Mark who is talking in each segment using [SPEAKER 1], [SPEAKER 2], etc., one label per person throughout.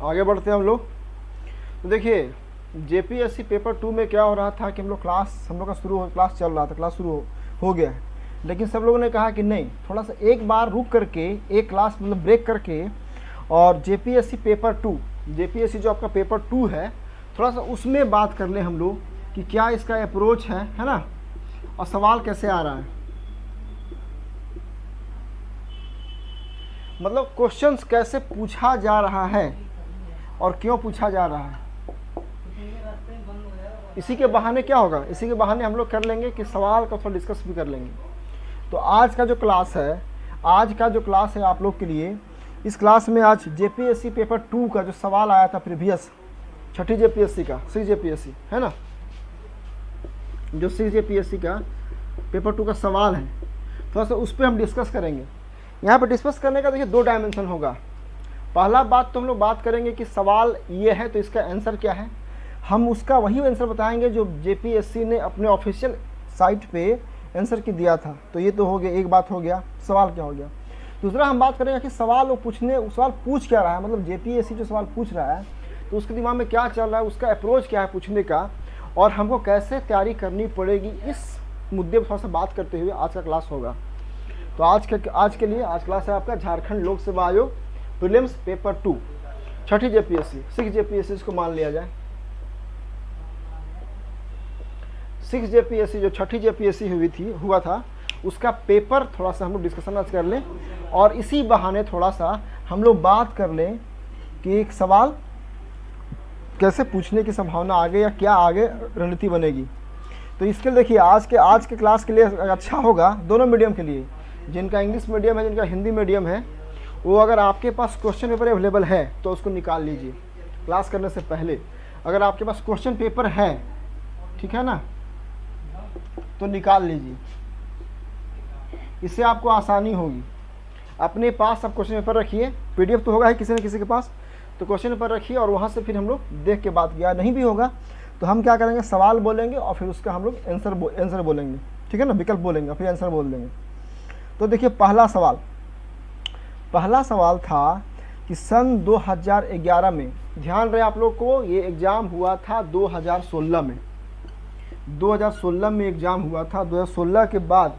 [SPEAKER 1] आगे बढ़ते हैं हम लोग। तो देखिए जेपीएससी पेपर 2 में क्या हो रहा था कि हम लोग का क्लास चल रहा था, क्लास शुरू हो गया है, लेकिन सब लोगों ने कहा कि नहीं, थोड़ा सा एक बार रुक करके, एक क्लास मतलब ब्रेक करके, और जेपीएससी पेपर 2, जेपीएससी जो आपका पेपर 2 है, थोड़ा सा उसमें बात कर लें हम लोग कि क्या इसका अप्रोच है ना, और सवाल कैसे आ रहा है, मतलब क्वेश्चंस कैसे पूछा जा रहा है और क्यों पूछा जा रहा है। इसी के बहाने क्या होगा, इसी के बहाने हम लोग कर लेंगे कि सवाल का थोड़ा डिस्कस भी कर लेंगे। तो आज का जो क्लास है आप लोग के लिए, इस क्लास में आज जेपीएससी पेपर 2 का जो सवाल आया था प्रीवियस, छठी जेपीएससी का, 6 जेपीएससी है ना, जो 6 जेपीएससी का पेपर 2 का सवाल है, थोड़ा सा उस पर हम डिस्कस करेंगे। यहाँ पर डिस्कस करने का देखिए 2 डायमेंशन होगा। पहला बात तो हम लोग बात करेंगे कि सवाल ये है तो इसका आंसर क्या है, हम उसका वही आंसर बताएंगे जो जेपीएससी ने अपने ऑफिशियल साइट पे आंसर की दिया था। तो ये तो हो गया, एक बात हो गया, सवाल क्या हो गया। दूसरा हम बात करेंगे कि सवाल पूछ क्या रहा है, मतलब जेपीएससी जो सवाल पूछ रहा है तो उसके दिमाग में क्या चल रहा है, उसका अप्रोच क्या है पूछने का, और हमको कैसे तैयारी करनी पड़ेगी, इस मुद्दे पर थोड़ा सा बात करते हुए आज का क्लास होगा। तो आज क्लास है आपका झारखंड लोक सेवा आयोग प्रीलिम्स पेपर 2, छठी जेपीएससी, 6 जेपीएससी इसको मान लिया जाए। 6 जेपीएससी जो छठी जेपीएससी हुआ था, उसका पेपर थोड़ा सा हम लोग डिस्कशन आज कर लें, और इसी बहाने थोड़ा सा हम लोग बात कर लें कि एक सवाल कैसे पूछने की संभावना आगे, या क्या आगे रणनीति बनेगी। तो इसके लिए देखिए आज के क्लास के लिए अच्छा होगा दोनों मीडियम के लिए, जिनका इंग्लिश मीडियम है, जिनका हिंदी मीडियम है, वो अगर आपके पास क्वेश्चन पेपर अवेलेबल है तो उसको निकाल लीजिए क्लास करने से पहले। अगर आपके पास क्वेश्चन पेपर है, ठीक है ना, तो निकाल लीजिए, इससे आपको आसानी होगी। अपने पास आप क्वेश्चन पेपर रखिए, पीडीएफ तो होगा ही किसी न किसी के पास, तो क्वेश्चन पेपर रखिए और वहाँ से फिर हम लोग देख के बात किया। नहीं भी होगा तो हम क्या करेंगे, सवाल बोलेंगे और फिर उसका हम लोग आंसर बोलेंगे, ठीक है ना, विकल्प बोलेंगे फिर आंसर बोल देंगे। तो देखिए पहला सवाल था कि सन 2011 में, ध्यान रहे आप लोग को, ये एग्ज़ाम हुआ था 2016 में, 2016 में एग्ज़ाम हुआ था। 2016 के बाद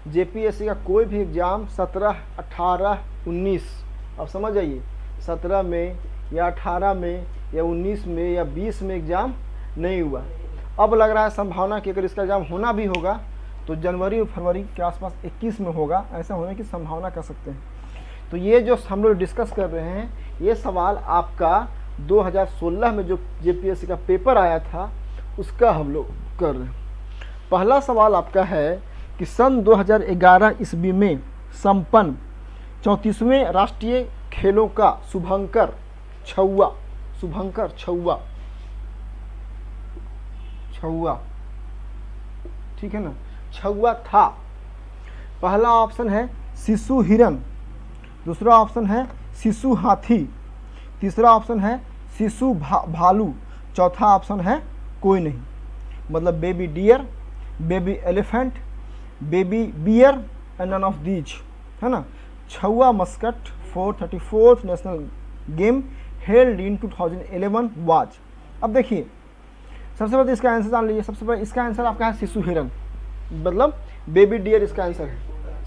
[SPEAKER 1] जेपीएससी का कोई भी एग्ज़ाम 17, 18, 19, अब समझ जाइए, 17 में या 18 में या 19 में या 20 में एग्ज़ाम नहीं हुआ। अब लग रहा है संभावना कि अगर इसका एग्ज़ाम होना भी होगा तो जनवरी और फरवरी के आसपास 21 में होगा, ऐसा होने की संभावना कर सकते हैं। तो ये जो हम लोग डिस्कस कर रहे हैं, ये सवाल आपका 2016 में जो जेपीएससी का पेपर आया था उसका हम लोग कर रहे हैं। पहला सवाल आपका है कि सन 2011 ईस्वी में संपन्न 34वें राष्ट्रीय खेलों का शुभंकर छुआ, ठीक है ना, छुआ था। पहला ऑप्शन है शिशु हिरन, दूसरा ऑप्शन है शिशु हाथी, तीसरा ऑप्शन है शिशु भालू, चौथा ऑप्शन है कोई नहीं, मतलब baby deer, baby elephant, baby bear and none of these, है ना। Chhaua mascot 434th national game held in 2011 was. अब देखिए सबसे पहले इसका आंसर जान लीजिए। सबसे पहले इसका आंसर आपका है शिशु हिरन, मतलब बेबी डियर इसका आंसर है,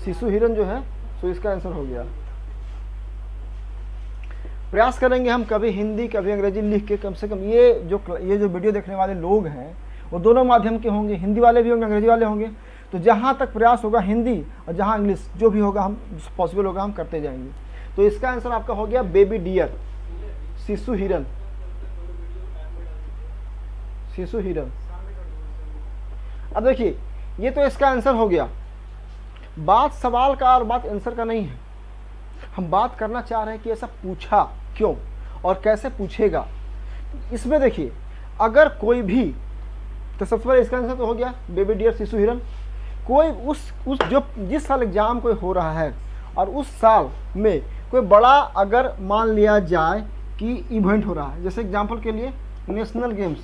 [SPEAKER 1] शिशु हिरन जो है तो इसका आंसर हो गया। प्रयास करेंगे हम कभी हिंदी कभी अंग्रेजी लिख के, कम से कम ये जो वीडियो देखने वाले लोग हैं वो दोनों माध्यम के होंगे, हिंदी वाले भी होंगे अंग्रेजी वाले होंगे, तो जहाँ तक प्रयास होगा हिंदी और जहाँ इंग्लिश जो भी होगा हम पॉसिबल होगा हम करते जाएंगे। तो इसका आंसर आपका हो गया बेबी डियर, शिशु हिरन। अब देखिए ये तो इसका आंसर हो गया। बात सवाल का और बात आंसर का नहीं है, हम बात करना चाह रहे हैं कि ऐसा पूछा क्यों और कैसे पूछेगा। इसमें देखिए अगर कोई भी, तो सबसे पहले इसका आंसर तो हो गया बेबी डियर शिशु हिरन। कोई उस जो जिस साल एग्जाम कोई हो रहा है और उस साल में कोई बड़ा अगर मान लिया जाए कि इवेंट हो रहा है, जैसे एग्जाम्पल के लिए नेशनल गेम्स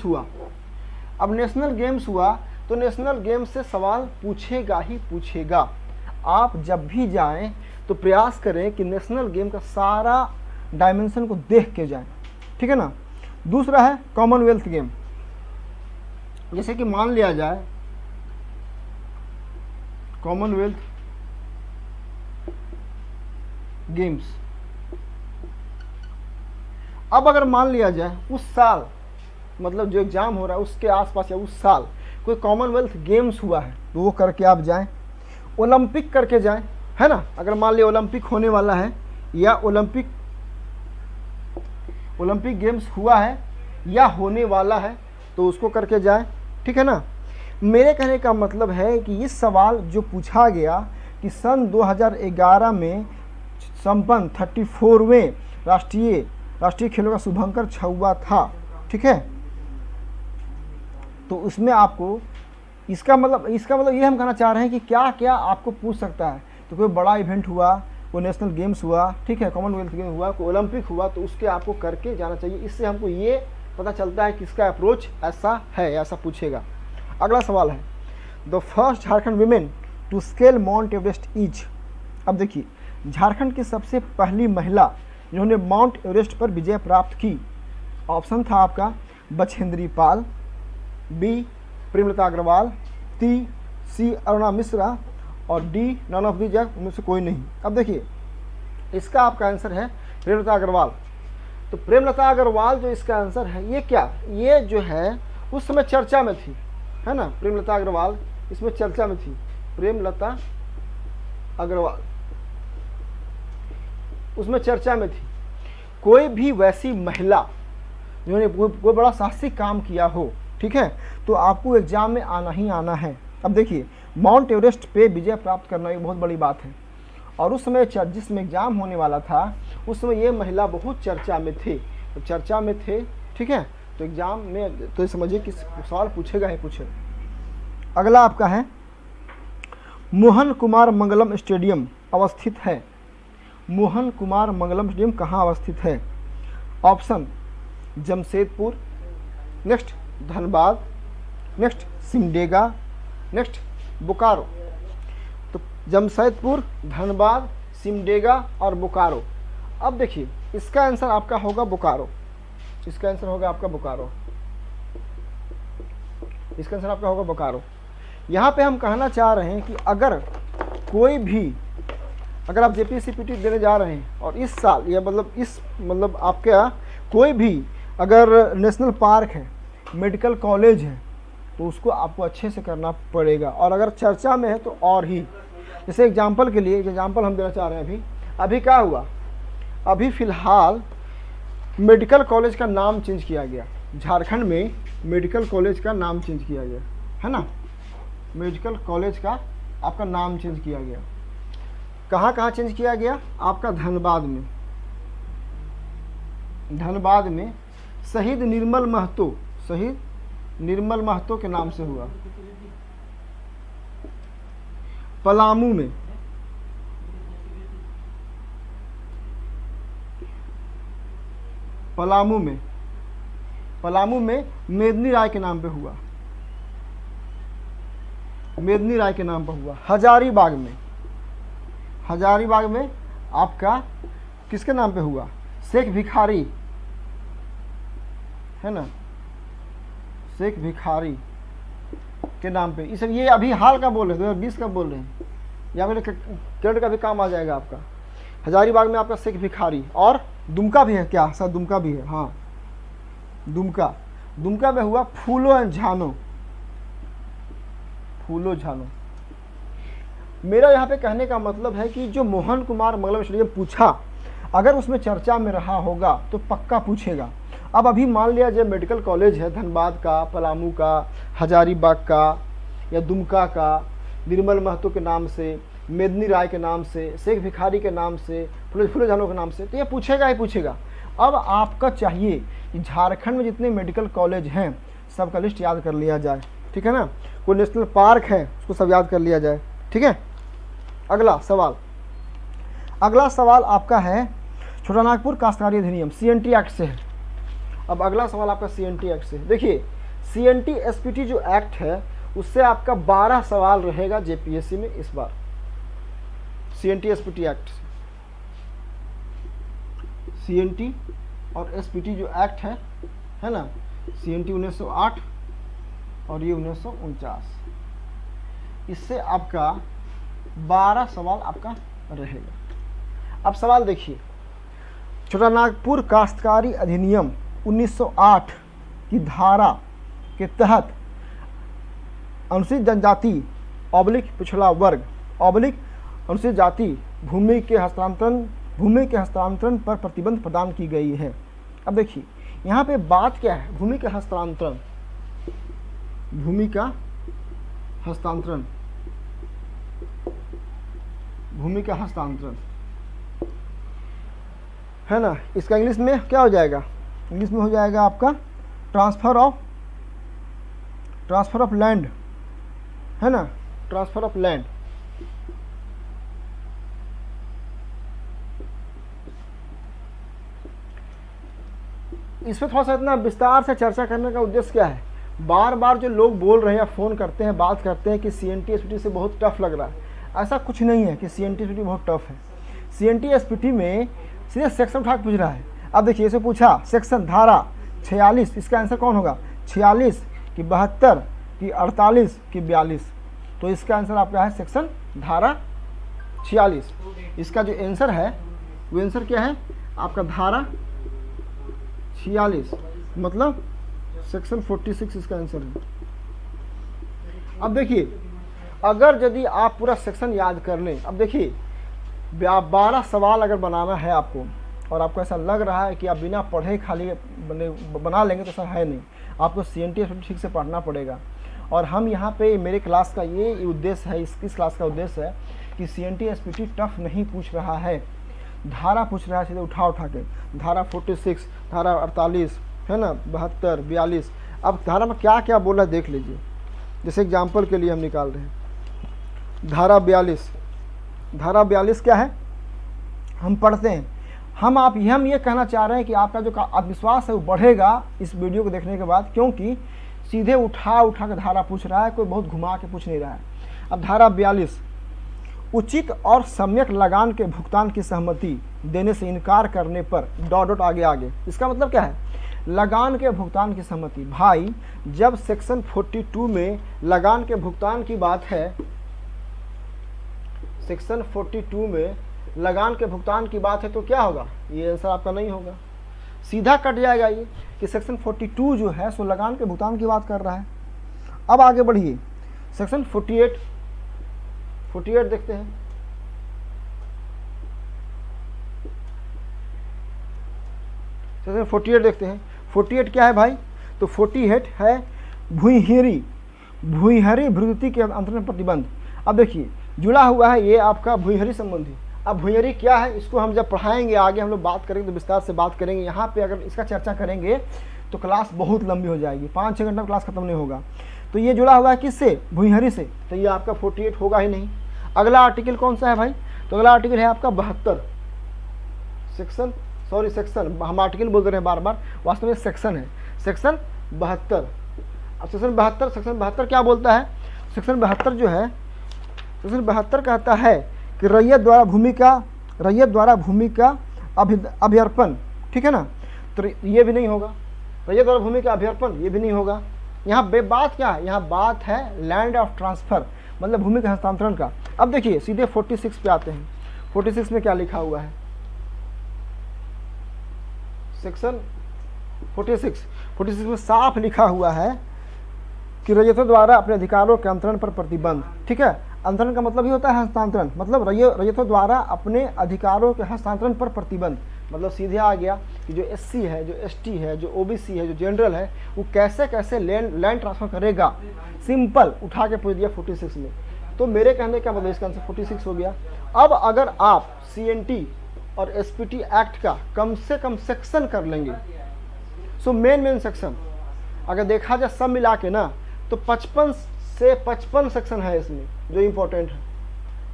[SPEAKER 1] हुआ। अब नेशनल गेम्स हुआ तो नेशनल गेम्स से सवाल पूछेगा ही पूछेगा। आप जब भी जाएं तो प्रयास करें कि नेशनल गेम का सारा डायमेंशन को देख के जाएं, ठीक है ना। दूसरा है कॉमनवेल्थ गेम। जैसे कि मान लिया जाए कॉमनवेल्थ गेम्स, अब अगर मान लिया जाए उस साल, मतलब जो एग्जाम हो रहा है उसके आसपास या उस साल कोई कॉमनवेल्थ गेम्स हुआ है तो वो करके आप जाएं। ओलंपिक करके जाएं, है ना। अगर मान लिया ओलंपिक होने वाला है या ओलंपिक गेम्स हुआ है या होने वाला है तो उसको करके जाएं, ठीक है ना। मेरे कहने का मतलब है कि इस सवाल जो पूछा गया कि सन 2011 में संपन्न 34वें राष्ट्रीय खेलों का शुभंकर हुआ था, ठीक है। तो उसमें आपको इसका मतलब ये हम कहना चाह रहे हैं कि क्या क्या आपको पूछ सकता है। तो कोई बड़ा इवेंट हुआ, कोई नेशनल गेम्स हुआ, ठीक है, कॉमनवेल्थ गेम हुआ, कोई ओलंपिक हुआ, तो उसके आपको करके जाना चाहिए। इससे हमको ये पता चलता है कि इसका अप्रोच ऐसा है, ऐसा पूछेगा। अगला सवाल है the first Jharkhand women to scale Mount Everest is. अब देखिए, झारखंड की सबसे पहली महिला जिन्होंने माउंट एवरेस्ट पर विजय प्राप्त की, ऑप्शन था आपका बछेंद्री पाल, बी प्रेमलता अग्रवाल, सी अरुणा मिश्रा और डी नन ऑफ दीज, उनमें से कोई नहीं। अब देखिए, इसका आपका आंसर है प्रेमलता अग्रवाल। तो प्रेमलता अग्रवाल जो इसका आंसर है, ये क्या, ये जो है उस समय चर्चा में थी, है ना। प्रेमलता अग्रवाल इसमें चर्चा में थी, प्रेमलता अग्रवाल उसमें चर्चा में थी। कोई भी वैसी महिला जिन्होंने कोई बड़ा साहसिक काम किया हो, ठीक है, तो आपको एग्जाम में आना ही आना है। अब देखिए, माउंट एवरेस्ट पे विजय प्राप्त करना एक बहुत बड़ी बात है, और उस समय जिसमें एग्जाम होने वाला था उस समय ये महिला बहुत चर्चा में थे, तो चर्चा में थे, ठीक है। तो एग्जाम में तो समझिए कि सवाल पूछेगा ही पूछेगा। अगला आपका है मोहन कुमार मंगलम स्टेडियम अवस्थित है। मोहन कुमार मंगलम स्टेडियम कहाँ अवस्थित है? Option Jamshedpur, next Dhanbad, next Simdega, next Bokaro. तो जमशेदपुर, धनबाद, सिमडेगा और बोकारो। अब देखिए, इसका आंसर आपका होगा बोकारो। इसका आंसर होगा आपका बोकारो। इसका आंसर आपका होगा बोकारो। यहाँ पे हम कहना चाह रहे हैं कि अगर आप जेपीएससी-पीटी देने जा रहे हैं और इस साल या मतलब आपके यहाँ कोई भी अगर नेशनल पार्क है, मेडिकल कॉलेज है, तो उसको आपको अच्छे से करना पड़ेगा। और अगर चर्चा में है तो और ही, जैसे एग्जांपल के लिए एग्जांपल हम देना चाह रहे हैं। अभी क्या हुआ, अभी फ़िलहाल मेडिकल कॉलेज का नाम चेंज किया गया। झारखंड में मेडिकल कॉलेज का नाम चेंज किया गया, है ना। मेडिकल कॉलेज का आपका नाम चेंज किया गया। कहाँ कहाँ चेंज किया गया? आपका धनबाद में शहीद निर्मल महतो के नाम से हुआ। पलामू में मेदनी राय के नाम पे हुआ। मेदनी राय के नाम पर हुआ। हजारीबाग में आपका किसके नाम पे हुआ? शेख भिखारी, है ना, शेख भिखारी के नाम पे। इस ये अभी हाल का बोल रहे हैं, 2020 का बोल रहे हैं, या फिर करंट का भी काम आ जाएगा आपका। हजारीबाग में आपका शेख भिखारी। और दुमका भी है क्या? सर दुमका भी है, हाँ दुमका में हुआ फूलो झानो। मेरा यहाँ पे कहने का मतलब है कि जो मोहन कुमार मंगलम स्टेडियम पूछा, अगर उसमें चर्चा में रहा होगा तो पक्का पूछेगा। अब अभी मान लिया जाए मेडिकल कॉलेज है धनबाद का, पलामू का, हजारीबाग का या दुमका का, निर्मल महतो के नाम से, मेदनी राय के नाम से, शेख भिखारी के नाम से, फूलो झानो के नाम से, तो ये पूछेगा ही पूछेगा। अब आपका चाहिए कि झारखंड में जितने मेडिकल कॉलेज हैं सबका लिस्ट याद कर लिया जाए, ठीक है ना। कोई नेशनल पार्क है उसको सब याद कर लिया जाए, ठीक है। अगला सवाल आपका है छोटानागपुर काश्तकारी अधिनियम, CNT एक्ट से है। अब अगला सवाल आपका CNT एक्ट से। देखिए, CNT SPT जो एक्ट है उससे आपका 12 सवाल रहेगा जेपीएससी में इस बार। CNT SPT एक्ट, CNT और SPT जो एक्ट है ना, CNT 1908 और ये 1949, इससे आपका 12 सवाल आपका रहेगा। अब सवाल देखिए, छोटा नागपुर काश्तकारी अधिनियम 1908 की धारा के तहत अनुसूचित जनजाति ऑब्लिक पिछड़ा वर्ग ऑब्लिक अनुसूचित जाति भूमि के हस्तांतरण पर प्रतिबंध प्रदान की गई है। अब देखिए यहाँ पे बात क्या है, भूमि का हस्तांतरण, भूमि का हस्तांतरण, भूमि का हस्तांतरण है ना। इसका इंग्लिश में क्या हो जाएगा, इंग्लिश में हो जाएगा आपका ट्रांसफर ऑफ लैंड, है ना, ट्रांसफर ऑफ लैंड। इस पर थोड़ा सा इतना विस्तार से चर्चा करने का उद्देश्य क्या है, बार बार जो लोग बोल रहे हैं, फ़ोन करते हैं, बात करते हैं कि CNT SPT से बहुत टफ लग रहा है, ऐसा कुछ नहीं है कि CNT SPT बहुत टफ है। CNT SPT में सीधे सेक्शन उठा के पूछ रहा है। अब देखिए इसे पूछा सेक्शन धारा 46, इसका आंसर कौन होगा, 46 कि 72 कि 48 कि 42, तो इसका आंसर आपका है सेक्शन धारा 46। इसका जो आंसर है वो आंसर क्या है आपका, धारा 46 मतलब सेक्शन 46 इसका आंसर है। अब देखिए अगर यदि आप पूरा सेक्शन याद कर लें, अब देखिए 12 सवाल अगर बनाना है आपको और आपको ऐसा लग रहा है कि आप बिना पढ़े खाली बना लेंगे, तो ऐसा है नहीं, आपको CNT SPT ठीक से पढ़ना पड़ेगा। और हम यहाँ पे मेरे क्लास का ये उद्देश्य है, इस क्लास का उद्देश्य है कि CNT SPT टफ नहीं पूछ रहा है, धारा पूछ रहा है सीधे उठा के, धारा 46, धारा 48 है ना, 72, 42। अब धारा में क्या क्या बोला है देख लीजिए, जैसे एग्जाम्पल के लिए हम निकाल रहे हैं धारा 42। धारा 42 क्या है, हम पढ़ते हैं, हम ये कहना चाह रहे हैं कि आपका जो आत्मविश्वास है वो बढ़ेगा इस वीडियो को देखने के बाद, क्योंकि सीधे उठा के धारा पूछ रहा है, कोई बहुत घुमा के पूछ नहीं रहा है। अब धारा 42, उचित और सम्यक लगान के भुगतान की सहमति देने से इनकार करने पर डॉट आगे। इसका मतलब क्या है, लगान के भुगतान की सहमति। भाई जब सेक्शन 42 में लगान के भुगतान की बात है, सेक्शन 42 में लगान के भुगतान की बात है, तो क्या होगा, ये आंसर आपका नहीं होगा, सीधा कट जाएगा ये कि सेक्शन 42 जो है सो लगान के भुगतान की बात कर रहा है। अब आगे बढ़िए, सेक्शन 48 देखते हैं। सेक्शन 48 देखते हैं। 48 क्या है भाई, तो 48 है भूइंहरी भृति के अंतरण प्रतिबंध। अब देखिए जुड़ा हुआ है ये आपका भूइंहरी संबंधी। अब भूइंहरी क्या है, इसको हम जब पढ़ाएंगे आगे हम लोग बात करेंगे तो विस्तार से बात करेंगे। यहाँ पे अगर इसका चर्चा करेंगे तो क्लास बहुत लंबी हो जाएगी, 5-6 घंटा क्लास खत्म नहीं होगा। तो ये जुड़ा हुआ है किससे, भूइंहरी से, तो ये आपका 48 होगा ही नहीं। अगला आर्टिकल कौन सा है भाई, तो अगला आर्टिकल है आपका 72 सेक्शन, हम आर्टिकल बोल रहे हैं बार बार, वास्तव में सेक्शन है, सेक्शन 72। अब सेक्शन 72 क्या बोलता है, सेक्शन 72 जो है, सेक्शन 72 कहता है कि रैयत द्वारा भूमि का अभ्यर्पण, ठीक है ना, तो ये भी नहीं होगा, रैयत द्वारा भूमि का अभ्यर्पण ये भी नहीं होगा। यहाँ बात क्या है, यहाँ बात है लैंड ऑफ ट्रांसफर, मतलब भूमि के हस्तांतरण का। अब देखिए सीधे 46 पे आते हैं। 46 में क्या लिखा हुआ है, सेक्शन 46 में साफ लिखा हुआ है कि रैयतों द्वारा अपने अधिकारों के अंतरण पर प्रतिबंध। ठीक है, अंतरण का मतलब ही होता है हस्तांतरण, मतलब रैयतों द्वारा अपने अधिकारों के हस्तांतरण पर प्रतिबंध, मतलब सीधे आ गया कि जो SC है, जो ST है, जो OBC है, जो जनरल है, वो कैसे कैसे लैंड ट्रांसफर करेगा, सिंपल उठा के पूछ दिया 46 में। तो मेरे कहने का मतलब इसका आंसर 46 हो गया। अब अगर आप CNT और SPT एक्ट का कम से कम सेक्शन कर लेंगे, सो मेन सेक्शन अगर देखा जाए सब मिला के ना, तो 55 से 55 सेक्शन है इसमें जो इम्पोर्टेंट है,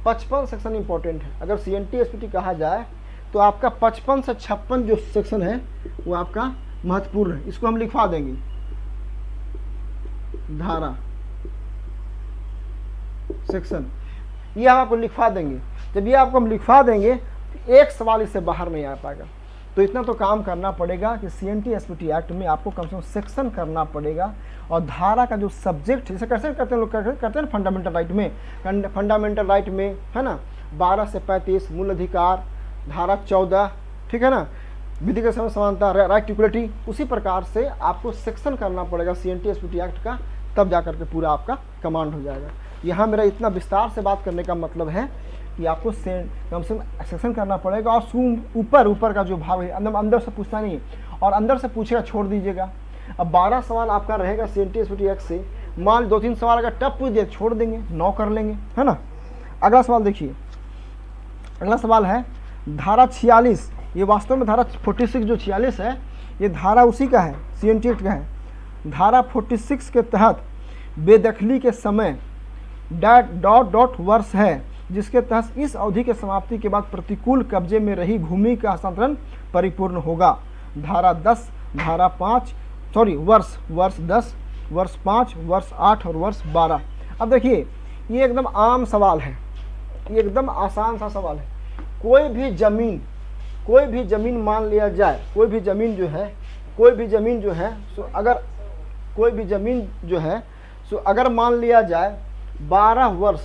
[SPEAKER 1] 55 सेक्शन इम्पोर्टेंट है। अगर CNT SPT कहा जाए तो आपका 55 से 56 जो सेक्शन है वो आपका महत्वपूर्ण है। इसको हम लिखवा देंगे, धारा सेक्शन ये हम आपको लिखवा देंगे। जब ये आपको हम लिखवा देंगे तो एक सवाल इससे बाहर नहीं आ पाएगा। तो इतना तो काम करना पड़ेगा कि CNT-SPT एक्ट में आपको कम से कम सेक्शन करना पड़ेगा और धारा का जो सब्जेक्ट, जैसे कैसे करते हैं लोग, करते हैं फंडामेंटल राइट में, फंडामेंटल राइट में है ना 12 से 35 मूल अधिकार, धारा 14, ठीक है ना, विधिगत समानता, राइट इक्वलिटी, उसी प्रकार से आपको सेक्शन करना पड़ेगा CNT-SPT एक्ट का, तब जा करके पूरा आपका कमांड हो जाएगा। यहाँ मेरा इतना विस्तार से बात करने का मतलब है कि आपको कम से कम सेक्शन करना पड़ेगा और ऊपर का जो भाग है अंदर से पूछना नहीं, और अंदर से पूछेगा छोड़ दीजिएगा। अब 12 सवाल आपका रहेगा CNT-SPT एक्ट से, मान 2-3 सवाल अगर टफ पूछ दिए छोड़ देंगे, 9 कर लेंगे, है ना। अगला सवाल देखिए, अगला सवाल है धारा 46। ये वास्तव में धारा 46 जो 46 है ये धारा उसी का है, CNT एक्ट का है। धारा 46 के तहत बेदखली के समय डॉट वर्ष है जिसके तहत इस अवधि के समाप्ति के बाद प्रतिकूल कब्जे में रही भूमि का हस्तांतरण परिपूर्ण होगा। धारा 10, धारा 5 वर्ष 10, वर्ष 5, वर्ष 8 और वर्ष 12। अब देखिए ये एकदम आम सवाल है, ये एकदम आसान सा सवाल है। कोई भी ज़मीन मान लिया जाए, कोई भी ज़मीन जो है सो अगर मान लिया जाए 12 वर्ष,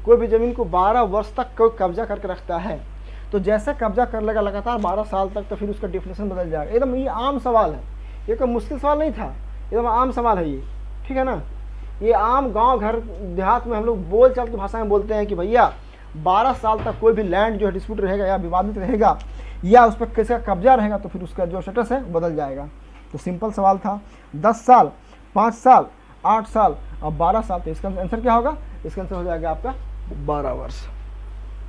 [SPEAKER 1] कोई भी ज़मीन को 12 वर्ष तक कोई कब्जा करके रखता है, तो जैसे कब्जा कर लेगा लगातार 12 साल तक, तो फिर उसका डेफिनेशन बदल जाएगा। एकदम ये आम सवाल है, ये कोई मुश्किल सवाल नहीं था, एकदम आम सवाल है ये, ठीक है ना। ये आम गांव घर देहात में हम लोग बोल चाल की भाषा में बोलते हैं कि भैया 12 साल तक कोई भी लैंड जो है डिस्प्यूट रहेगा या विवादित रहेगा या उस पर किसका कब्जा रहेगा, तो फिर उसका जो स्टेटस है बदल जाएगा। तो सिंपल सवाल था, 10 साल, 5 साल, 8 साल और 12 साल। तो इसका आंसर क्या होगा? इसका आंसर हो जाएगा आपका 12 वर्ष।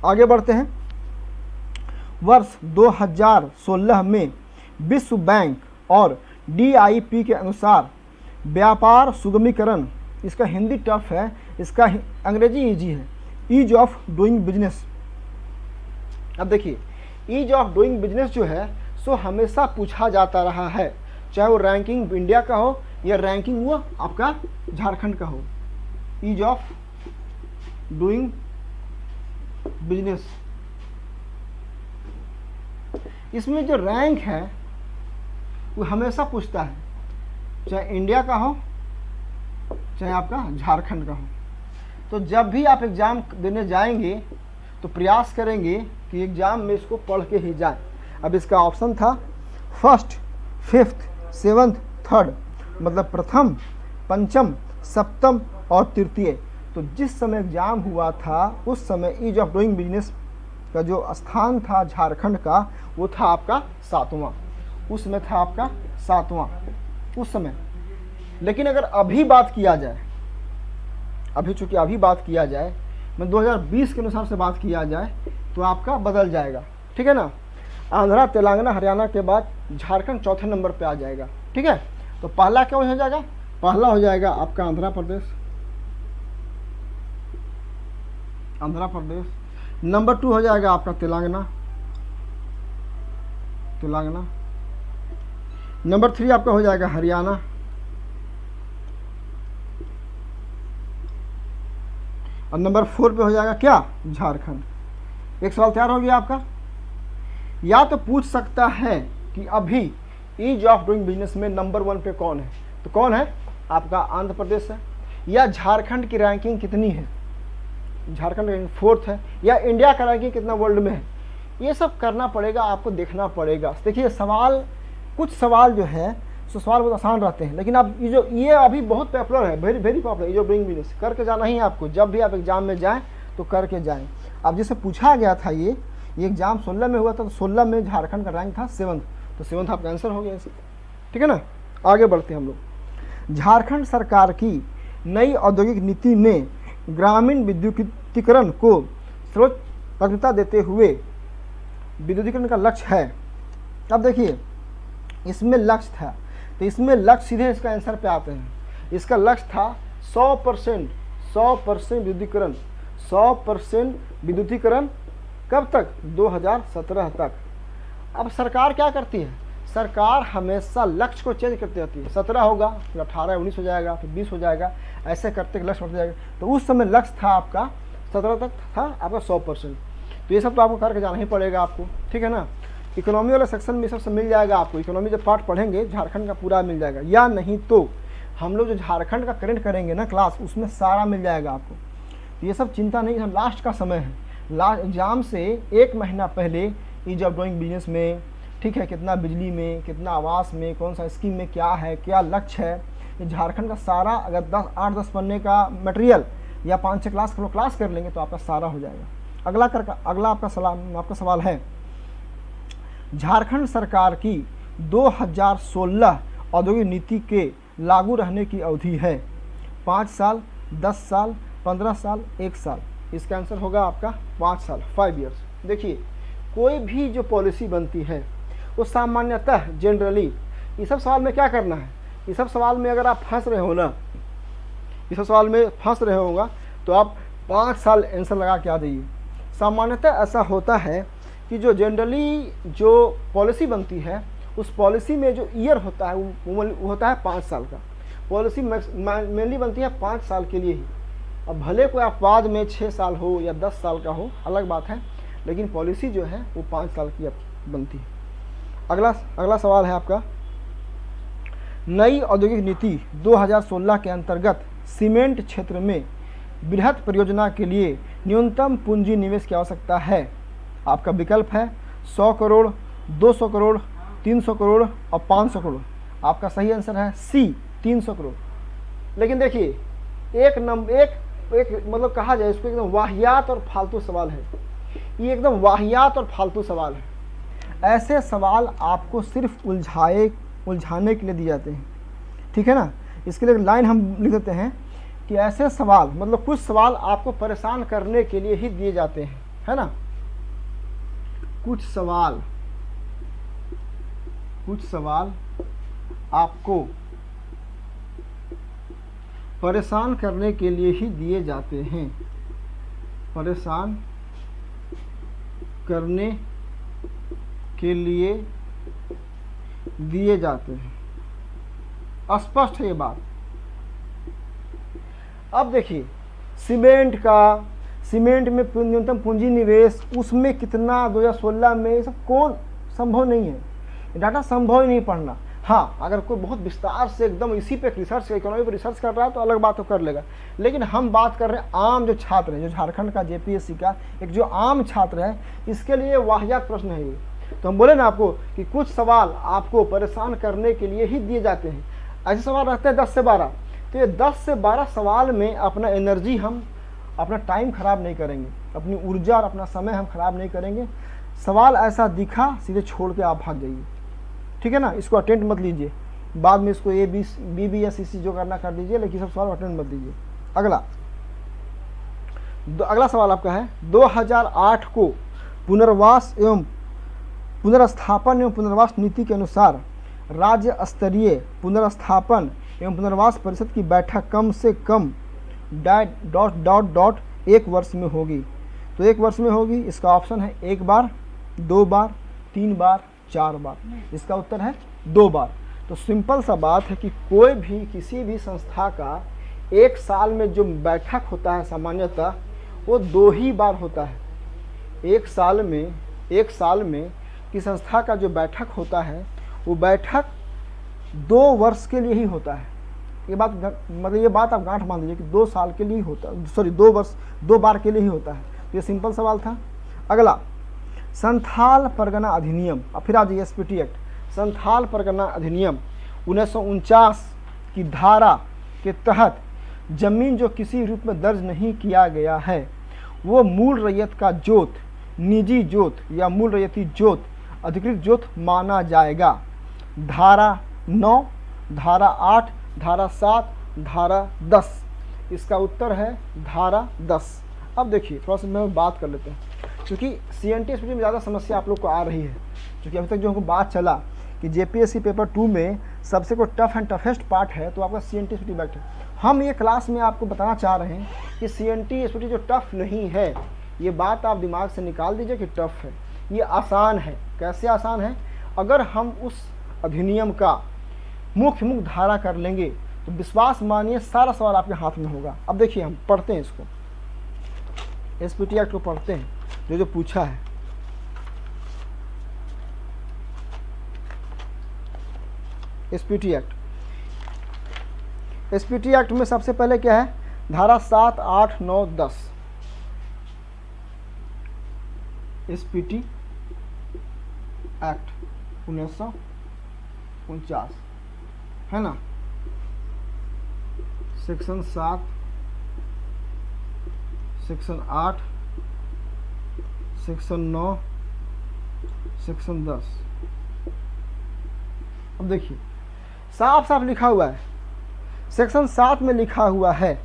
[SPEAKER 1] आगे बढ़ते हैं। वर्ष 2016 में विश्व बैंक और DIP के अनुसार व्यापार सुगमीकरण, इसका हिंदी टफ है, इसका अंग्रेजी इजी है, ईज ऑफ डूइंग बिजनेस। अब देखिए ईज ऑफ डूइंग बिजनेस जो है सो हमेशा पूछा जाता रहा है, चाहे वो रैंकिंग इंडिया का हो या रैंकिंग वो आपका झारखंड का हो। ईज ऑफ डूइंग बिजनेस, इसमें जो रैंक है वो हमेशा पूछता है, चाहे इंडिया का हो चाहे आपका झारखंड का हो। तो जब भी आप एग्ज़ाम देने जाएंगे तो प्रयास करेंगे कि एग्ज़ाम में इसको पढ़ के ही जाएं। अब इसका ऑप्शन था 1st, 5th, 7th, 3rd, मतलब प्रथम, पंचम, सप्तम और तृतीय। तो जिस समय एग्ज़ाम हुआ था उस समय ईज ऑफ डूइंग बिजनेस का जो स्थान था झारखंड का वो था आपका 7वां, उस समय था आपका 7वां उस समय। लेकिन अगर अभी बात किया जाए, अभी चूँकि अभी बात किया जाए, मैं 2020 के अनुसार से बात किया जाए तो आपका बदल जाएगा, ठीक है ना। आंध्रा, तेलंगाना, हरियाणा के बाद झारखंड चौथे नंबर पे आ जाएगा, ठीक है। तो पहला क्या हो जाएगा? पहला हो जाएगा आपका आंध्र प्रदेश, नंबर 2 हो जाएगा आपका तेलंगाना, नंबर 3 आपका हो जाएगा हरियाणा, और नंबर 4 पे हो जाएगा क्या? झारखंड। एक सवाल तैयार हो गया आपका। या तो पूछ सकता है कि अभी ईज ऑफ डूइंग बिजनेस में नंबर 1 पे कौन है, तो कौन है? आपका आंध्र प्रदेश है। या झारखंड की रैंकिंग कितनी है, झारखंड रैंकिंग 4th है। या इंडिया का रैंकिंग कितना वर्ल्ड में है, ये सब करना पड़ेगा, आपको देखना पड़ेगा। देखिए सवाल, कुछ सवाल जो है सो सवाल बहुत आसान रहते हैं, लेकिन अब ये अभी बहुत पॉपुलर है, very popular. Ease of doing business करके जाना ही आपको, जब भी आप एग्जाम में जाएं तो करके जाएं। अब जैसे पूछा गया था ये एग्जाम 16 में हुआ था, तो 16 में झारखंड का रैंक था 7th, तो 7th आपका आंसर हो गया इसे, ठीक है ना। आगे बढ़ते हैं हम लोग। झारखंड सरकार की नई औद्योगिक नीति में ग्रामीण विद्युतीकरण को सर्वोच्च प्राथमिकता देते हुए विद्युतीकरण का लक्ष्य है। अब देखिए इसमें लक्ष्य था, तो इसमें लक्ष्य सीधे इसका आंसर पे आते हैं। इसका लक्ष्य था 100% विद्युतीकरण, 100% विद्युतीकरण कब तक? 2017 तक। अब सरकार क्या करती है? सरकार हमेशा लक्ष्य को चेंज करती रहती है। 17 होगा, फिर 18, 19 हो जाएगा, फिर 20 हो जाएगा, ऐसे करते लक्ष्य बढ़ता जाएगा। तो उस समय लक्ष्य था आपका 17 तक था आपका 100%। तो ये सब तो आपको करके जाना ही पड़ेगा आपको, ठीक है ना। इकोनॉमी वाले सेक्शन में सब मिल जाएगा आपको, इकोनॉमी जब पार्ट पढ़ेंगे झारखंड का पूरा मिल जाएगा, या नहीं तो हम लोग जो झारखंड का करंट करेंगे ना क्लास, उसमें सारा मिल जाएगा आपको। तो ये सब चिंता नहीं, हम लास्ट का समय है, लास्ट एग्जाम से 1 महीना पहले ईज ऑफ डूइंग बिजनेस में, ठीक है, कितना बिजली में, कितना आवास में, कौन सा स्कीम में क्या है, क्या लक्ष्य है, ये झारखंड का सारा अगर 8-10 पन्ने का मटेरियल या 5-6 क्लास कर लेंगे तो आपका सारा हो जाएगा। अगला आपका सवाल है, झारखंड सरकार की 2016 औद्योगिक नीति के लागू रहने की अवधि है 5 साल, 10 साल, 15 साल, 1 साल। इसका आंसर होगा आपका 5 साल, 5 ईयर्स। देखिए, कोई भी जो पॉलिसी बनती है वो सामान्यतः जनरली, ये सब सवाल में क्या करना है, ये सब सवाल में अगर आप फंस रहे हो ना, ये सब सवाल में फंस रहे होगा तो आप 5 साल आंसर लगा के आ जाइए। सामान्यतः ऐसा होता है कि जो जनरली जो पॉलिसी बनती है उस पॉलिसी में जो ईयर होता है वो होता है 5 साल का। पॉलिसी मेनली बनती है 5 साल के लिए ही। अब भले कोई आप बाद में 6 साल हो या 10 साल का हो, अलग बात है, लेकिन पॉलिसी जो है वो 5 साल की बनती है। अगला सवाल है आपका, नई औद्योगिक नीति 2016 के अंतर्गत सीमेंट क्षेत्र में बृहत परियोजना के लिए न्यूनतम पूंजी निवेश की आवश्यकता है। आपका विकल्प है 100 करोड़, 200 करोड़, 300 करोड़ और 500 करोड़। आपका सही आंसर है सी, 300 करोड़। लेकिन देखिए, एक मतलब कहा जाए इसको एकदम वाहियात और फालतू सवाल है, ये एकदम वाहियात और फालतू सवाल है। ऐसे सवाल आपको सिर्फ उलझाने के लिए दिए जाते हैं, ठीक है ना। इसके लिए लाइन हम लिख देते हैं कि ऐसे सवाल, मतलब कुछ सवाल आपको परेशान करने के लिए ही दिए जाते हैं, है ना। कुछ सवाल आपको परेशान करने के लिए ही दिए जाते हैं, परेशान करने के लिए दिए जाते हैं। स्पष्ट है ये बात। अब देखिए, सीमेंट में न्यूनतम पूंजी निवेश, उसमें कितना 2016 में, सब कौन संभव नहीं है, डाटा संभव ही नहीं पढ़ना। हाँ, अगर कोई बहुत विस्तार से एकदम इसी पे रिसर्च, इकोनॉमी पे रिसर्च कर रहा है तो अलग बात तो कर लेगा, लेकिन हम बात कर रहे हैं आम जो छात्र हैं, जो झारखंड का जेपीएससी का एक जो आम छात्र है, इसके लिए वाहियात प्रश्न है ये। तो हम बोले ना आपको कि कुछ सवाल आपको परेशान करने के लिए ही दिए जाते हैं। ऐसे सवाल रहते हैं 10 से 12, तो ये 10 से 12 सवाल में अपना एनर्जी, हम अपना टाइम खराब नहीं करेंगे, अपनी ऊर्जा और अपना समय हम खराब नहीं करेंगे। सवाल ऐसा दिखा सीधे छोड़ के आप भाग जाइए, ठीक है ना। इसको अटेंड मत लीजिए, बाद में इसको बी या सी जो करना कर दीजिए, लेकिन सब सवाल अटेंड मत लीजिए। अगला सवाल आपका है, 2008 को पुनर्वास एवं पुनर्स्थापन एवं पुनर्वास नीति के अनुसार राज्य स्तरीय पुनर्स्थापन एवं पुनर्वास परिषद की बैठक कम से कम ... 1 वर्ष में होगी। तो 1 वर्ष में होगी, इसका ऑप्शन है 1 बार, 2 बार, 3 बार, 4 बार। इसका उत्तर है 2 बार। तो सिंपल सा बात है कि कोई भी किसी भी संस्था का 1 साल में जो बैठक होता है सामान्यतः वो 2 ही बार होता है। 1 साल में कि संस्था का जो बैठक होता है वो बैठक 2 वर्ष के लिए ही होता है। ये बात आप गांठ मान लीजिए कि 2 साल के लिए होता है, सॉरी 2 बार के लिए ही होता है। तो ये सिंपल सवाल था। अगला, संथाल परगना अधिनियम, अब फिर आ जाइए एसपीटी एक्ट। संथाल परगना अधिनियम 1949 की धारा के तहत जमीन जो किसी रूप में दर्ज नहीं किया गया है वो मूल रैयत का जोत, निजी जोत या मूल रैयती जोत, अधिकृत जोत माना जाएगा। धारा 9, धारा 8, धारा 7, धारा 10। इसका उत्तर है धारा 10। अब देखिए, थोड़ा सा मैं बात कर लेते हैं, क्योंकि सीएनटी में ज़्यादा समस्या आप लोग को आ रही है। क्योंकि अभी तक जो हमको बात चला कि जेपीएससी पेपर 2 में सबसे को टफ एंड टफेस्ट पार्ट है तो आपका सीएनटी बैठ है। हम ये क्लास में आपको बताना चाह रहे हैं कि सीएनटी जो टफ नहीं है, ये बात आप दिमाग से निकाल दीजिए कि टफ है, ये आसान है। कैसे आसान है? अगर हम उस अधिनियम का मुख्य धारा कर लेंगे तो विश्वास मानिए सारा सवाल आपके हाथ में होगा। अब देखिए, हम पढ़ते हैं इसको। एसपीटी एक्ट को पढ़ते हैं, जो पूछा है। एसपीटी एक्ट में सबसे पहले क्या है, धारा 7, 8, 9, 10 एसपीटी एक्ट 1949 है ना। Section 7, section 8, section 9, section 10। अब देखिए साफ साफ लिखा हुआ है, सेक्शन 7 में लिखा हुआ है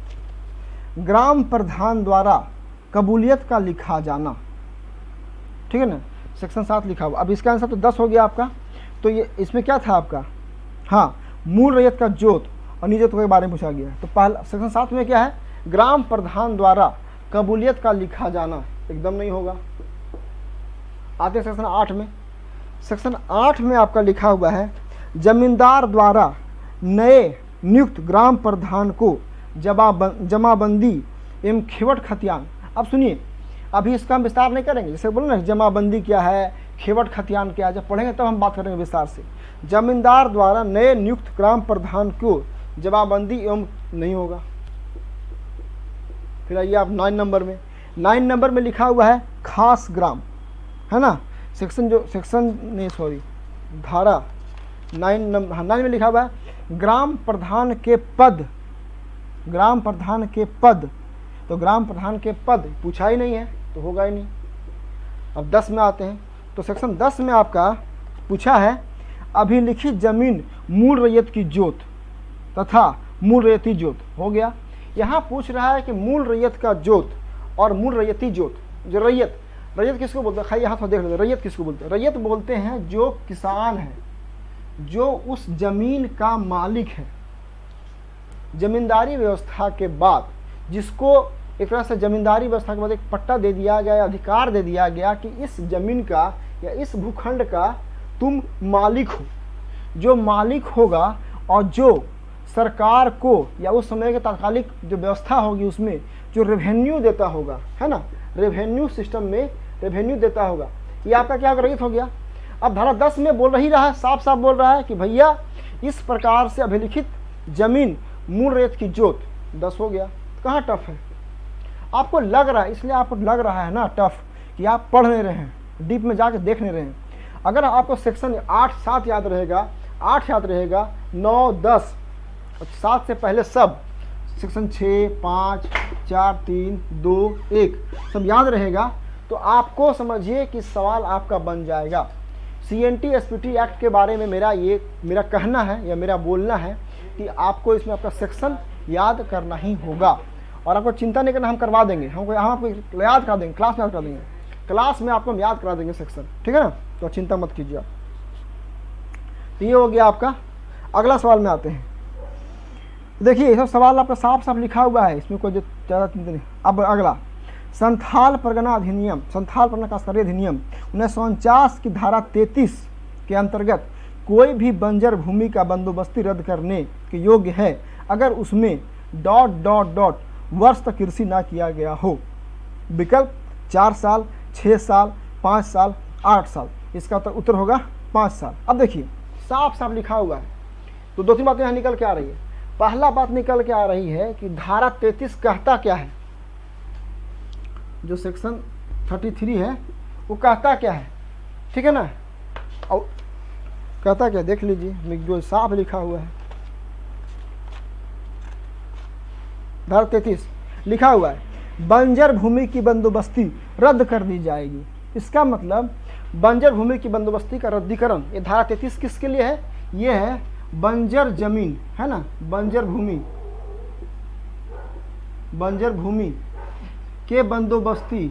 [SPEAKER 1] ग्राम प्रधान द्वारा कबूलियत का लिखा जाना, ठीक है ना। सेक्शन 7 लिखा हुआ। अब इसका आंसर तो 10 हो गया आपका। तो ये इसमें क्या था आपका, हाँ, मूल रैयत का जोत और निजत्व के बारे में पूछा गया। तो पहला सेक्शन 7 में क्या है, ग्राम प्रधान द्वारा कबूलियत का लिखा जाना, एकदम नहीं होगा। आते सेक्शन 8 में। सेक्शन 8 में आपका लिखा हुआ है जमींदार द्वारा नए नियुक्त ग्राम प्रधान को जमाबंदी एवं खेवट खतियान। अब सुनिए, अभी इसका हम विस्तार नहीं करेंगे, जैसे बोलो ना जमाबंदी क्या है, खेवट खतियान क्या है, जब पढ़ेंगे तब हम बात करेंगे विस्तार से। जमींदार द्वारा नए नियुक्त ग्राम प्रधान को जमाबंदी एवं नहीं होगा। फिर आइए आप 9 नंबर में। 9 नंबर में लिखा हुआ है खास ग्राम, है ना। धारा 9 में लिखा हुआ है ग्राम प्रधान के पद, ग्राम प्रधान के पद। तो ग्राम प्रधान के पद पूछा ही नहीं है, तो होगा ही नहीं। अब 10 में आते हैं। तो सेक्शन 10 में आपका पूछा है अभिलिखित जमीन मूल रैयत की जोत तथा मूल रैयती जोत, हो गया। यहाँ पूछ रहा है कि मूल रैयत का जोत और मूल रैयती जोत। जो रैयत किसको बोलते हैं, खाइए हाथ में देख लेते हैं। रैयत किसको बोलते हैं, रैयत बोलते हैं जो किसान है, जो उस जमीन का मालिक है। जमींदारी व्यवस्था के बाद जिसको एक तरह से जमींदारी व्यवस्था के बाद एक पट्टा दे दिया गया, अधिकार दे दिया गया कि इस जमीन का या इस भूखंड का तुम मालिक हो। जो मालिक होगा और जो सरकार को या उस समय के तात्कालिक जो व्यवस्था होगी उसमें जो रेवेन्यू देता होगा, है ना, रेवेन्यू सिस्टम में रेवेन्यू देता होगा, ये आपका क्या रैयत हो गया। अब धारा 10 में बोल ही रहा है, साफ साफ बोल रहा है कि भैया इस प्रकार से अभिलिखित जमीन मूल रैयत की जोत 10 हो गया। कहाँ टफ है, आपको लग रहा है, इसलिए आपको लग रहा है ना टफ कि आप पढ़ नहीं रहे हैं, डीप में जाके देख नहीं रहे हैं। अगर आपको सेक्शन 8, 7 याद रहेगा, 8 याद रहेगा, 9, 10 और 7 से पहले सब सेक्शन 6, 5, 4, 3, 2, 1 सब याद रहेगा, तो आपको समझिए कि सवाल आपका बन जाएगा। CNT SPT एक्ट के बारे में मेरा कहना है या मेरा बोलना है कि आपको इसमें आपका सेक्शन याद करना ही होगा। और आपको चिंता नहीं करना, हम करवा देंगे, हम आपको याद करा देंगे, क्लास में याद करा देंगे, क्लास में आपको हम याद करा देंगे सेक्शन, ठीक है ना। तो चिंता मत कीजिए आप। तो ये हो गया आपका। अगला सवाल में आते हैं। देखिए ये सब सवाल आपका साफ साफ लिखा हुआ है, इसमें कोई ज़्यादा चिंता नहीं। अब अगला संथाल परगना अधिनियम, संथाल परगना काश्तकारी अधिनियम 1949 की धारा 33 के अंतर्गत कोई भी बंजर भूमि का बंदोबस्ती रद्द करने के योग्य है अगर उसमें ... वर्ष तक कृषि ना किया गया हो। विकल्प 4 साल, 6 साल, 5 साल, 8 साल। इसका उत्तर होगा 5 साल। अब देखिए साफ साफ लिखा हुआ है, तो 2-3 बातें यहाँ निकल के आ रही है। पहला बात निकल के आ रही है कि धारा 33 कहता क्या है, जो सेक्शन 33 है वो कहता क्या है, ठीक है ना। और कहता क्या, देख लीजिए, जो साफ लिखा हुआ है धारा 33 लिखा हुआ है बंजर भूमि की बंदोबस्ती रद्द कर दी जाएगी। इसका मतलब बंजर भूमि की बंदोबस्ती का रद्दीकरण, ये धारा 33 किसके लिए है, ये है बंजर जमीन, है ना, बंजर भूमि के बंदोबस्ती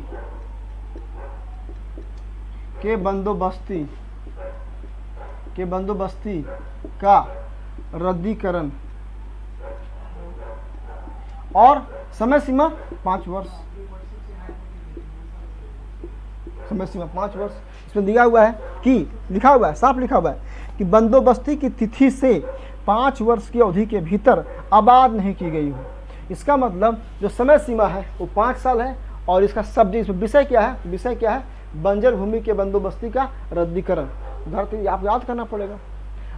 [SPEAKER 1] का रद्दीकरण और समय सीमा 5 वर्ष। समय सीमा 5 वर्ष इसमें दिया हुआ है कि लिखा हुआ है, साफ लिखा हुआ है कि बंदोबस्ती की तिथि से 5 वर्ष की अवधि के भीतर आबाद नहीं की गई हो। इसका मतलब जो समय सीमा है वो 5 साल है और इसका सब्जेक्ट, इसमें विषय क्या है, विषय क्या है, बंजर भूमि के बंदोबस्ती का रद्दीकरण। धरती आपको याद करना पड़ेगा।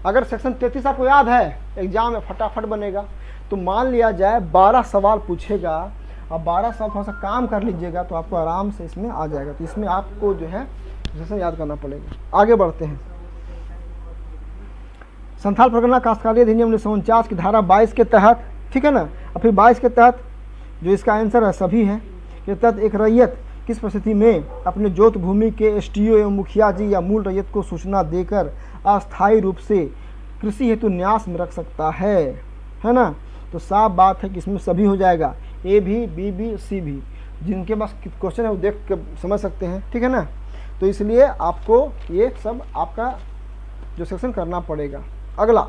[SPEAKER 1] अगर सेक्शन 33 आपको याद है, एग्जाम में फटाफट बनेगा। तो मान लिया जाए 12 सवाल पूछेगा, अब 12 सवाल थोड़ा सा काम कर लीजिएगा तो आपको आराम से इसमें आ जाएगा। तो इसमें आपको जो है सेक्शन याद करना पड़ेगा। आगे बढ़ते हैं। संथाल परगना काश्तकारी अधिनियम 1949 की धारा 22 के तहत, ठीक है ना, और फिर 22 के तहत जो इसका आंसर है सभी है के तहत एक रैयत किस परिस्थिति में अपने जोत भूमि के एसटीओ एवं मुखिया जी या मूल रैयत को सूचना देकर अस्थायी रूप से कृषि हेतु न्यास में रख सकता है ना। तो साफ बात है कि इसमें सभी हो जाएगा, ए भी, बी भी, सी भी। जिनके पास क्वेश्चन है वो देख के समझ सकते हैं, ठीक है ना। तो इसलिए आपको ये सब आपका जो सेक्शन करना पड़ेगा। अगला,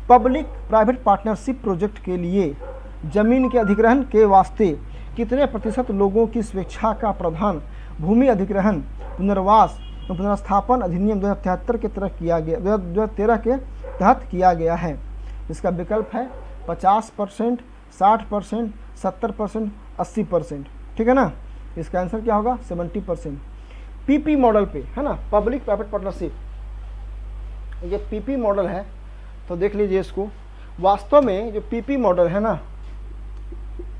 [SPEAKER 1] पब्लिक प्राइवेट पार्टनरशिप प्रोजेक्ट के लिए जमीन के अधिग्रहण के वास्ते कितने प्रतिशत लोगों की स्वेच्छा का प्रावधान भूमि अधिग्रहण पुनर्वास एवं पुनर्स्थापन अधिनियम 2073 के तहत किया गया, 2013 के तहत किया गया है। इसका विकल्प है 50%, 60%, 70%, 80%, ठीक है ना। इसका आंसर क्या होगा, 70%। पीपी मॉडल पे है ना, पब्लिक प्राइवेट पार्टनरशिप, ये पीपी मॉडल है। तो देख लीजिए इसको। वास्तव में जो पीपी मॉडल है ना,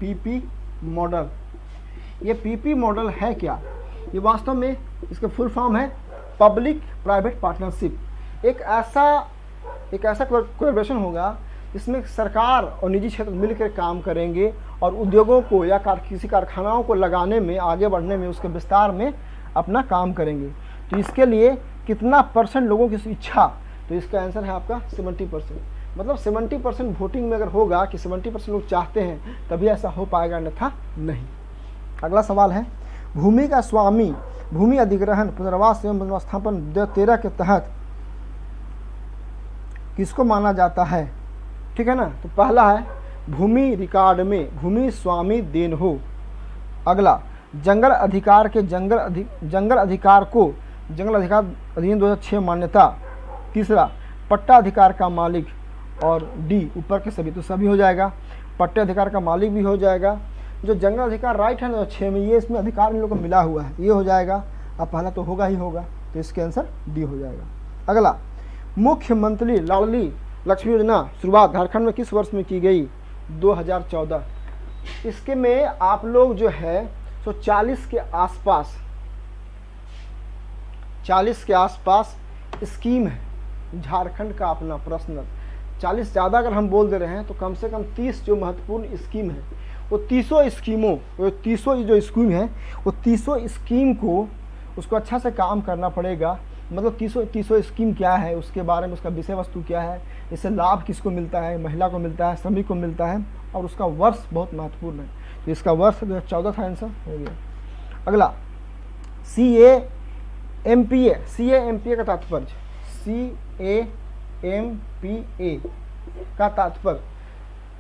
[SPEAKER 1] पीपी मॉडल, ये पीपी मॉडल है क्या, ये वास्तव में इसका फुल फॉर्म है पब्लिक प्राइवेट पार्टनरशिप। एक ऐसा कोलैबोरेशन होगा जिसमें सरकार और निजी क्षेत्र मिलकर काम करेंगे और उद्योगों को या किसी कारखानाओं को लगाने में, आगे बढ़ने में, उसके विस्तार में अपना काम करेंगे। तो इसके लिए कितना परसेंट लोगों की इच्छा, तो इसका आंसर है आपका 70%। मतलब 70% वोटिंग में अगर होगा कि 70% लोग चाहते हैं तभी ऐसा हो पाएगा, अन्यथा नहीं। अगला सवाल है, भूमि का स्वामी भूमि अधिग्रहण पुनर्वास एवं पुनर्स्थापन 2013 के तहत किसको माना जाता है, ठीक है ना। तो पहला है भूमि रिकॉर्ड में भूमि स्वामी देन हो। अगला, जंगल अधिकार के जंगल अधिकार को जंगल अधिकार अधिनियम 2006 मान्यता। तीसरा, पट्टा अधिकार का मालिक, और डी ऊपर के सभी, तो सभी हो जाएगा। पट्टे अधिकार का मालिक भी हो जाएगा। जो जंगल अधिकार राइट है 2006 में, ये इसमें अधिकार इन लोगों को मिला हुआ है, ये हो जाएगा। अब पहला तो होगा ही होगा, तो इसके आंसर डी हो जाएगा। अगला, मुख्यमंत्री लाडली लक्ष्मी योजना शुरुआत झारखंड में किस वर्ष में की गई, 2014। इसके में आप लोग जो है तो 40 के आसपास स्कीम है झारखंड का अपना पर्सनल। 40 ज़्यादा अगर हम बोल दे रहे हैं तो कम से कम 30 जो महत्वपूर्ण स्कीम है, वो 30 स्कीमों, वो 30 जो स्कीम है, वो 30 स्कीम को उसको अच्छा से काम करना पड़ेगा। मतलब 30 स्कीम क्या है, उसके बारे में उसका विषय वस्तु क्या है, इससे लाभ किसको मिलता है, महिला को मिलता है, श्रमिक को मिलता है, और उसका वर्ष बहुत महत्वपूर्ण है। तो इसका वर्ष 2014 था, आंसर हो गया। अगला, CAMPA का तात्पर्य, CAMPA का तात्पर्य,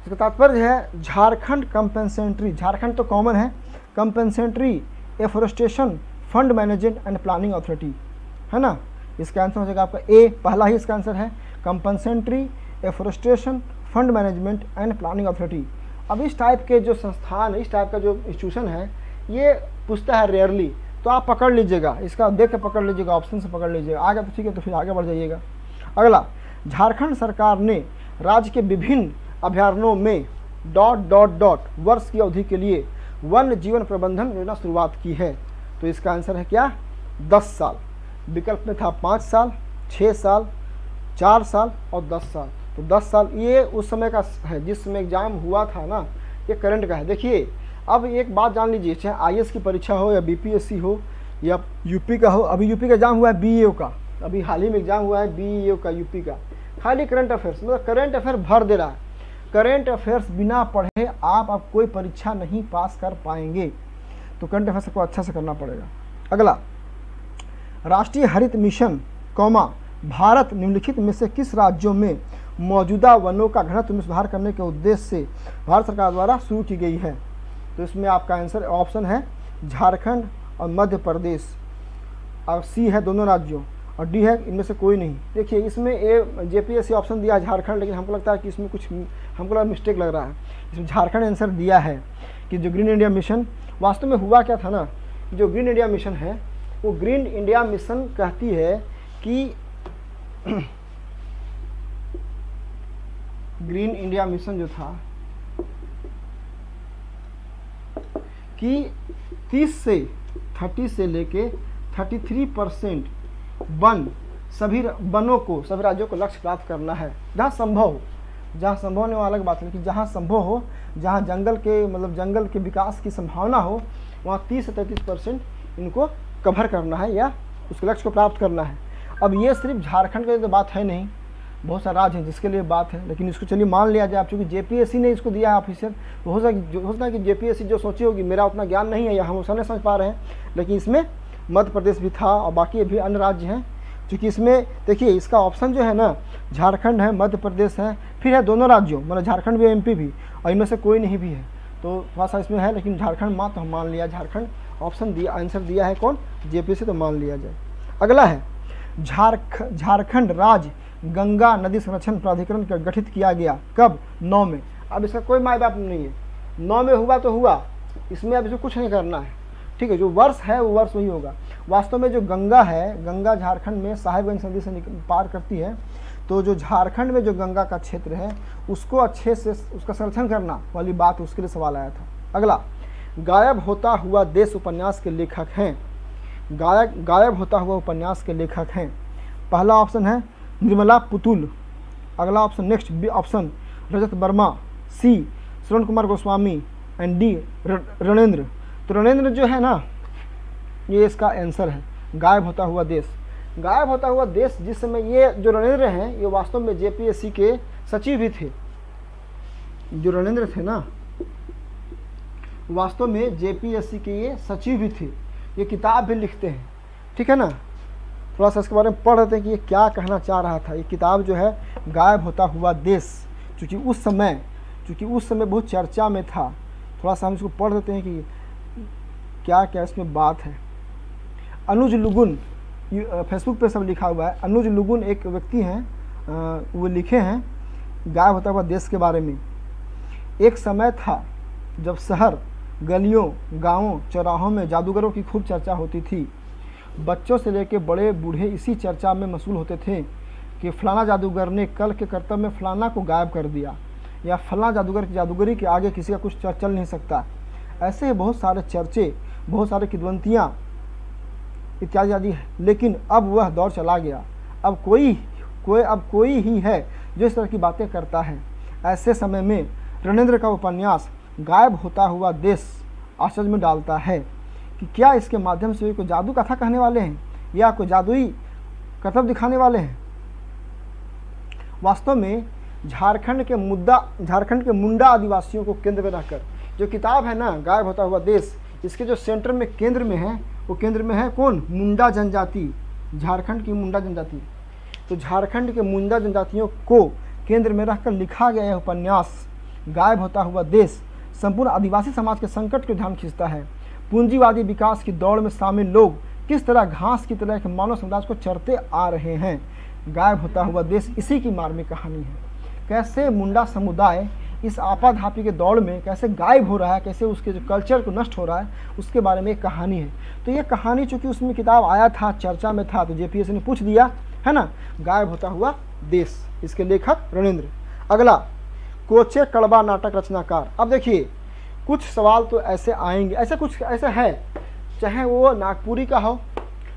[SPEAKER 1] इसका तात्पर्य है झारखंड कंपेंसेटरी, झारखंड तो कॉमन है, compensatory afforestation fund management and planning authority, है ना। इसका आंसर हो जाएगा आपका ए, पहला ही इसका आंसर है compensatory afforestation fund management and planning authority. अब इस टाइप के जो संस्थान, इस टाइप का जो इंस्टीट्यूशन है, ये पूछता है रेयरली, तो आप पकड़ लीजिएगा, इसका देख के पकड़ लीजिएगा, ऑप्शन से पकड़ लीजिएगा। आगे तो ठीक है, तो फिर आगे बढ़ जाइएगा। अगला, झारखंड सरकार ने राज्य के विभिन्न अभयारण्यों में ... वर्ष की अवधि के लिए वन्य जीवन प्रबंधन योजना शुरुआत की है। तो इसका आंसर है क्या, 10 साल। विकल्प में था 5 साल, 6 साल, 4 साल और 10 साल। तो 10 साल ये उस समय का है जिस समय एग्जाम हुआ था ना, ये करंट का है। देखिए अब एक बात जान लीजिए, चाहे IAS की परीक्षा हो या BPSC हो या यूपी का हो, अभी यूपी का एग्जाम हुआ है BEO का, अभी हाल ही में एग्जाम हुआ है BEO का यूपी का, खाली करंट अफेयर्स, मतलब करंट अफेयर भर दे रहा है। करंट अफेयर्स बिना पढ़े आप कोई परीक्षा नहीं पास कर पाएंगे, तो करंट अफेयर्स को अच्छा से करना पड़ेगा। अगला, राष्ट्रीय हरित मिशन भारत निम्नलिखित में से किस राज्यों में मौजूदा वनों का घनत्व में सुधार करने के उद्देश्य से भारत सरकार द्वारा शुरू की गई है। तो इसमें आपका आंसर ऑप्शन है झारखंड और मध्य प्रदेश, और सी है दोनों राज्यों, और डी है इनमें से कोई नहीं। देखिए इसमें JPSC ऑप्शन दिया है झारखंड, लेकिन हमको लगता है कि इसमें कुछ हमको मिस्टेक लग रहा है। इसमें झारखंड आंसर दिया है कि जो ग्रीन इंडिया मिशन वास्तव में हुआ क्या था ना, जो ग्रीन इंडिया मिशन है वो ग्रीन इंडिया मिशन कहती है कि ग्रीन इंडिया मिशन जो था कि 30 से लेके 33% वन सभी वनों को, सभी राज्यों को लक्ष्य प्राप्त करना है जहाँ संभव हो। जहाँ संभव नहीं वो अलग बात है, लेकिन जहाँ संभव हो, जहाँ जंगल के मतलब जंगल के विकास की संभावना हो, वहाँ 30 से 33% इनको कवर करना है या उसके लक्ष्य को प्राप्त करना है। अब ये सिर्फ झारखंड की तो बात है नहीं, बहुत सारे राज्य हैं जिसके लिए बात है, लेकिन इसको चलिए मान लिया जाए। अब चूँकि जेपीएससी ने इसको दिया है ऑफिशियल, तो हो सकता है कि जेपीएससी जो सोची होगी, मेरा उतना ज्ञान नहीं है या हम उसका नहीं समझ पा रहे हैं, लेकिन इसमें मध्य प्रदेश भी था और बाकी भी अन्य राज्य हैं। क्योंकि इसमें देखिए इसका ऑप्शन जो है ना, झारखंड है, मध्य प्रदेश है, फिर है दोनों राज्यों, मतलब झारखंड भी एमपी भी, और इनमें से कोई नहीं भी है, तो थोड़ा सा इसमें है, लेकिन झारखंड मात्र तो हम मान लिया, झारखंड ऑप्शन दिया, आंसर दिया है कौन, जेपीएससी, तो मान लिया जाए। अगला है झारखंड राज्य गंगा नदी संरक्षण प्राधिकरण का गठित किया गया कब, 9 में। अब इसका कोई माय बाप नहीं है, 9 में हुआ तो हुआ, इसमें अब इसको कुछ नहीं करना है, ठीक है। जो वर्ष है वो वर्ष वही होगा। वास्तव में जो गंगा है, गंगा झारखंड में साहिबगंज नदी से पार करती है, तो जो झारखंड में जो गंगा का क्षेत्र है उसको अच्छे से उसका संरक्षण करना वाली बात, उसके लिए सवाल आया था। अगला, गायब होता हुआ देश उपन्यास के लेखक हैं। गायब होता हुआ उपन्यास के लेखक हैं, पहला ऑप्शन है निर्मला पुतुल, अगला option next option Rajat Verma, C Shravan Kumar Goswami and D Ranendra. तो रणेंद्र जो है ना, ये इसका आंसर है, गायब होता हुआ देश। गायब होता हुआ देश जिस समय, ये जो रणेंद्र हैं ये वास्तव में जेपीएससी के सचिव भी थे। जो रणेंद्र थे ना, वास्तव में जेपीएससी के ये सचिव भी थे, ये किताब भी लिखते हैं, ठीक है ना। थोड़ा सा इसके बारे में पढ़ रहे थे कि ये क्या कहना चाह रहा था। ये किताब जो है गायब होता हुआ देश, चूँकि उस समय बहुत चर्चा में था, थोड़ा सा हम इसको पढ़ देते हैं कि क्या क्या इसमें बात है। अनुज लुगुन, फेसबुक पे सब लिखा हुआ है, अनुज लुगुन एक व्यक्ति हैं, वो लिखे हैं गायब होता हुआ देश के बारे में। एक समय था जब शहर, गलियों, गांवों, चौराहों में जादूगरों की खूब चर्चा होती थी। बच्चों से लेकर बड़े बूढ़े इसी चर्चा में मशगूल होते थे कि फलाना जादूगर ने कल के कर्तव्य में फलाना को गायब कर दिया, या फलाना जादूगर की जादूगरी के आगे किसी का कुछ चल नहीं सकता। ऐसे बहुत सारे चर्चे, बहुत सारे किद्वंतियाँ इत्यादि आदि है, लेकिन अब वह दौर चला गया। अब कोई ही है जो इस तरह की बातें करता है। ऐसे समय में रणेंद्र का उपन्यास गायब होता हुआ देश आश्चर्य में डालता है कि क्या इसके माध्यम से कोई जादू कथा कहने वाले हैं या कोई जादुई करतब दिखाने वाले हैं। वास्तव में झारखंड के मुंडा आदिवासियों को केंद्र में रखकर जो किताब है ना, गायब होता हुआ देश, इसके जो सेंटर में केंद्र में है, वो केंद्र में है कौन, मुंडा जनजाति, झारखंड की मुंडा जनजाति। तो झारखंड के मुंडा जनजातियों को केंद्र में रखकर लिखा गया यह उपन्यास गायब होता हुआ देश संपूर्ण आदिवासी समाज के संकट को ध्यान खींचता है। पूंजीवादी विकास की दौड़ में शामिल लोग किस तरह घास की तरह के मानव समाज को चरते आ रहे हैं। गायब होता हुआ देश इसी की मार्मिक कहानी है। कैसे मुंडा समुदाय इस आपाधापी के दौड़ में कैसे गायब हो रहा है, कैसे उसके जो कल्चर को नष्ट हो रहा है, उसके बारे में एक कहानी है। तो ये कहानी चूँकि उसमें किताब आया था, चर्चा में था, तो जेपीएससी ने पूछ दिया है ना, गायब होता हुआ देश, इसके लेखक रणेंद्र। अगला, कोचे कड़वा नाटक रचनाकार। अब देखिए कुछ सवाल तो ऐसे आएंगे, ऐसा है, चाहे वो नागपुरी का हो,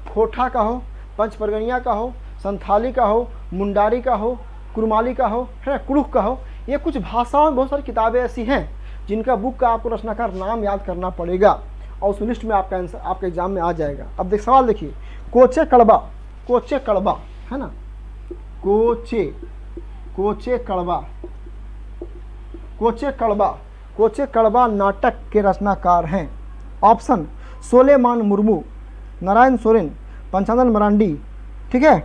[SPEAKER 1] खोटा का हो, पंचपरगनिया का हो, संथाली का हो, मुंडारी का हो, कुरमाली का हो, है ना, कुड़ुख का हो। ये कुछ भाषाओं में बहुत सारी किताबें ऐसी हैं जिनका बुक का आपको रचनाकार नाम याद करना पड़ेगा और उस लिस्ट में आपका आंसर आपके एग्जाम में आ जाएगा। अब सवाल देखिए, कोचे कड़वा है ना, कोचे कड़वा नाटक के रचनाकार हैं। ऑप्शन सोलेमान मुर्मू, नारायण सोरेन, पंचानन मरांडी, ठीक है,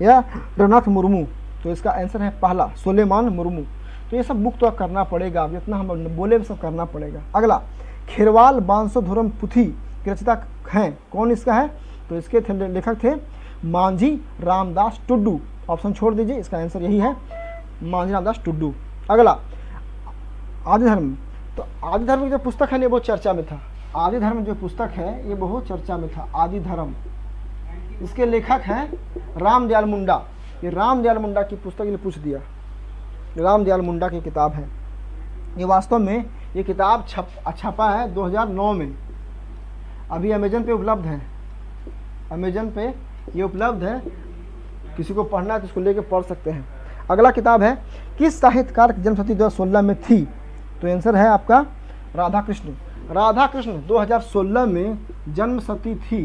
[SPEAKER 1] या रघुनाथ मुर्मू। तो इसका आंसर है पहला, सोलेमान मुर्मू। तो ये सब बुक तो करना पड़ेगा, अब जितना हम बोले सब करना पड़ेगा। अगला, खेरवाल बांसोधुरम पुथी के रचयिता हैं, कौन इसका है, तो इसके लेखक थे मांझी रामदास टुड्डू। ऑप्शन छोड़ दीजिए, इसका आंसर यही है, मांझी रामदास टुड्डू। अगला, आदि धर्म। तो आदि धर्म की जो पुस्तक है ना, बहुत चर्चा में था, आदि धर्म जो पुस्तक है ये बहुत चर्चा में था, आदि धर्म। इसके लेखक हैं रामदयाल मुंडा। ये रामदयाल मुंडा की पुस्तक ने पूछ दिया, रामदयाल मुंडा की किताब है ये। वास्तव में ये किताब छपा है 2009 में, अभी अमेजन पे उपलब्ध है, अमेजन पे ये उपलब्ध है, किसी को पढ़ना है तो इसको लेके पढ़ सकते हैं। अगला किताब है किस साहित्यकार की जन्मशती 2016 में थी, तो आंसर है आपका राधा कृष्ण। राधा कृष्ण 2016 में जन्मशती थी,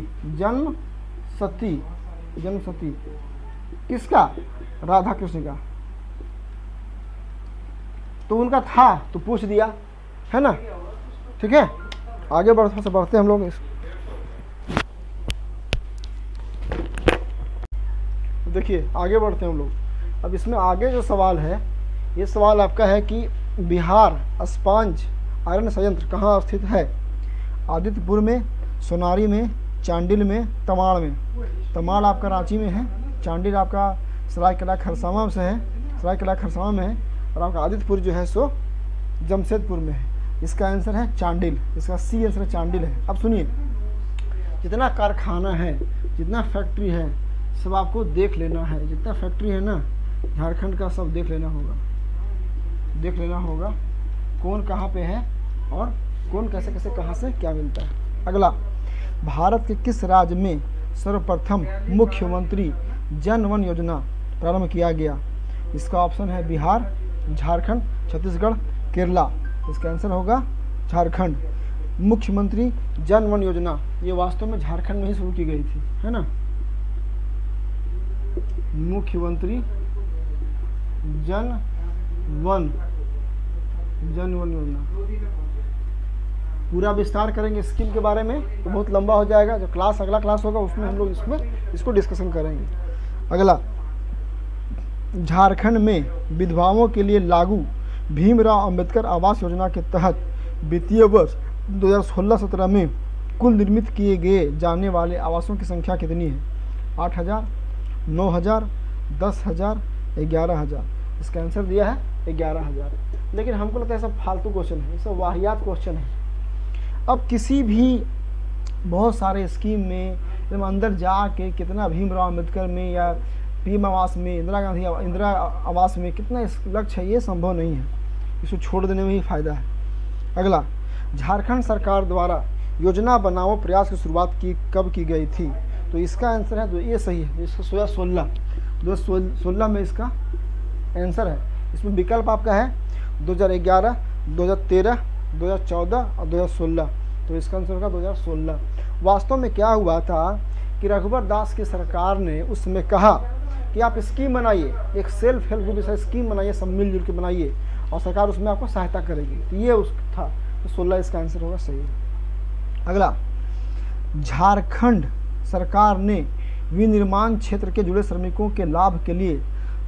[SPEAKER 1] जन्मशती किसका, राधा कृष्ण का। तो उनका था तो पूछ दिया है ना, ठीक है। आगे बढ़ते हम लोग। देखिए आगे बढ़ते हैं हम लोग। अब इसमें आगे जो सवाल है, ये सवाल आपका है कि बिहार अस्पांज आयरन संयंत्र कहाँ स्थित है। आदित्यपुर में, सोनारी में, चांडिल में, तमाड़ में। तमाड़ आपका रांची में है, चांडिल आपका सरायकेला खरसावां से है, सरायकेला खरसावां में है, और आपका आदित्यपुर जो है सो जमशेदपुर में है। इसका आंसर है चांडिल, इसका सी आंसर चांडिल है। अब सुनिए, जितना कारखाना है, जितना फैक्ट्री है, सब आपको देख लेना है। जितना फैक्ट्री है ना झारखंड का, सब देख लेना होगा, कौन कहाँ पे है और कौन कैसे कैसे कहाँ से क्या मिलता है। अगला, भारत के किस राज्य में सर्वप्रथम मुख्यमंत्री जन वन योजना प्रारंभ किया गया। इसका ऑप्शन है बिहार, झारखंड, छत्तीसगढ़, केरला। इसका आंसर होगा झारखंड। मुख्यमंत्री जन वन योजना ये वास्तव में झारखंड में ही शुरू की गई थी, है ना। मुख्यमंत्री जन वन योजना। पूरा विस्तार करेंगे स्कीम के बारे में तो बहुत लंबा हो जाएगा। जो क्लास अगला क्लास होगा उसमें हम लोग इसको डिस्कशन करेंगे। अगला, झारखंड में विधवाओं के लिए लागू भीमराव अंबेडकर आवास योजना के तहत वित्तीय वर्ष 2016-17 में कुल निर्मित किए गए जाने वाले आवासों की संख्या कितनी है। 8,000, 9,000, 10,000, 11,000। इसका आंसर दिया है 11,000। लेकिन हमको लगता है सब फालतू क्वेश्चन है, सब वाहियात क्वेश्चन है। अब किसी भी बहुत सारे स्कीम में अंदर जाके कितना भीमराव अंबेडकर में या पीएम आवास में, इंदिरा आवास में कितना लक्ष्य है, ये संभव नहीं है। इसको छोड़ देने में ही फायदा है। अगला, झारखंड सरकार द्वारा योजना बनाओ प्रयास की शुरुआत कब की गई थी। तो इसका आंसर है, तो ये सही है, इसका 2016 में इसका आंसर है। इसमें विकल्प आपका है 2011, 2013, 2014 और 2016। तो इसका आंसर होगा 2016। वास्तव में क्या हुआ था कि रघुवर दास की सरकार ने उस समय कहा कि आप स्कीम बनाइए, एक सेल्फ हेल्प ग्रुप जैसा स्कीम बनाइए, सब मिलजुल के बनाइए और सरकार उसमें आपको सहायता करेगी। तो ये उस था, तो 16 इसका आंसर होगा सही। अगला, झारखंड सरकार ने विनिर्माण क्षेत्र के जुड़े श्रमिकों के लाभ के लिए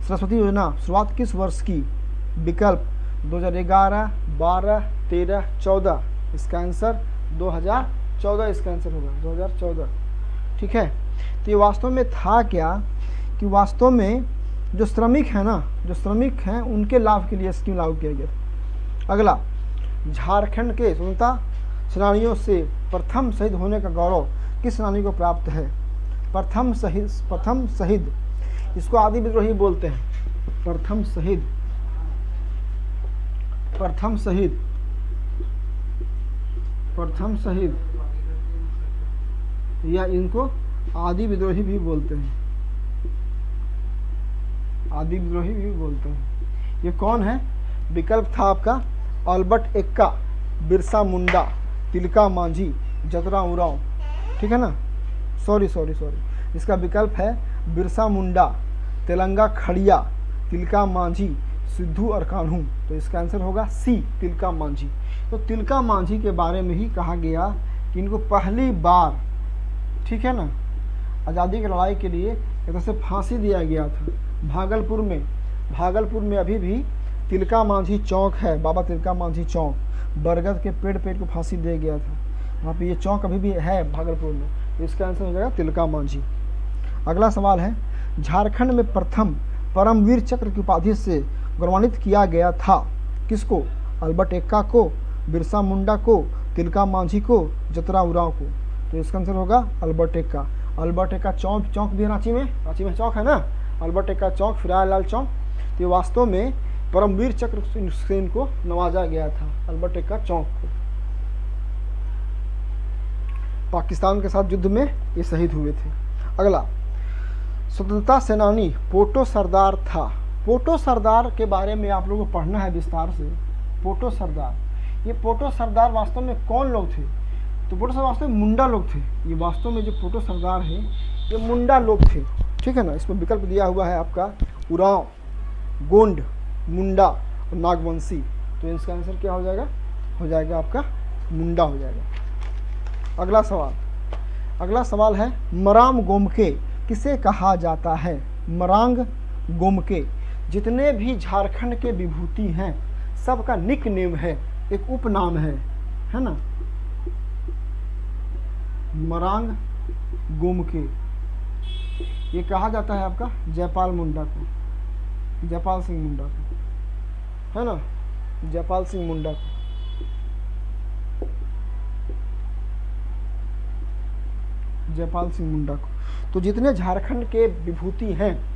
[SPEAKER 1] सरस्वती योजना शुरुआत किस वर्ष की। विकल्प 2011, 12, 13, 14। इसका आंसर 2014 इसका आंसर होगा 2014, ठीक है। तो ये वास्तव में था क्या कि वास्तव में जो श्रमिक है ना, जो श्रमिक हैं उनके लाभ के लिए स्कीम लागू किया गया था। अगला, झारखंड के स्वतंत्रता सेनानियों से प्रथम शहीद होने का गौरव किस सेनानी को प्राप्त है। प्रथम शहीद इसको आदि विद्रोही बोलते हैं। प्रथम शहीद या इनको आदि विद्रोही भी बोलते हैं, आदि विद्रोही भी बोलते हैं। ये कौन है। विकल्प था आपका अल्बर्ट एक्का, बिरसा मुंडा, तिलका मांझी, जतरा उरांव, ठीक है ना। सॉरी इसका विकल्प है बिरसा मुंडा, तेलंगा खड़िया, तिलका मांझी, सिद्धू और कान्हू। तो इसका आंसर होगा सी, तिलका मांझी। तो तिलका मांझी के बारे में ही कहा गया कि इनको पहली बार, ठीक है ना, आज़ादी की लड़ाई के लिए एक तरह से फांसी दिया गया था भागलपुर में अभी भी तिलका मांझी चौक है, बाबा तिलका मांझी चौक। बरगद के पेड़ पे इनको फांसी दिया गया था, वहाँ पे ये चौक अभी भी है भागलपुर में। तो इसका आंसर हो जाएगा तिलका मांझी। अगला सवाल है, झारखंड में प्रथम परमवीर चक्र की उपाधि से गौरवान्वित किया गया था किसको। अल्बर्ट एक्का को, बिरसा मुंडा को, तिलका मांझी को, जतरा उरांव को। तो इसका आंसर होगा अल्बर्ट एक्का। अल्बर्ट एक्का चौक भी है रांची में चौक है ना, अल्बर्ट एक्का चौक, फिरालाल चौक। तो ये वास्तव में परमवीर चक्र से इनको नवाजा गया था, अल्बर्ट एक्का चौक को। पाकिस्तान के साथ युद्ध में ये शहीद हुए थे। अगला, स्वतंत्रता सेनानी पोटो सरदार था। पोटो सरदार के बारे में आप लोगों को पढ़ना है विस्तार से। पोटो सरदार, ये पोटो सरदार वास्तव में कौन लोग थे? तो पोटो सरदार वास्तव में मुंडा लोग थे। ये वास्तव में जो पोटो सरदार है ये मुंडा लोग थे, ठीक है ना। इसमें विकल्प दिया हुआ है आपका उरांव, गोंड, मुंडा और नागवंशी। तो इसका आंसर क्या हो जाएगा? हो जाएगा आपका मुंडा हो जाएगा। अगला सवाल है मराम गोमके किसे कहा जाता है? मरांग गोमके जितने भी झारखंड के विभूति हैं सबका निक नेम है, एक उपनाम है ना। मरांग गोमके ये कहा जाता है आपका जयपाल मुंडा को, जयपाल सिंह मुंडा को, है ना, जयपाल सिंह मुंडा को। जयपाल सिंह मुंडा को। तो जितने झारखंड के विभूति हैं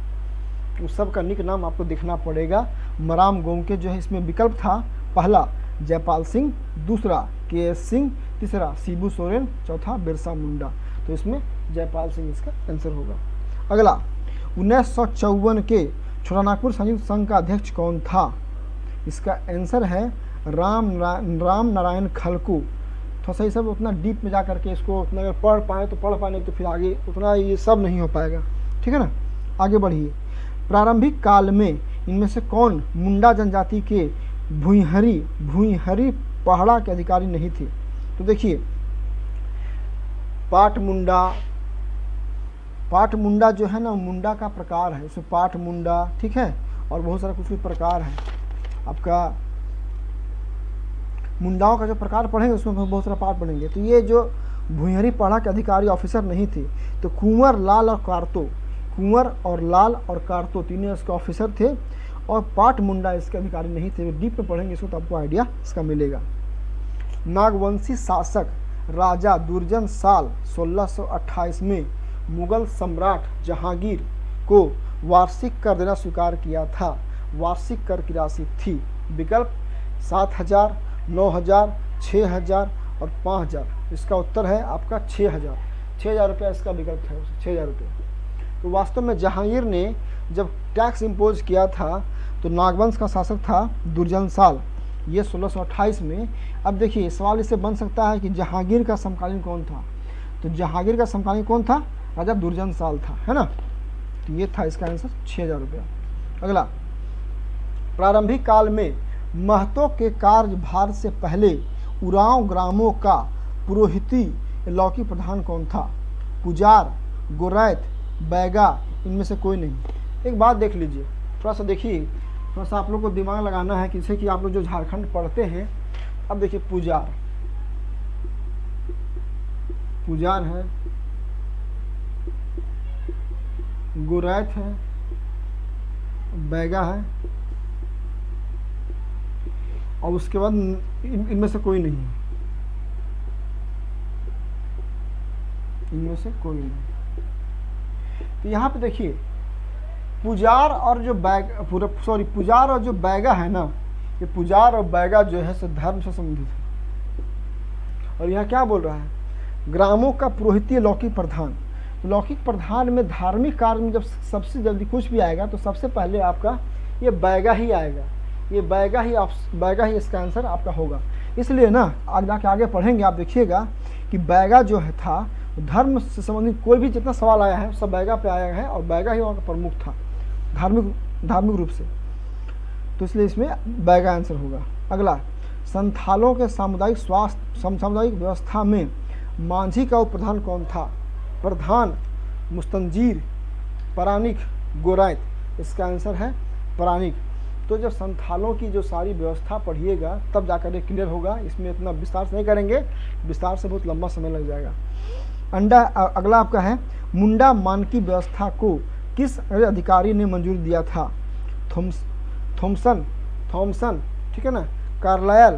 [SPEAKER 1] उस सब का निक नाम आपको देखना पड़ेगा। मराम गोमके जो है इसमें विकल्प था, पहला जयपाल सिंह, दूसरा के.एस. सिंह, तीसरा शिबू सोरेन, चौथा बिरसा मुंडा। तो इसमें जयपाल सिंह इसका आंसर होगा। अगला, 1954 के छोटानागपुर संयुक्त संघ का अध्यक्ष कौन था? इसका आंसर है राम नारायण खलको। थोड़ा सा ये सब उतना डीप में जा करके इसको उतना अगर पढ़ पाए तो पढ़ पाए, तो फिर आगे उतना ये सब नहीं हो पाएगा, ठीक है ना। आगे बढ़िए। प्रारंभिक काल में इनमें से कौन मुंडा जनजाति के भूइंहरी पहाड़ा के अधिकारी नहीं थे? तो देखिए, पाट मुंडा जो है ना मुंडा का प्रकार है, उसमें पाट मुंडा, ठीक है, और बहुत सारा कुछ प्रकार है आपका। मुंडाओं का जो प्रकार पढ़ेंगे उसमें बहुत सारा पार्ट पढ़ेंगे। तो ये जो भुइंहरी पहाड़ा के अधिकारी ऑफिसर नहीं थे, तो कुंवर, लाल और कारतो तीनों इसके ऑफिसर थे, और पाट मुंडा इसके अधिकारी नहीं थे। डीप में पढ़ेंगे इसको तो आपको आइडिया इसका मिलेगा। नागवंशी शासक राजा दुर्जन साल 1628 में मुगल सम्राट जहांगीर को वार्षिक कर देना स्वीकार किया था। वार्षिक कर की राशि थी, विकल्प 7,000, 9,000, 6,000 और 5,000। इसका उत्तर है आपका 6,000। 6,000 रुपया इसका विकल्प है, 6,000 रुपये। तो वास्तव में जहांगीर ने जब टैक्स इम्पोज किया था तो नागवंश का शासक था दुर्जन साल, ये 1628 में। अब देखिए सवाल इससे बन सकता है कि जहांगीर का समकालीन कौन था? तो जहांगीर का समकालीन कौन था? राजा दुर्जन साल था, है ना। तो ये था इसका आंसर 6,000 रुपया। अगला, प्रारंभिक काल में महतो के कार्यभार से पहले उरांव ग्रामों का पुरोहिती लौकी प्रधान कौन था? पुजार, गोरैत, बैगा, इनमें से कोई नहीं। एक बात देख लीजिए, थोड़ा सा देखिए, थोड़ा सा आप लोग को दिमाग लगाना है किसी कि आप लोग जो झारखंड पढ़ते हैं। अब देखिए, पुजार है, गोरैत है, बैगा है, और उसके बाद इनमें से कोई नहीं है, इनमें से कोई नहीं। तो यहाँ पे देखिए, पुजार और जो बैगा है ना, ये पुजार और बैगा जो है धर्म से संबंधित है। और यहाँ क्या बोल रहा है? ग्रामों का पुरोहितीय लौकिक प्रधान। तो लौकिक प्रधान में धार्मिक कार्य में जब सबसे जल्दी कुछ भी आएगा तो सबसे पहले आपका ये बैगा ही आएगा। ये बैगा ही इसका आंसर आपका होगा। इसलिए ना आगे पढ़ेंगे आप देखिएगा कि बैगा जो है था धर्म से संबंधित कोई भी जितना सवाल आया है सब बैगा पे आया है, और बैगा ही वहाँ का प्रमुख था धार्मिक रूप से। तो इसलिए इसमें बैगा आंसर होगा। अगला, संथालों के सामुदायिक व्यवस्था में मांझी का उप प्रधान कौन था? प्रधान, मुस्तंजीर, परानिक, गोरैत। इसका आंसर है परानिक। तो जब संथालों की जो सारी व्यवस्था पढ़िएगा तब जाकर ये क्लियर होगा। इसमें इतना विस्तार से नहीं करेंगे, विस्तार से बहुत लंबा समय लग जाएगा। अगला आपका है, मुंडा मानकी व्यवस्था को किस अधिकारी ने मंजूरी दिया था? थॉमसन, ठीक है ना, कार्लायल,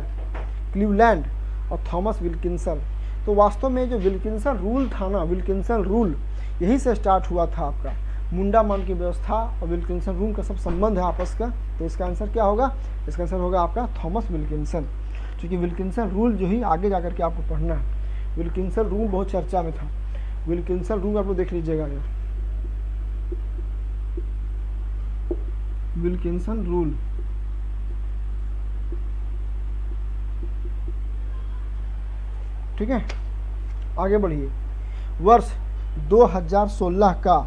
[SPEAKER 1] क्लीवलैंड और थॉमस विल्किंसन। तो वास्तव में जो विल्किंसन रूल था ना, विल्किंसन रूल यही से स्टार्ट हुआ था आपका। मुंडा मान की व्यवस्था और विल्किंसन रूल का सब संबंध है आपस का। तो इसका आंसर क्या होगा? इसका आंसर होगा आपका थॉमस विल्किंसन। क्योंकि विल्किंसन रूल जो ही आगे जाकर के आपको पढ़ना है। विल्किंसन रूल बहुत चर्चा में था। विल्किंसन रूल आप लोग देख लीजिएगा यार, विल्किंसन रूल। ठीक है, आगे बढ़िए। वर्ष 2016 का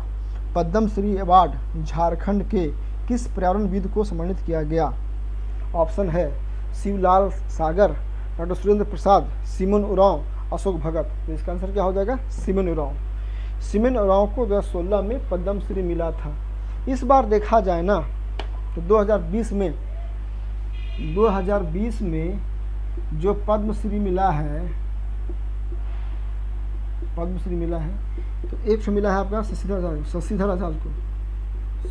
[SPEAKER 1] पद्म श्री अवार्ड झारखंड के किस पर्यावरणविद को सम्मानित किया गया? ऑप्शन है शिवलाल सागर, डॉक्टर सुरेंद्र प्रसाद, सिमन उरांव, अशोक भगत। तो इसका आंसर क्या हो जाएगा? सिमन उरांव। सिमन उरांव को 2016 में पद्म श्री मिला था। इस बार देखा जाए ना तो 2020 में जो पद्मश्री मिला है, पद्मश्री मिला है, तो एक से मिला है आपका शशिधर आचार्य को,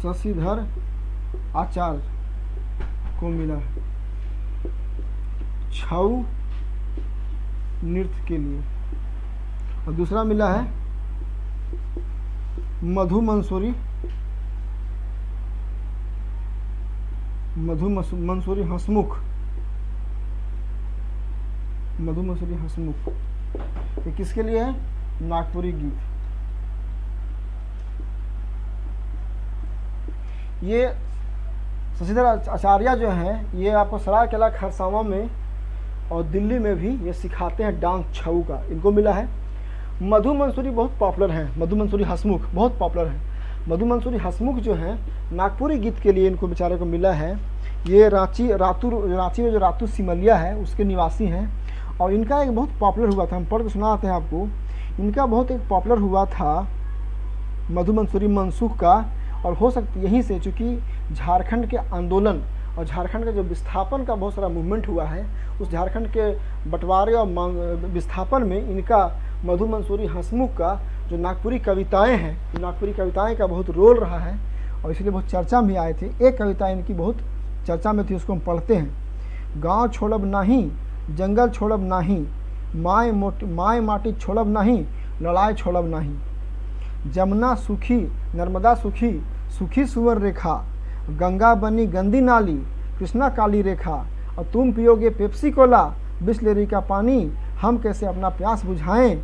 [SPEAKER 1] शशिधर आचार्य को मिला है छऊ नृत्य के लिए, और दूसरा मिला है मधु मंसूरी हंसमुख, मधु मंसूरी हंसमुख। ये किसके लिए है? नागपुरी गीत। ये शशिधर आचार्य जो हैं, ये आपको सरायकेला खरसावा में और दिल्ली में भी ये सिखाते हैं डांस छऊ का, इनको मिला है। मधु मंसूरी बहुत पॉपुलर हैं, मधु मंसूरी हंसमुख बहुत पॉपुलर है। मधु मंसूरी हंसमुख जो हैं नागपुरी गीत के लिए इनको बेचारे को मिला है। ये रांची में जो रातू सिमलिया है उसके निवासी हैं, और इनका एक बहुत पॉपुलर हुआ था, हम पढ़ के सुनाते हैं आपको। इनका बहुत एक पॉपुलर हुआ था मधु मंसूरी मनसूख का, और हो सकती यहीं से, चूँकि झारखंड के आंदोलन और झारखंड का जो विस्थापन का बहुत सारा मूवमेंट हुआ है, उस झारखंड के बंटवारे और विस्थापन में इनका मधु मंसूरी हंसमुख का जो नागपुरी कविताएं हैं, नागपुरी कविताएं का बहुत रोल रहा है, और इसलिए बहुत चर्चा में आए थे। एक कविता इनकी बहुत चर्चा में थी, उसको हम पढ़ते हैं। गाँव छोड़ब नाही, जंगल छोड़ब नाही, माय माटी छोड़ब नहीं, लड़ाई छोड़ब नहीं। जमुना सुखी, नर्मदा सुखी, सुखी सुवर रेखा, गंगा बनी गंदी नाली, कृष्णा काली रेखा, और तुम पियोगे पेप्सी कोला, बिस्लेरी का पानी, हम कैसे अपना प्यास बुझाएं,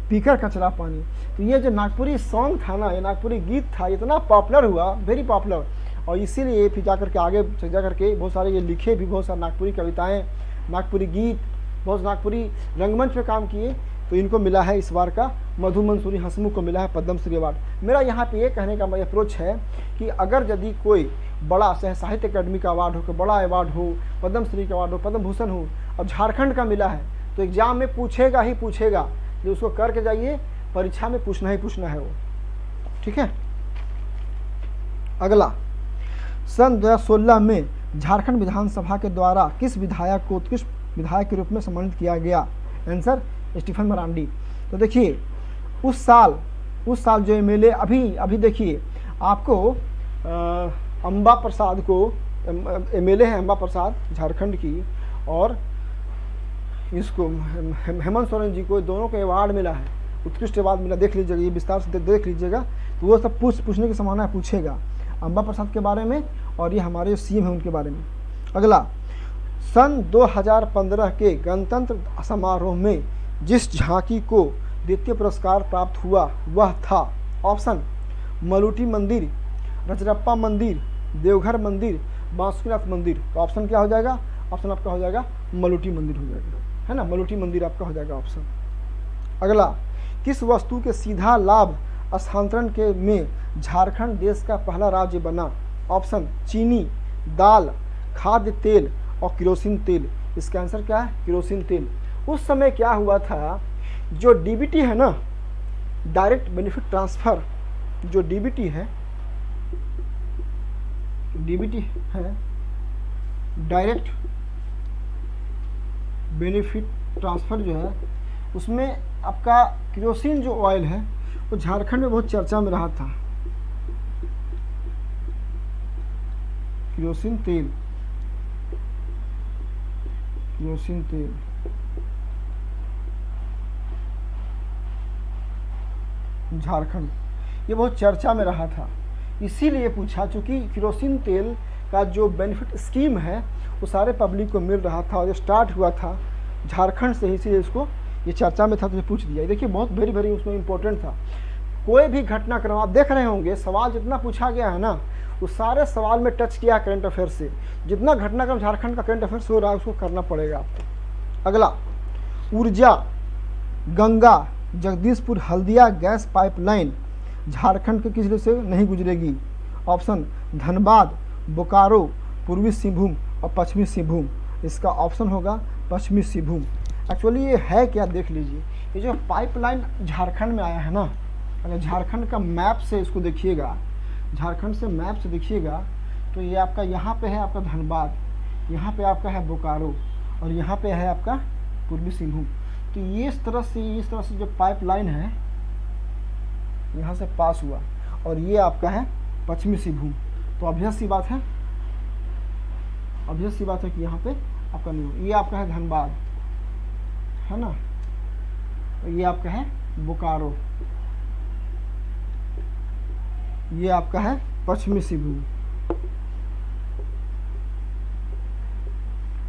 [SPEAKER 1] पीकर कचरा पानी। तो ये जो नागपुरी सॉन्ग था ना, ये नागपुरी गीत था, इतना पॉपुलर हुआ, वेरी पॉपुलर, और इसीलिए फिर जाकर के आगे जा करके बहुत सारे ये लिखे भी, बहुत सारे नागपुरी कविताएं, नागपुरी गीत, बहुत नागपुरी रंगमंच पे काम किए। तो इनको मिला है इस बार का, मधु मंसूरी हंसमुख को मिला है पद्मश्री अवार्ड। मेरा यहाँ पे ये कहने का अप्रोच है कि अगर यदि कोई बड़ा साहित्य अकादमी का अवार्ड हो, कोई बड़ा अवार्ड हो, पद्मश्री का अवार्ड हो, पद्म भूषण हो, और झारखंड का मिला है, तो एग्जाम में पूछेगा ही पूछेगा, जो उसको करके जाइए, परीक्षा में पूछना ही पूछना है वो। ठीक है, अगला, सन 2016 में झारखंड विधानसभा के द्वारा किस विधायक को उत्कृष्ट विधायक के रूप में सम्मानित किया गया? Answer Stephen Marandi. तो देखिए उस साल जो एमएलए अभी देखिए आपको अम्बा प्रसाद को, एमएलए है अम्बा प्रसाद झारखंड की, और इसको हेमंत सोरेन जी को, दोनों को अवार्ड मिला है, उत्कृष्ट अवार्ड मिला। देख लीजिएगा, ये विस्तार से देख लीजिएगा, तो वो सब पूछने की संभावना है, पूछेगा अम्बा प्रसाद के बारे में, और ये हमारे सीएम हैं उनके बारे में। अगला, सन 2015 के गणतंत्र समारोह में जिस झांकी को द्वितीय पुरस्कार प्राप्त हुआ वह था? ऑप्शन मलूटी मंदिर, रजरप्पा मंदिर, देवघर मंदिर, बांसुकीनाथ मंदिर। तो ऑप्शन क्या हो जाएगा? ऑप्शन आपका हो जाएगा मलूटी मंदिर हो जाएगा, है ना, मलूटी मंदिर आपका हो जाएगा ऑप्शन। अगला, किस वस्तु के सीधा लाभ स्थानांतरण के में झारखंड देश का पहला राज्य बना? ऑप्शन चीनी, दाल, खाद्य तेल और केरोसिन तेल। इसका आंसर क्या है? केरोसिन तेल। उस समय क्या हुआ था, जो डीबीटी है ना, डायरेक्ट बेनिफिट ट्रांसफर, जो डीबीटी है डायरेक्ट बेनिफिट ट्रांसफर जो है, उसमें आपका केरोसिन जो ऑयल है वो झारखंड में बहुत चर्चा में रहा था। केरोसिन तेल झारखंड, ये बहुत चर्चा में रहा था। इसीलिए पूछा चूँकि केरोसिन तेल का जो बेनिफिट स्कीम है वो सारे पब्लिक को मिल रहा था और ये स्टार्ट हुआ था झारखंड से ही, इसीलिए इसको ये चर्चा में था तो पूछ दिया। देखिए बहुत वेरी वेरी उसमें इम्पोर्टेंट था। कोई भी घटनाक्रम आप देख रहे होंगे, सवाल जितना पूछा गया है ना उस सारे सवाल में टच किया करंट अफेयर से। जितना घटनाक्रम झारखंड का करंट अफेयर्स हो रहा है उसको करना पड़ेगा आपको। अगला, ऊर्जा गंगा जगदीशपुर हल्दिया गैस पाइपलाइन झारखंड के किस जिले से नहीं गुजरेगी? ऑप्शन धनबाद, बोकारो, पूर्वी सिंहभूम और पश्चिमी सिंहभूम। इसका ऑप्शन होगा पश्चिमी सिंहभूम। एक्चुअली ये है क्या देख लीजिए, ये जो पाइपलाइन झारखंड में आया है ना, अगर झारखंड का मैप से इसको देखिएगा, झारखंड से मैप से देखिएगा तो ये आपका यहाँ पे है आपका धनबाद, यहाँ पे आपका है बोकारो और यहाँ पे है आपका पूर्वी सिंहभूम। तो ये इस तरह से जो पाइपलाइन है यहाँ से पास हुआ और ये आपका है पश्चिमी सिंहभूम। तो ऑब्वियस सी बात है कि यहाँ पे आपका नहीं हो। ये आपका है धनबाद, है ना, और ये आपका है बोकारो, ये आपका है पश्चिमी सिंहभूम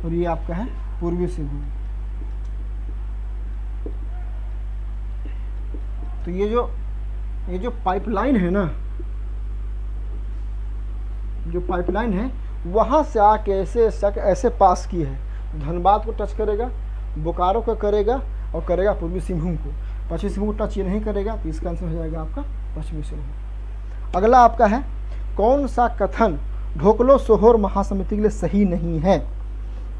[SPEAKER 1] और ये आपका है पूर्वी सिंहभूम। तो ये जो पाइपलाइन है ना, जो पाइपलाइन है वहाँ से आके ऐसे पास की है। धनबाद को टच करेगा, बोकारो को करेगा और करेगा पूर्वी सिंहभूम को। पश्चिमी सिंहभूम को टच ये नहीं करेगा, तो इसका आंसर हो जाएगा आपका पश्चिमी सिंहभूम। अगला आपका है, कौन सा कथन ढोकलो सोहोर महासमिति के लिए सही नहीं है?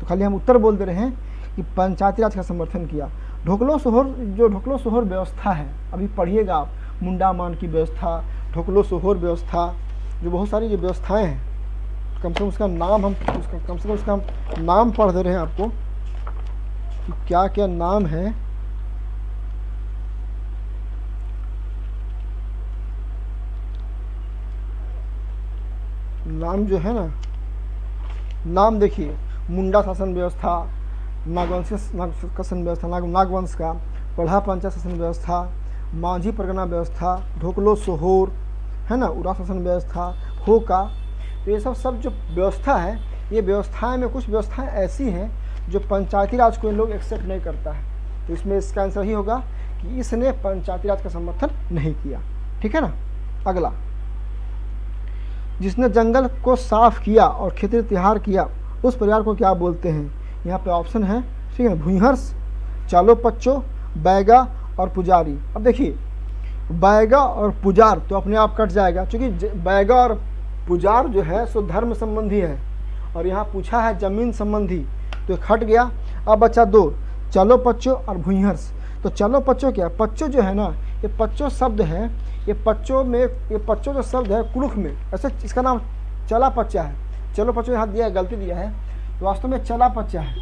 [SPEAKER 1] तो खाली हम उत्तर बोल दे रहे हैं कि पंचायती राज का समर्थन किया। ढोकलो सोहोर व्यवस्था है, अभी पढ़िएगा आप, मुंडा मान की व्यवस्था, ढोकलो सोहोर व्यवस्था, जो बहुत सारी जो व्यवस्थाएं हैं, कम से कम उसका नाम पढ़ दे रहे हैं आपको कि क्या क्या नाम है। नाम जो है ना, नाम देखिए, मुंडा शासन व्यवस्था, नागवंश शासन व्यवस्था, नागवंश का, पढ़ा पंचायत शासन व्यवस्था, मांझी परगना व्यवस्था, ढोकलो सोहोर, है ना, उरा शासन व्यवस्था, होका। तो ये सब जो व्यवस्था है, ये व्यवस्थाएं में कुछ व्यवस्थाएं ऐसी हैं जो पंचायती राज को इन लोग एक्सेप्ट नहीं करता है। तो इसमें इसका आंसर ही होगा कि इसने पंचायती राज का समर्थन नहीं किया। ठीक है ना। अगला, जिसने जंगल को साफ किया और खेती तिहार किया उस परिवार को क्या बोलते हैं? यहाँ पे ऑप्शन है, ठीक है, भूइहर्स, चालो पच्चो, बैगा और पुजारी। अब देखिए, बैगा और पुजार तो अपने आप कट जाएगा, क्योंकि बैगा और पुजार जो है सो धर्म संबंधी है और यहाँ पूछा है जमीन संबंधी, तो खट गया। अब बचा दो, चलो पच्चो और भूइहर्स। तो चलो पच्चो क्या, पच्चो जो है ना, ये पच्चो शब्द है, ये पच्चो जो शब्द है कुरुख में, ऐसे इसका नाम चला पच्चा है। चलो पच्चो यहाँ दिया है, गलती दिया है, तो वास्तव में चला पच्चा है,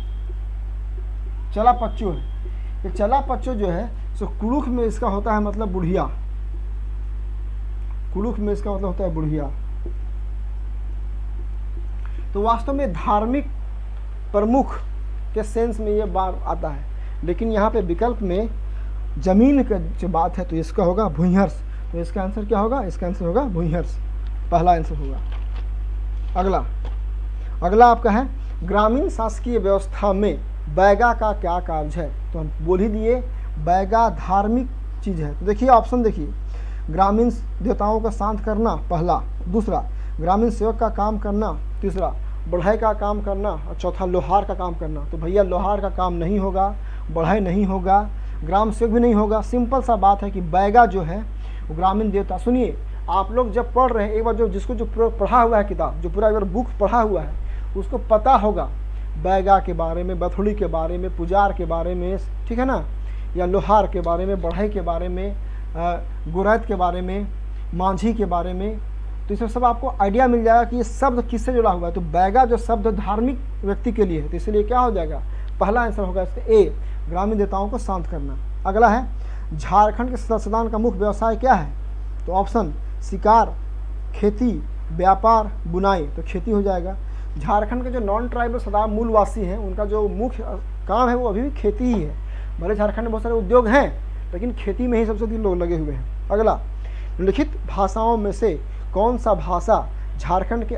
[SPEAKER 1] चला पच्चो है। ये चला पच्चो जो है सो कुरुख में इसका होता है मतलब बुढ़िया, कुरुख में इसका मतलब होता है बुढ़िया। तो वास्तव में धार्मिक प्रमुख के सेंस में ये बार आता है, लेकिन यहाँ पे विकल्प में जमीन का जो बात है तो इसका होगा भूइहर्स। तो इसका आंसर क्या होगा? इसका आंसर होगा भूइहर्स, पहला आंसर होगा। अगला आपका है, ग्रामीण शासकीय व्यवस्था में बैगा का क्या कार्य है? तो हम बोल ही दिए, बैगा धार्मिक चीज़ है। तो देखिए ऑप्शन देखिए, ग्रामीण देवताओं का शांत करना पहला, दूसरा ग्रामीण सेवक का काम करना, तीसरा बढ़ाई का काम करना और चौथा लोहार का काम करना। तो भैया लोहार का काम नहीं होगा, बढ़ाई नहीं होगा, ग्राम सेवक भी नहीं होगा। सिंपल सा बात है कि बैगा जो है वो ग्रामीण देवता। सुनिए, आप लोग जब पढ़ रहे हैं, एक बार जो पढ़ा हुआ है किताब, जो पूरा एक बार बुक पढ़ा हुआ है, उसको पता होगा बैगा के बारे में, बथुड़ी के बारे में, पुजार के बारे में, ठीक है ना, या लोहार के बारे में, बढ़ई के बारे में, गुरैत के बारे में, मांझी के बारे में। तो इसमें सब आपको आइडिया मिल जाएगा कि ये शब्द किससे जुड़ा हुआ है। तो बैगा जो शब्द धार्मिक व्यक्ति के लिए है, तो इसलिए क्या हो जाएगा? पहला आंसर होगा इसका ए, ग्रामीण देवताओं को शांत करना। अगला है, झारखंड के सदान का मुख्य व्यवसाय क्या है? तो ऑप्शन शिकार, खेती, व्यापार, बुनाई। तो खेती हो जाएगा। झारखंड के जो नॉन ट्राइबल सदा मूलवासी हैं, उनका जो मुख्य काम है वो अभी भी खेती ही है। भले झारखंड में बहुत सारे उद्योग हैं, लेकिन खेती में ही सबसे अधिक लोग लगे हुए हैं। अगला, निम्नलिखित भाषाओं में से कौन सा भाषा झारखंड के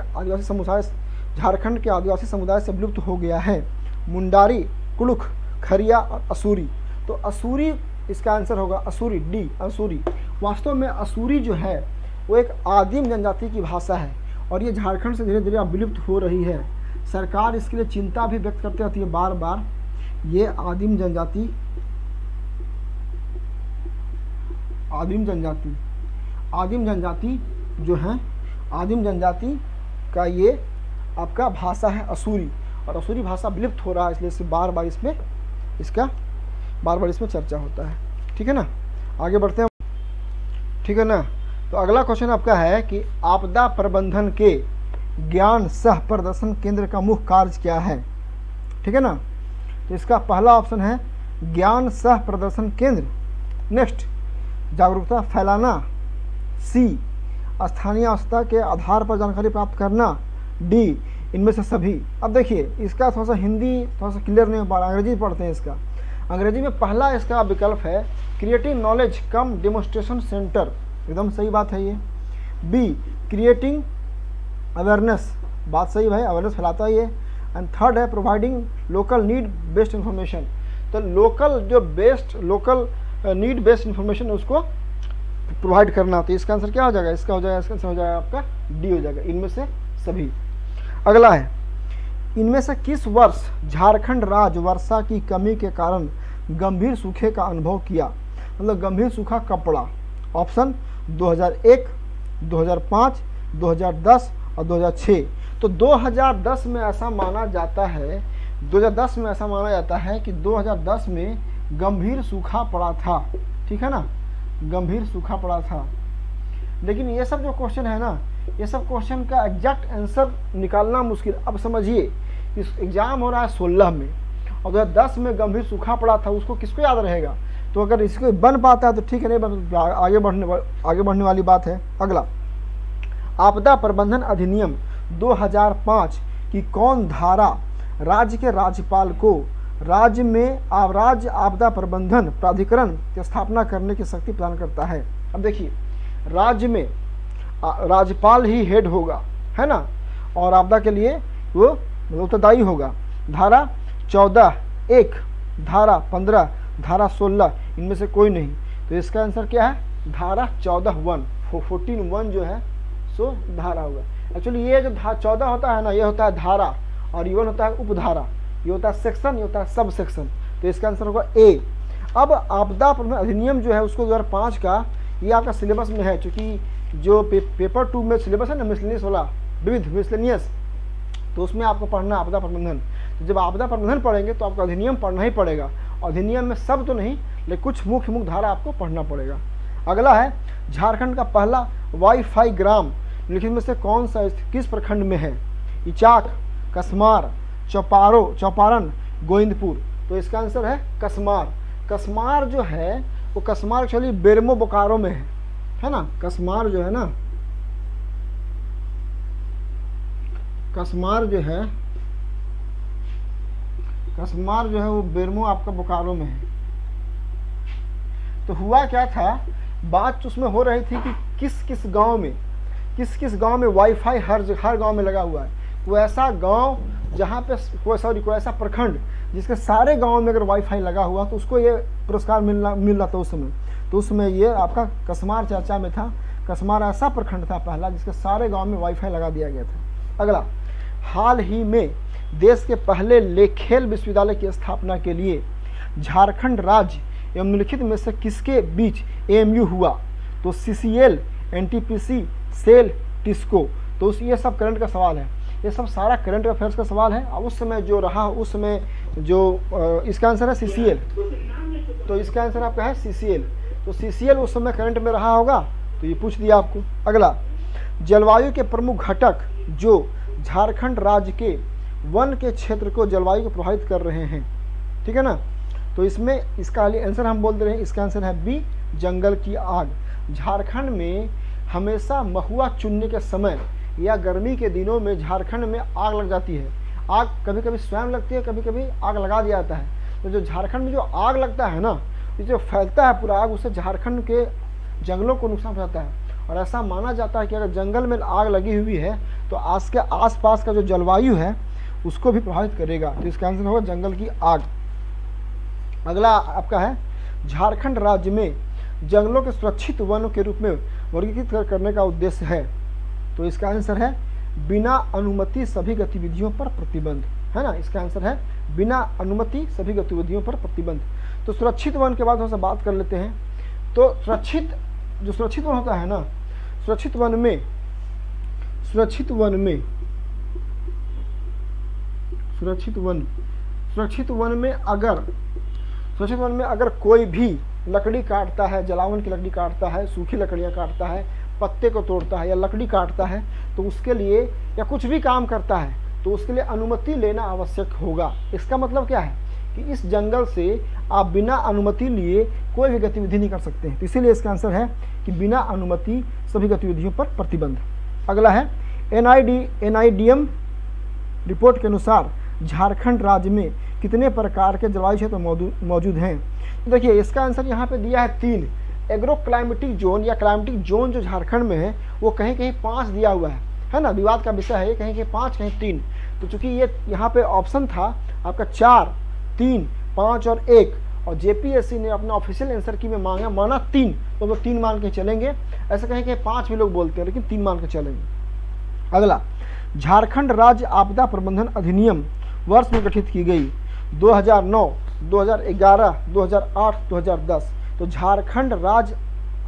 [SPEAKER 1] आदिवासी समुदाय से विलुप्त हो गया है? मुंडारी, कुड़ुख, खरिया और असूरी। तो असूरी इसका आंसर होगा, असूरी, डी असूरी। वास्तव में असूरी जो है वो एक आदिम जनजाति की भाषा है और ये झारखंड से धीरे धीरे विलुप्त हो रही है। सरकार इसके लिए चिंता भी व्यक्त करती रहती है बार बार। ये आदिम जनजाति जो है, आदिम जनजाति का ये आपका भाषा है असूरी, और असूरी भाषा विलुप्त हो रहा है, इसलिए बार बार इसमें चर्चा होता है। ठीक है ना, आगे बढ़ते हैं। ठीक है ना, तो अगला क्वेश्चन आपका है कि आपदा प्रबंधन के ज्ञान सह प्रदर्शन केंद्र का मुख्य कार्य क्या है? ठीक है ना, तो इसका पहला ऑप्शन है ज्ञान सह प्रदर्शन केंद्र। नेक्स्ट, जागरूकता फैलाना। सी, स्थानीय आवश्यकता के आधार पर जानकारी प्राप्त करना। डी, इनमें से सभी। अब देखिए इसका थोड़ा सा हिंदी थोड़ा सा क्लियर नहीं हो पा रहा, अंग्रेजी पढ़ते हैं इसका। अंग्रेजी में पहला इसका विकल्प है क्रिएटिंग नॉलेज कम डेमोन्स्ट्रेशन सेंटर, एकदम सही बात है ये। बी, क्रिएटिंग अवेयरनेस, बात सही भाई, अवेयरनेस फैलाता है ये। एंड थर्ड है providing local need based information, तो लोकल नीड बेस्ड इन्फॉर्मेशन उसको प्रोवाइड करना। तो इसका आंसर क्या हो जाएगा? इसका आंसर हो जाएगा आपका डी हो जाएगा, इनमें से सभी। अगला है, इनमें से किस वर्ष झारखंड राज्य वर्षा की कमी के कारण गंभीर सूखे का अनुभव किया? मतलब गंभीर सूखा कब पड़ा? ऑप्शन 2001, 2005, 2010 और 2006। तो 2010 में ऐसा माना जाता है कि 2010 में गंभीर सूखा पड़ा था। ठीक है ना, गंभीर सूखा पड़ा था। लेकिन ये सब जो क्वेश्चन है ना, ये सब क्वेश्चन का एग्जैक्ट आंसर निकालना मुश्किल। अब समझिए इस एग्जाम हो रहा है 16 में और 2010 में गंभीर सूखा पड़ा था, उसको किसको याद रहेगा? तो अगर इसको बन पाता है तो ठीक है, नहीं बन आगे बढ़ने वाली बात है। अगला, आपदा प्रबंधन अधिनियम 2005 की कौन धारा राज्य के राज्यपाल को राज्य आपदा प्रबंधन प्राधिकरण की स्थापना करने की शक्ति प्रदान करता है? अब देखिए, राज्य में राज्यपाल ही हेड होगा, है ना, और आपदा के लिए वो उत्तरदायी होगा। धारा 14(1), धारा 15, धारा 16, इनमें से कोई नहीं। तो इसका आंसर क्या है? धारा 14(1), 14(1) जो है सो धारा होगा। एक्चुअली ये जो 14 होता है ना, ये होता है धारा, और 1 होता है उपधारा, ये होता है सेक्शन, ये होता है सब सेक्शन। तो इसका आंसर होगा ए। अब आपदा प्रबंधन अधिनियम जो है उसको 2005 का ये आपका सिलेबस में है, चूँकि जो पेपर 2 में सिलेबस है ना मिसलेनियस वाला, विविध मिसलेनियस, तो उसमें आपको पढ़ना आपदा प्रबंधन। तो जब आपदा प्रबंधन पढ़ेंगे तो आपको अधिनियम पढ़ना ही पड़ेगा। अधिनियम में सब तो नहीं, लेकिन कुछ मुख्य धारा आपको पढ़ना पड़ेगा। अगला है, झारखंड का पहला वाईफाई ग्राम निम्नलिखित में से कौन सा किस प्रखंड में है? इचाक, कसमार, चौपारण, गोविंदपुर। तो इसका आंसर है कसमार। कसमार जो है वो कसमार एक्चुअली बेरमो बोकारो में है ना। कसमार जो है ना, कसमार जो है वो बेरमो आपका बोकारो में है। तो हुआ क्या था, बात उसमें हो रही थी कि किस किस गांव में वाईफाई हर गांव में लगा हुआ है। कोई ऐसा गांव जहां पे कोई ऐसा प्रखंड जिसके सारे गांव में अगर वाईफाई लगा हुआ तो उसको ये पुरस्कार मिल रहा था उस समय। तो उस समय ये आपका कसमार चर्चा में था। कसमार ऐसा प्रखंड था पहला जिसके सारे गांव में वाईफाई लगा दिया गया था। अगला, हाल ही में देश के पहले लेखेल विश्वविद्यालय की स्थापना के लिए झारखंड राज्य एवं निम्नलिखित में से किसके बीच एएमयू हुआ? तो सीसीएल, एनटीपीसी, सेल, टिस्को। तो ये सब करंट का सवाल है, ये सब सारा करंट अफेयर्स का सवाल है। और उस समय जो रहा, उस समय जो इसका आंसर है सीसीएल। तो इसका आंसर आपका है सीसीएल। तो सीसीएल उस समय करंट में रहा होगा, तो ये पूछ दिया आपको। अगला, जलवायु के प्रमुख घटक जो झारखंड राज्य के वन के क्षेत्र को जलवायु को प्रभावित कर रहे हैं, ठीक है ना। तो इसमें इसका आंसर हम बोल दे रहे हैं, इसका आंसर है बी, जंगल की आग। झारखंड में हमेशा महुआ चुनने के समय या गर्मी के दिनों में झारखंड में आग लग जाती है। आग कभी कभी स्वयं लगती है, कभी कभी आग लगा दिया जाता है। तो जो झारखंड में जो आग लगता है ना, ये जो फैलता है पूरा आग, उससे झारखंड के जंगलों को नुकसान पहुंचाता है। और ऐसा माना जाता है कि अगर जंगल में आग लगी हुई है तो आज के आसपास का जो जलवायु है उसको भी प्रभावित करेगा। तो इसका आंसर होगा जंगल की आग। अगला आपका है झारखंड राज्य में जंगलों के सुरक्षित वनों के रूप में वर्गीकृत करने का उद्देश्य है। तो इसका आंसर है बिना अनुमति सभी गतिविधियों पर प्रतिबंध, है ना। इसका आंसर है बिना अनुमति सभी गतिविधियों पर प्रतिबंध। तो सुरक्षित वन के बाद हम सब बात कर लेते हैं। तो सुरक्षित वन होता है ना, सुरक्षित वन में अगर कोई भी लकड़ी काटता है, जलावन की लकड़ी काटता है, सूखी लकड़ियाँ काटता है, पत्ते को तोड़ता है या लकड़ी काटता है, तो उसके लिए या कुछ भी काम करता है तो उसके लिए अनुमति लेना आवश्यक होगा। इसका मतलब क्या है कि इस जंगल से आप बिना अनुमति लिए कोई भी गतिविधि नहीं कर सकते हैं। तो इसीलिए इसका आंसर है कि बिना अनुमति सभी गतिविधियों पर प्रतिबंध। अगला है NIDM रिपोर्ट के अनुसार झारखंड राज्य में कितने प्रकार के जलवायु क्षेत्र मौजूद हैं। तो देखिए इसका आंसर यहाँ पे दिया है 3। एग्रो क्लाइमेटिक जोन या क्लाइमेटिक जोन जो झारखंड में है वो कहीं कहीं 5 दिया हुआ है ना, विवाद का विषय है, कहीं कहीं 5 कहीं 3। तो चूंकि ये यहाँ पे ऑप्शन था आपका 4, 3, 5 और 1 और जेपीएससी ने अपना ऑफिशियल आंसर की में माना 3, तो वो 3 मान के चलेंगे। ऐसा कहीं कहीं 5 भी लोग बोलते हैं लेकिन 3 मान के चलेंगे। अगला झारखंड राज्य आपदा प्रबंधन अधिनियम वर्ष में गठित की गई 2009, 2011, 2008, 2010। तो झारखंड राज्य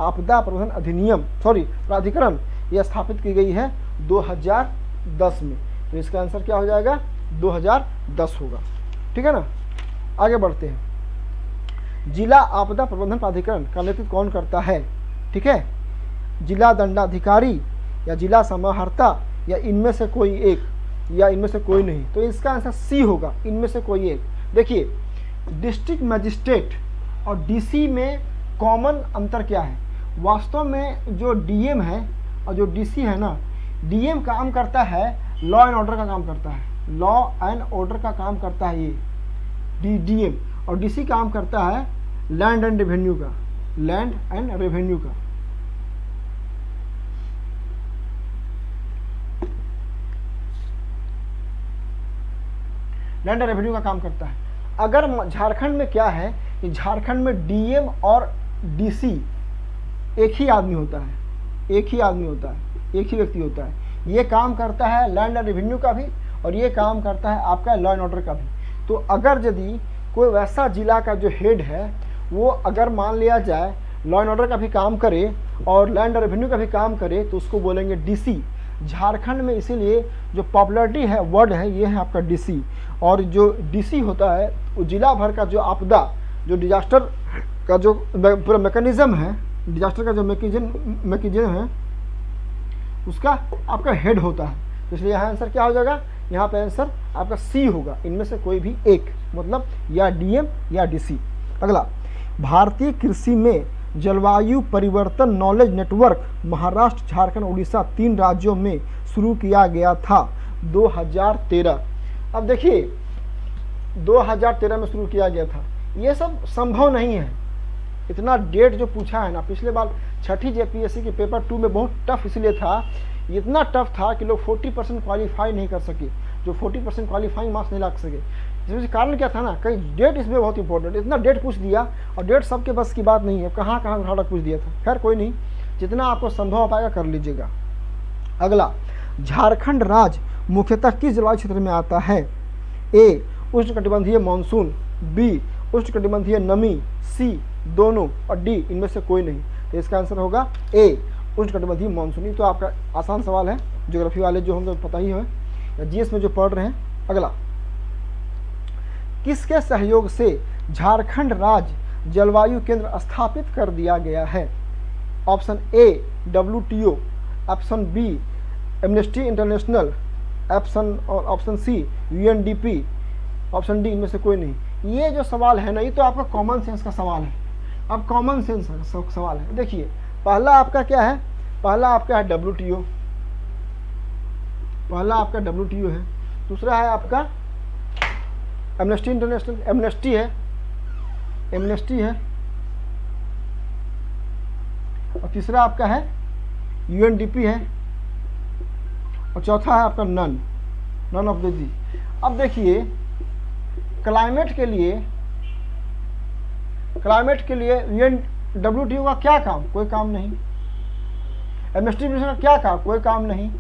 [SPEAKER 1] आपदा प्रबंधन अधिनियम प्राधिकरण यह स्थापित की गई है 2010 में। तो इसका आंसर क्या हो जाएगा 2010 होगा, ठीक है ना। आगे बढ़ते हैं। जिला आपदा प्रबंधन प्राधिकरण का नेतृत्व कौन करता है, ठीक है। जिला दंडाधिकारी या जिला समाहर्ता या इनमें से कोई एक या इनमें से कोई नहीं। तो इसका आंसर सी होगा, इनमें से कोई एक। देखिए डिस्ट्रिक्ट मजिस्ट्रेट और डीसी में कॉमन अंतर क्या है। वास्तव में जो डीएम है और जो डीसी है ना, डीएम काम करता है लॉ एंड ऑर्डर का काम करता है, लॉ एंड ऑर्डर का काम करता है ये डीएम, और डीसी काम करता है लैंड एंड रेवेन्यू का, लैंड एंड रेवेन्यू का। लैंड एंड रेवेन्यू का काम करता है। अगर झारखंड में क्या है कि झारखंड में डीएम और डीसी एक ही आदमी होता है, एक ही व्यक्ति होता है। ये काम करता है लैंड एंड रेवेन्यू का भी और ये काम करता है आपका लॉ एंड ऑर्डर का भी। तो अगर यदि कोई वैसा जिला का जो हेड है वो अगर मान लिया जाए लॉ एंड ऑर्डर का भी काम करे और लैंड एंड रेवेन्यू का भी काम करे तो उसको बोलेंगे डीसी। झारखंड में इसीलिए जो पॉपुलरिटी है वर्ड है ये है आपका डीसी। और जो डीसी होता है वो जिला भर का जो आपदा, जो डिजास्टर का जो पूरा मैकेनिज्म है, डिजास्टर का जो मैकेनिज्म है उसका आपका हेड होता है। तो इसलिए यहाँ आंसर क्या हो जाएगा, यहाँ पे आंसर आपका सी होगा, इनमें से कोई भी एक, मतलब या डीएम या डीसी। अगला, भारतीय कृषि में जलवायु परिवर्तन नॉलेज नेटवर्क महाराष्ट्र, झारखंड, उड़ीसा 3 राज्यों में शुरू किया गया था 2013। अब देखिए 2013 में शुरू किया गया था, ये सब संभव नहीं है। इतना डेट जो पूछा है ना, पिछले बार 6ठी जेपीएससी के पेपर 2 में बहुत टफ इसलिए था, इतना टफ था कि लोग 40% क्वालिफाई नहीं कर सके, जो 40% क्वालिफाइंग मार्क्स नहीं ला सके। इसमें कारण क्या था ना, कई डेट इसमें बहुत इंपॉर्टेंट, इतना डेट पूछ दिया और डेट सबके बस की बात नहीं है, कहाँ कहाँ पूछ दिया था। खैर कोई नहीं, जितना आपको संभव हो पाएगा कर लीजिएगा। अगला, झारखंड राज्य मुख्यतः किस जलवायु क्षेत्र में आता है। ए उष्णकटिबंधीय मानसून, बी उष्णकटिबंधीय नमी, सी दोनों और डी इनमें से कोई नहीं। तो इसका आंसर होगा ए उष्णकटिबंधीय मानसून। तो आपका आसान सवाल है, ज्योग्राफी वाले जो होंगे पता ही है या जीएस में जो पढ़ रहे हैं। अगला, किसके सहयोग से झारखंड राज्य जलवायु केंद्र स्थापित कर दिया गया है। Option A WTO, option B Amnesty International, option C UNDP, option D इनमें से कोई नहीं। ये जो सवाल है ना, ये तो आपका कॉमन सेंस का सवाल है। अब कॉमन सेंस का सवाल है, देखिए पहला आपका क्या है, पहला आपका है WTO, पहला आपका WTO है, दूसरा है आपका एमनेस्टी इंटरनेशनल, एमनेस्टी है, और तीसरा आपका है यूएनडीपी है, और चौथा है आपका नन ऑफ द जी। अब देखिए क्लाइमेट के लिए यूएनडब्ल्यूटीओ का क्या काम, कोई काम नहीं। एमनेस्टी का क्या काम, कोई काम नहीं।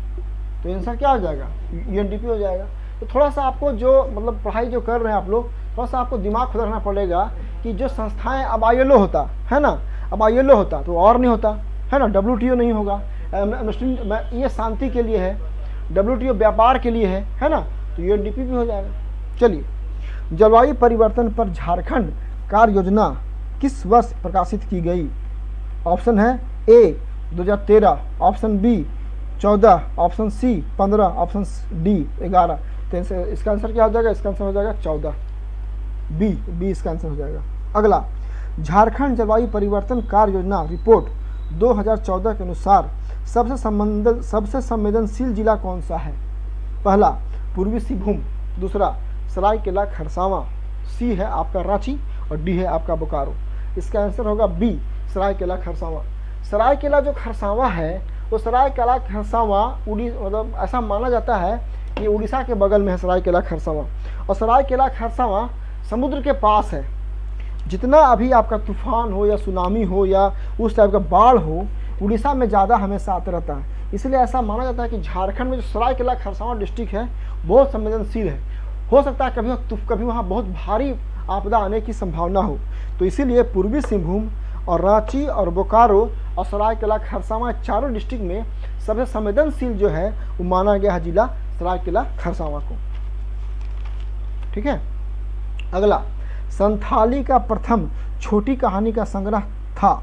[SPEAKER 1] तो आंसर क्या हो जाएगा, यूएनडीपी हो जाएगा। तो थोड़ा सा आपको जो मतलब पढ़ाई जो कर रहे हैं आप लोग, थोड़ा सा आपको दिमाग खुद रखना पड़ेगा कि जो संस्थाएं, अब आईएलओ होता है ना, अब आईएलओ होता तो और नहीं होता है ना, डब्ल्यूटीओ नहीं होगा। ये शांति के लिए है, डब्ल्यूटीओ व्यापार के लिए है ना, तो यूएनडीपी भी हो जाएगा। चलिए, जलवायु परिवर्तन पर झारखंड कार्य योजना किस वर्ष प्रकाशित की गई? ऑप्शन है A 2013, option B 14, option C 15, option D 11। तो इसका आंसर क्या हो जाएगा, इसका आंसर हो जाएगा 14, बी इसका आंसर हो जाएगा। अगला, झारखंड जलवायु परिवर्तन कार्य योजना रिपोर्ट 2014 के अनुसार सबसे संवेदनशील जिला कौन सा है? पहला पूर्वी सिंहभूम, दूसरा सरायकेला खरसावां, सी है आपका रांची और डी है आपका बोकारो। इसका आंसर होगा बी सरायकेला खरसावां। सरायकेला जो खरसावां है वो सरायकेला खरसावां मतलब ऐसा माना जाता है कि उड़ीसा के बगल में है सरायकेला खरसावां, और सरायकेला खरसावां समुद्र के पास है। जितना अभी आपका तूफान हो या सुनामी हो या उस टाइप का बाढ़ हो, उड़ीसा में ज़्यादा हमेशा आता रहता है। इसलिए ऐसा माना जाता है कि झारखंड में जो सरायकेला खरसावां डिस्ट्रिक्ट है बहुत संवेदनशील है। हो सकता है कभी वहाँ बहुत भारी आपदा आने की संभावना हो, तो इसीलिए पूर्वी सिंहभूम और रांची और बोकारो और सरायकेला खरसावां चारों डिस्ट्रिक्ट में सबसे संवेदनशील जो है वो माना गया है जिला सरायकेला खरसावां को। ठीक है। अगला, संथाली का प्रथम छोटी कहानी का संग्रह था।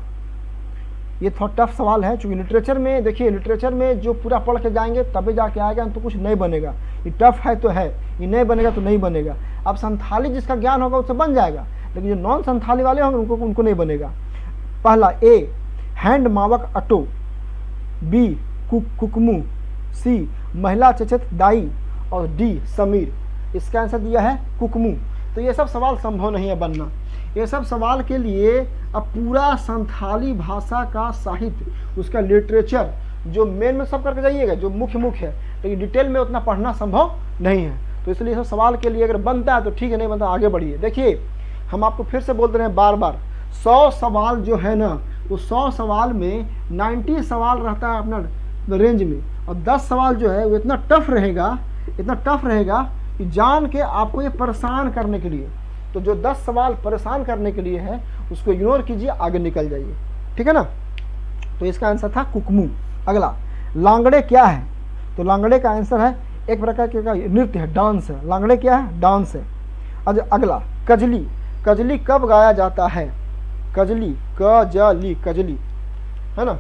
[SPEAKER 1] ये थोड़ा टफ सवाल है, क्योंकि लिटरेचर में देखिए, लिटरेचर में जो पूरा पढ़ के जाएंगे तभी जाके आएगा, तो कुछ नहीं बनेगा। ये टफ है तो है, ये नहीं बनेगा तो नहीं बनेगा। अब संथाली जिसका ज्ञान होगा उससे बन जाएगा, लेकिन जो नॉन संथाली वाले होंगे उनको नहीं बनेगा। पहला ए हैंड मावक अटो, बी कुकमू, सी महिला चचत दाई और डी समीर। इसका आंसर दिया है कुकमू। तो ये सब सवाल संभव नहीं है बनना। ये सब सवाल के लिए अब पूरा संथाली भाषा का साहित्य, उसका लिटरेचर जो मेन में सब करके जाइएगा, जो मुख्य है, लेकिन डिटेल में उतना पढ़ना संभव नहीं है। तो इसलिए सब सवाल के लिए अगर बनता है तो ठीक है, नहीं बनता आगे बढ़िए। देखिए, हम आपको फिर से बोलते रहे बार बार, 100 सवाल जो है ना, वो 100 सवाल में 90 सवाल रहता है अपना रेंज में, और 10 सवाल जो है वो इतना टफ रहेगा कि जान के आपको ये परेशान करने के लिए। तो जो 10 सवाल परेशान करने के लिए है उसको इग्नोर कीजिए, आगे निकल जाइए। ठीक है ना। तो इसका आंसर था कुकमू। अगला, लांगड़े क्या है? तो लांगड़े का आंसर है एक प्रकार का नृत्य है, डांस है। लांगड़े क्या है? डांस है। अगला, कजली। कजली कब गाया जाता है? कजली, कजली है ना।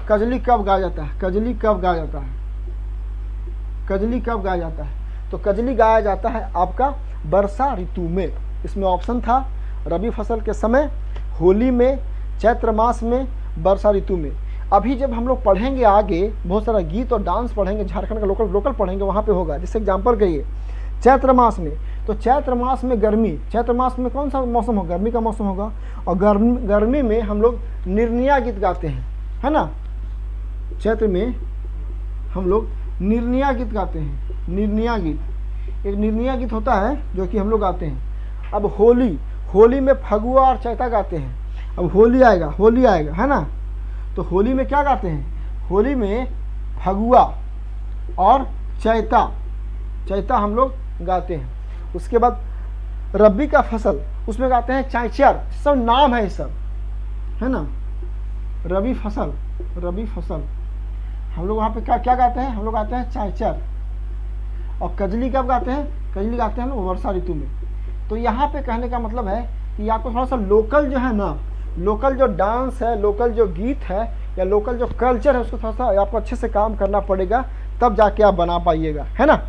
[SPEAKER 1] कजली कब गाया जाता है? कजली कब गाया जाता है? तो कजली गाया जाता है आपका वर्षा ऋतु में। इसमें ऑप्शन था रबी फसल के समय, होली में, चैत्र मास में, वर्षा ऋतु में। अभी जब हम लोग पढ़ेंगे आगे बहुत सारा गीत और डांस पढ़ेंगे, झारखंड का लोकल पढ़ेंगे, वहाँ पे होगा। जैसे एग्जाम्पल कहिए चैत्र मास में, तो चैत्र मास में गर्मी, चैत्र मास में कौन सा मौसम होगा? गर्मी का मौसम होगा। और गर्मी में हम लोग निर्णया गीत गाते हैं, है ना। चैत्र में हम लोग निर्णया गीत गाते हैं। निर्णया गीत, एक निर्णया गीत होता है जो कि हम लोग गाते हैं। अब होली में फगुआ और चैता गाते हैं। अब होली आएगा है ना, तो होली में क्या गाते हैं? होली में फगुआ और चैता हम लोग गाते हैं। उसके बाद रबी का फसल, उसमें गाते हैं चाइचर। सब नाम है ये सब, है ना। रबी फसल हम लोग वहाँ पे क्या गाते हैं? हम लोग गाते हैं चाइचर। और कजली कब गाते हैं? कजली गाते हैं लोग वर्षा ऋतु में। तो यहाँ पे कहने का मतलब है कि आपको थोड़ा सा लोकल जो है ना, लोकल जो डांस है, लोकल जो गीत है या लोकल जो कल्चर है, उसको थोड़ा सा आपको अच्छे से काम करना पड़ेगा, तब जाके आप बना पाइएगा, है ना।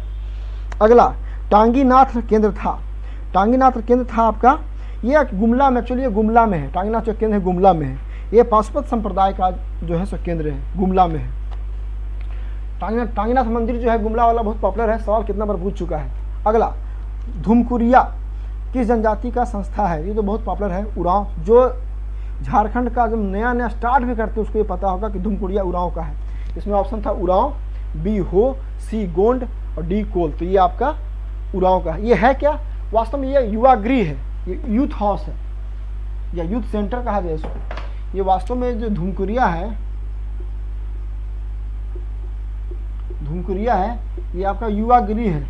[SPEAKER 1] अगला, टांगीनाथ केंद्र था। टांगीनाथ केंद्र था आपका, ये गुमला में, एक्चुअली ये गुमला में है। टांगीनाथ जो केंद्र है गुमला में है। ये पाशुपत संप्रदाय का जो है सो केंद्र है, गुमला में है। टांगीनाथ मंदिर जो है गुमला वाला बहुत पॉपुलर है, सवाल कितना बार पूछ चुका है। अगला, धुमकुरिया किस जनजाति का संस्था है? ये तो बहुत पॉपुलर है, उरांव। जो झारखंड का जब नया नया स्टार्ट भी करते हैं उसको ये पता होगा कि धुमकुड़िया उरांव का है। इसमें ऑप्शन था उरांव, बी हो, सी गोंड और डी कोल। तो ये आपका उरांव का है। ये है क्या? वास्तव में ये युवा गृह है, ये यूथ हाउस है या यूथ सेंटर कहा जाए इसको। ये वास्तव में जो धुमकुरिया है, धुमकुरिया है, ये आपका युवा गृह है,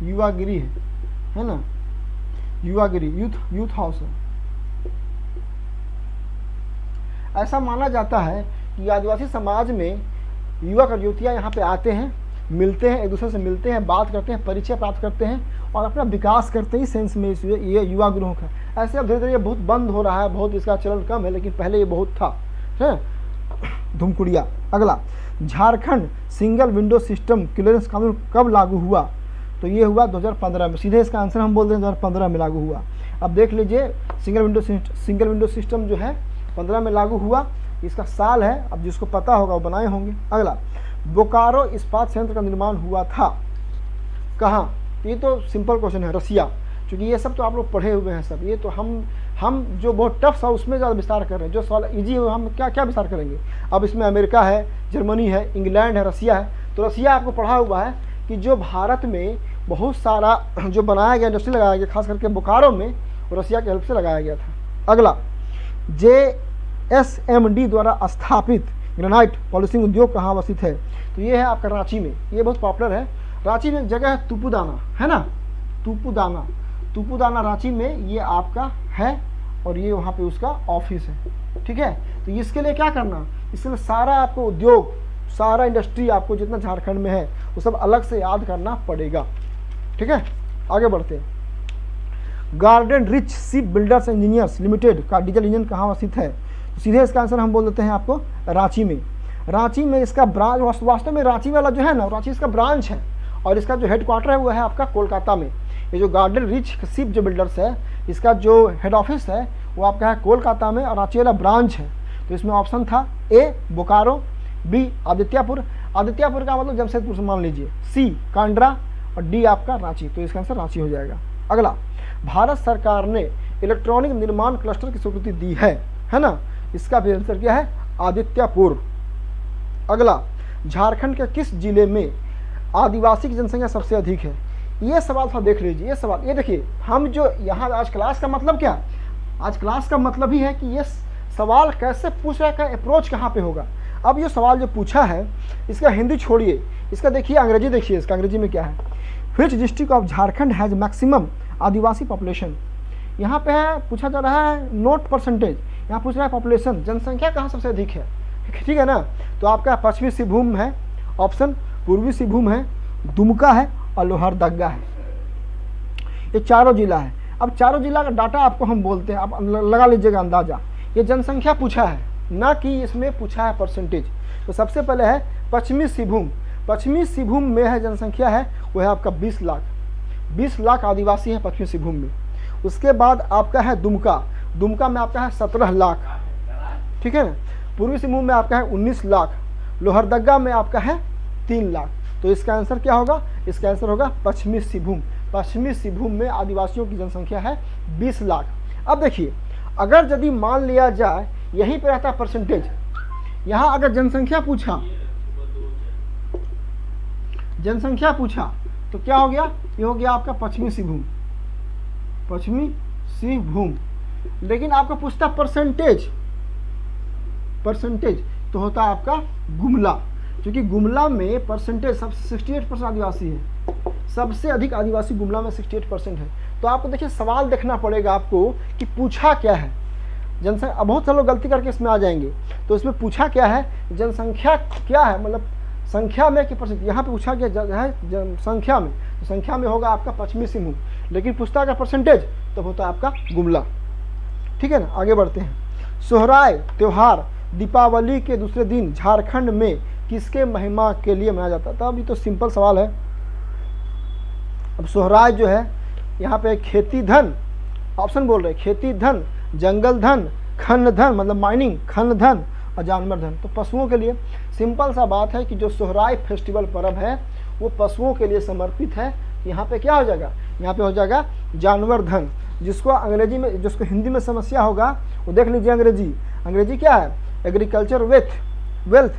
[SPEAKER 1] युवा गृह है ना, युवा गृह, यूथ हाउस है। ऐसा माना जाता है कि आदिवासी समाज में युवक और युवतियाँ यहाँ पे आते हैं, मिलते हैं, एक दूसरे से मिलते हैं, बात करते हैं, परिचय प्राप्त करते हैं और अपना विकास करते हैं। सेंस में ये युवा गृहों का ऐसे अब धीरे धीरे ये बहुत बंद हो रहा है, बहुत इसका चलन कम है, लेकिन पहले ये बहुत था, है धुमकुड़िया। अगला, Jharkhand single window system clearance कानून कब लागू हुआ? तो ये हुआ 2015 में। सीधे इसका आंसर हम बोल दें 2015 में लागू हुआ। अब देख लीजिए, सिंगल विंडो सिस्टम जो है 15 में लागू हुआ, इसका साल है, अब जिसको पता होगा वो बनाए होंगे। अगला, बोकारो इस्पात संयंत्र का निर्माण हुआ था कहाँ? ये तो सिंपल क्वेश्चन है, रसिया। क्योंकि ये सब तो आप लोग पढ़े हुए हैं सब, ये तो हम जो बहुत टफ सा उसमें ज़्यादा विस्तार कर रहे हैं। जो सवाल इजी है हम क्या विस्तार करेंगे। अब इसमें अमेरिका है, जर्मनी है, इंग्लैंड है, रसिया है। तो रसिया आपको पढ़ा हुआ है कि जो भारत में बहुत सारा जो बनाया गया, इंडस्ट्री लगाया गया, खास करके बोकारो में, रसिया की हेल्प से लगाया गया था। अगला, JSMD द्वारा स्थापित ग्रेनाइट पॉलिशिंग उद्योग कहाँ अवस्थित है? तो ये है आपका रांची में। ये बहुत पॉपुलर है। रांची में एक जगह है तुपुदाना, है ना, तुपुदाना रांची में ये आपका है और ये वहाँ पे उसका ऑफिस है। ठीक है, तो इसके लिए क्या करना, इसके लिए सारा आपको उद्योग, सारा इंडस्ट्री आपको जितना झारखंड में है वो सब अलग से याद करना पड़ेगा। ठीक है, आगे बढ़ते हैं। Garden rich ship builders engineers limited का डीजल इंजन कहाँ स्थित है? तो सीधे इसका आंसर हम बोल देते हैं आपको रांची में। रांची में इसका ब्रांच, वास्तव में रांची वाला जो है ना, रांची इसका ब्रांच है और इसका जो हेडक्वार्टर है वो है आपका कोलकाता में। ये जो गार्डन रिच शिप जो बिल्डर्स है, इसका जो हेड ऑफिस है वो आपका है कोलकाता में और रांची वाला ब्रांच है। तो इसमें ऑप्शन था ए बोकारो, बी आदित्यपुर, आदित्यपुर का मतलब जमशेदपुर से मान लीजिए, सी कांड्रा और डी आपका रांची। तो इसका आंसर रांची हो जाएगा। अगला, भारत सरकार ने इलेक्ट्रॉनिक निर्माण क्लस्टर की स्वीकृति दी है ना, इसका भी आंसर क्या है? आदित्यपुर। अगला, झारखंड के किस जिले में आदिवासी की जनसंख्या सबसे अधिक है? ये सवाल थोड़ा देख लीजिए। ये सवाल, ये देखिए, हम जो यहाँ आज क्लास का मतलब क्या, आज क्लास का मतलब ही है कि ये सवाल कैसे पूछ रहा है, का अप्रोच कहाँ पे होगा। अब ये सवाल जो पूछा है इसका हिंदी छोड़िए, इसका देखिए अंग्रेजी, देखिए इसका अंग्रेजी में क्या है। Which district of Jharkhand has maximum Adivasi population? यहाँ पे है, पूछा जा रहा है नोट परसेंटेज, यहाँ पूछ रहा है पॉपुलेशन, जनसंख्या कहाँ सबसे अधिक है। ठीक है ना, तो आपका पश्चिमी सिंहभूम है ऑप्शन, पूर्वी सिंहभूम है, दुमका है और लोहरदगा है। ये चारों जिला है। अब चारों जिला का डाटा आपको हम बोलते हैं, आप लगा लीजिएगा अंदाजा। ये जनसंख्या पूछा है, ना कि इसमें पूछा है परसेंटेज। तो सबसे पहले है पश्चिमी सिंहभूम। पश्चिमी सिंहभूम में है जनसंख्या है वो है आपका 20 लाख, 20 लाख आदिवासी है पश्चिमी सिंहभूम में। उसके बाद आपका है दुमका, दुमका में आपका है 17 लाख। ठीक है ना, पूर्वी सिंहभूम में आपका है 19 लाख, लोहरदगा में आपका है 3 लाख। तो इसका आंसर क्या होगा? इसका आंसर होगा पश्चिमी सिंहभूम। पश्चिमी सिंहभूम में आदिवासियों की जनसंख्या है 20 लाख। अब देखिए, अगर यदि मान लिया जाए यहीं पे रहता परसेंटेज, यहाँ अगर जनसंख्या पूछा तो क्या हो गया? ये हो गया आपका पश्चिमी सिंहभूम, पश्चिमी सिंहभूम। लेकिन आपको पूछता परसेंटेज तो होता आपका गुमला, क्योंकि गुमला में परसेंटेज सब 68% आदिवासी है, सबसे अधिक आदिवासी गुमला में 68% है। तो आपको देखिए सवाल देखना पड़ेगा आपको कि पूछा क्या है जनसंख्या। बहुत सारे लोग गलती करके इसमें आ जाएंगे। तो इसमें पूछा क्या है, जनसंख्या क्या है, मतलब संख्या में कि परसेंट। यहाँ पे पूछा गया है संख्या में, तो संख्या में होगा आपका पश्चिमी सिंहभूम। लेकिन पूछता अगर परसेंटेज तो होता आपका गुमला। ठीक है ना, आगे बढ़ते हैं। सोहराय त्यौहार दीपावली के दूसरे दिन झारखंड में किसके महिमा के लिए मनाया जाता था? अभी तो सिंपल सवाल है। अब सोहराय जो है यहाँ पे खेती धन, ऑप्शन बोल रहे खेती धन, जंगल धन, खन धन मतलब माइनिंग, खन धन और जानवर धन। तो पशुओं के लिए सिंपल सा बात है कि जो सोहराय फेस्टिवल पर्व है वो पशुओं के लिए समर्पित है। यहाँ पे क्या हो जाएगा, यहाँ पे हो जाएगा जानवर धन। जिसको अंग्रेजी में, जिसको हिंदी में समस्या होगा वो देख लीजिए। अंग्रेजी क्या है, agriculture wealth,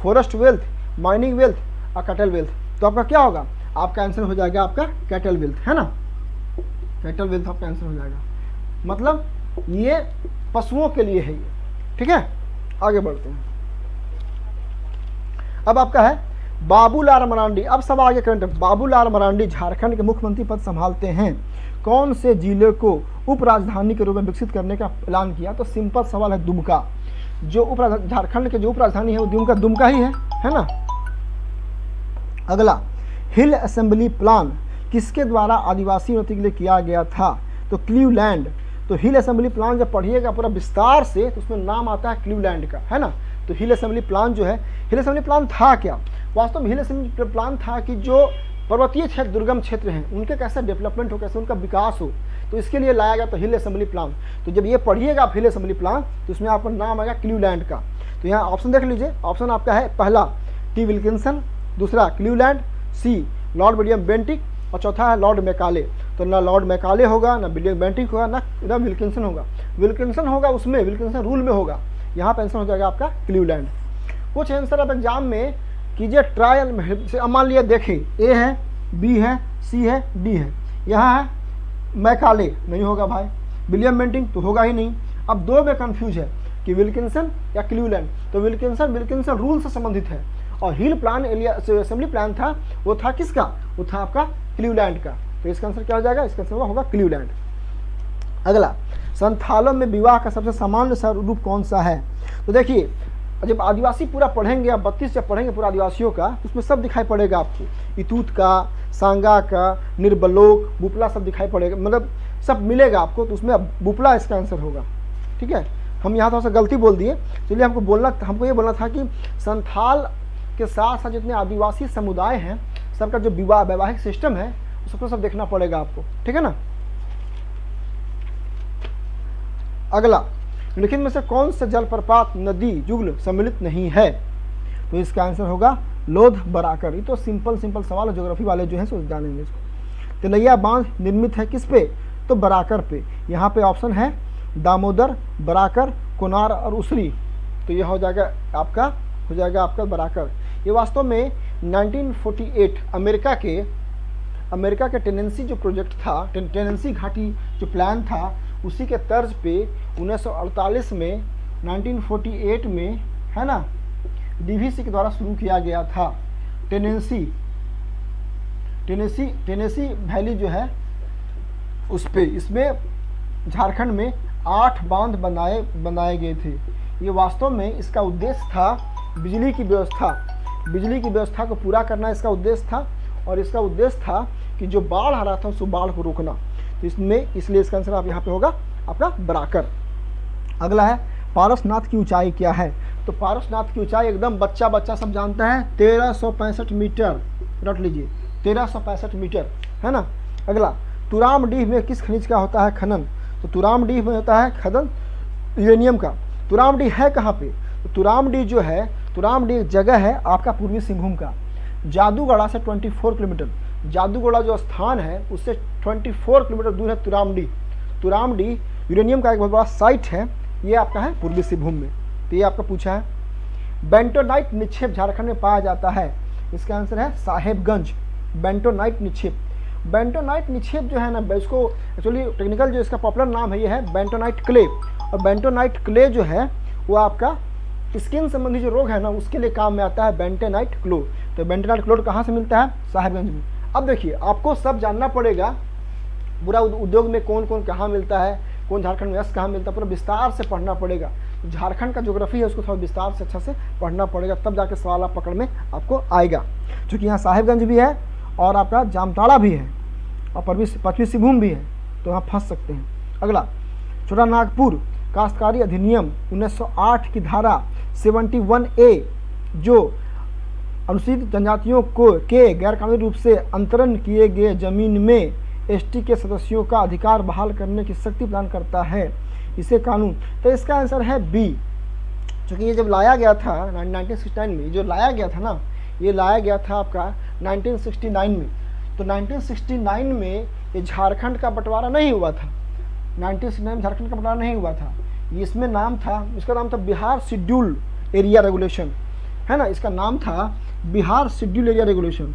[SPEAKER 1] forest wealth, mining wealth और कैटल वेल्थ। तो आपका क्या होगा, आपका आंसर हो जाएगा आपका कैटल वेल्थ, है ना, कैटल वेल्थ आपका आंसर हो जाएगा। मतलब ये पशुओं के लिए है ये, ठीक है। आगे बढ़ते हैं। अब आपका है बाबूलाल मरांडी। अब सब आगे करंट। बाबूलाल मरांडी झारखंड के मुख्यमंत्री पद संभालते हैं। कौन से जिले को उप राजधानी के रूप में विकसित करने का ऐलान किया? तो सिंपल सवाल है, दुमका। जो झारखंड के जो उप राजधानी है वो दुमका ही है ना। अगला, हिल असेंबली प्लान किसके द्वारा आदिवासी उन्नति के लिए किया गया था? तो क्लीवलैंड। तो हिल असेंबली प्लान जब पढ़िएगा पूरा विस्तार से तो उसमें नाम आता है क्लीवलैंड का, है ना। तो हिल असेंबली प्लान जो है, हिल असेंबली प्लान था क्या? वास्तव में हिल असेंबली प्लान था कि जो पर्वतीय क्षेत्र, दुर्गम क्षेत्र हैं, उनके कैसे डेवलपमेंट हो, कैसे उनका विकास हो, तो इसके लिए लाया गया तो हिल असेंबली प्लान। तो जब ये पढ़िएगा आप हिल असेंबली प्लान तो उसमें आपका नाम आएगा क्लीवलैंड का। तो यहाँ ऑप्शन देख लीजिए। ऑप्शन आपका है पहला टी विल्किंसन, दूसरा क्लीवलैंड, सी लॉर्ड विलियम बेंटिक और चौथा है लॉर्ड मैकाले। तो ना लॉर्ड मैकाले होगा, ना विलियम बेंटिक होगा, ना विल्किंसन होगा। विल्किंसन होगा उसमें, विल्किंसन रूल में होगा। यहाँ पे आंसर हो जाएगा आपका क्लीवलैंड। कुछ आंसर आप एग्जाम में कीजिए ट्रायल में से। अब मान लिया देखिए, ए है, बी है, सी है, डी है। यहाँ है मैकाले, नहीं होगा भाई। विलियम बेंटिक तो होगा ही नहीं। अब दो में कंफ्यूज है कि विल्किंसन या क्लीवलैंड। तो विल्किंसन रूल से संबंधित है और हिल प्लान असेंबली प्लान था वो था किसका? वो था आपका क्लीवलैंड का। तो इसका आंसर क्या हो जाएगा? इसका आंसर होगा क्लीवलैंड। अगला, संथालों में विवाह का सबसे सामान्य स्वरूप कौन सा है? तो देखिए, जब आदिवासी पूरा पढ़ेंगे, आप 32 जब पढ़ेंगे पूरा आदिवासियों का, तो उसमें सब दिखाई पड़ेगा आपको। इतूत का, सांगा का, निर्बलोक, बुपला सब दिखाई पड़ेगा, मतलब सब मिलेगा आपको। तो उसमें बुपला इसका आंसर होगा, ठीक है। हम यहाँ थोड़ा सा गलती बोल दिए, इसलिए हमको ये बोलना था कि संथाल के साथ साथ जितने आदिवासी समुदाय हैं सबका जो वैवाहिक सिस्टम है उसको सब देखना पड़ेगा आपको, ठीक है ना। अगला, निम्नलिखित में से कौन सा जलप्रपात नदी युगल सम्मिलित नहीं है? तो इसका आंसर होगा लोध बराकर। ये तो सिंपल सवाल है, ज्योग्राफी वाले जो है सो जानेंगे इसको। तिलैया बांध निर्मित है किस पे? तो बराकर पे। यहाँ पे ऑप्शन है दामोदर, बराकर, कोनार और उसरी। तो यह हो जाएगा आपका बराकर। ये वास्तव में 1948 अमेरिका के टेनेंसी जो प्रोजेक्ट था, टेनेंसी घाटी जो प्लान था, उसी के तर्ज पे 1948 में 1948 में, है ना, डीवीसी के द्वारा शुरू किया गया था। टेनेसी वैली जो है उस पे, इसमें झारखंड में 8 बांध बनाए गए थे। ये वास्तव में इसका उद्देश्य था बिजली की व्यवस्था को पूरा करना इसका उद्देश्य था। और इसका उद्देश्य था कि जो बाढ़ आ रहा था उस बाढ़ को रोकना। तो इसलिए इसका आंसर आप यहाँ पे होगा आपका बराकर। अगला है पारसनाथ की ऊंचाई क्या है? तो पारसनाथ की ऊंचाई एकदम बच्चा सब जानता है, 1365 मीटर। रट लीजिए, 1365 मीटर, है ना। अगला, तुरामडीह में किस खनिज का होता है खनन? तो तुरामडीह में होता है खनन यूरेनियम का। तुरामडीह है कहाँ पे? तो तुरामडीह जो है, तुरामडीह एक जगह है आपका पूर्वी सिंहभूम का, जादूगढ़ा से 24 किलोमीटर। जादूगढ़ा जो स्थान है उससे 24 किलोमीटर दूर है तुरामडीह यूरेनियम का एक बहुत बड़ा साइट है। ये आपका है पूर्वी सिंहभूम में। तो ये आपका पूछा है। बेंटोनाइट निक्षेप झारखंड में पाया जाता है। इसका आंसर है साहेबगंज। बेंटोनाइट निक्षेप जो है ना, इसको एक्चुअली टेक्निकल जो इसका पॉपुलर नाम है ये है बेंटोनाइट क्ले। और बेंटोनाइट क्ले जो है वो आपका स्किन संबंधी जो रोग है ना उसके लिए काम में आता है बेंटोनाइट क्लो। तो बेंटोनाइट क्लो कहाँ से मिलता है? साहेबगंज में। अब देखिए, आपको सब जानना पड़ेगा पूरा उद्योग में कौन कहाँ मिलता है, कौन झारखंड में कहाँ मिलता है, पूरा विस्तार से पढ़ना पड़ेगा। झारखंड का ज्योग्राफी है उसको थोड़ा विस्तार से अच्छा से पढ़ना पड़ेगा, तब जाके सवाल आप पकड़ में आपको आएगा। क्योंकि यहाँ साहेबगंज भी है और आपका जामताड़ा भी है और पश्चिमी सिंहभूम भी है, तो यहाँ फंस सकते हैं। अगला, छोटा नागपुर काश्तकारी अधिनियम 1908 की धारा 71A जो अनुसूचित जनजातियों के गैरकानूनी रूप से अंतरण किए गए जमीन में एसटी के सदस्यों का अधिकार बहाल करने की शक्ति प्रदान करता है, इसे कानून। तो इसका आंसर है बी। क्योंकि ये जब लाया गया था 1969 में, जो लाया गया था ना, ये लाया गया था आपका 1969 में। तो 1969 में ये झारखंड का बंटवारा नहीं हुआ था। 1969 में झारखंड का बंटवारा नहीं हुआ था। इसमें नाम था, इसका नाम था बिहार शेड्यूल एरिया रेगुलेशन, है ना। इसका नाम था Bihar schedule area regulation,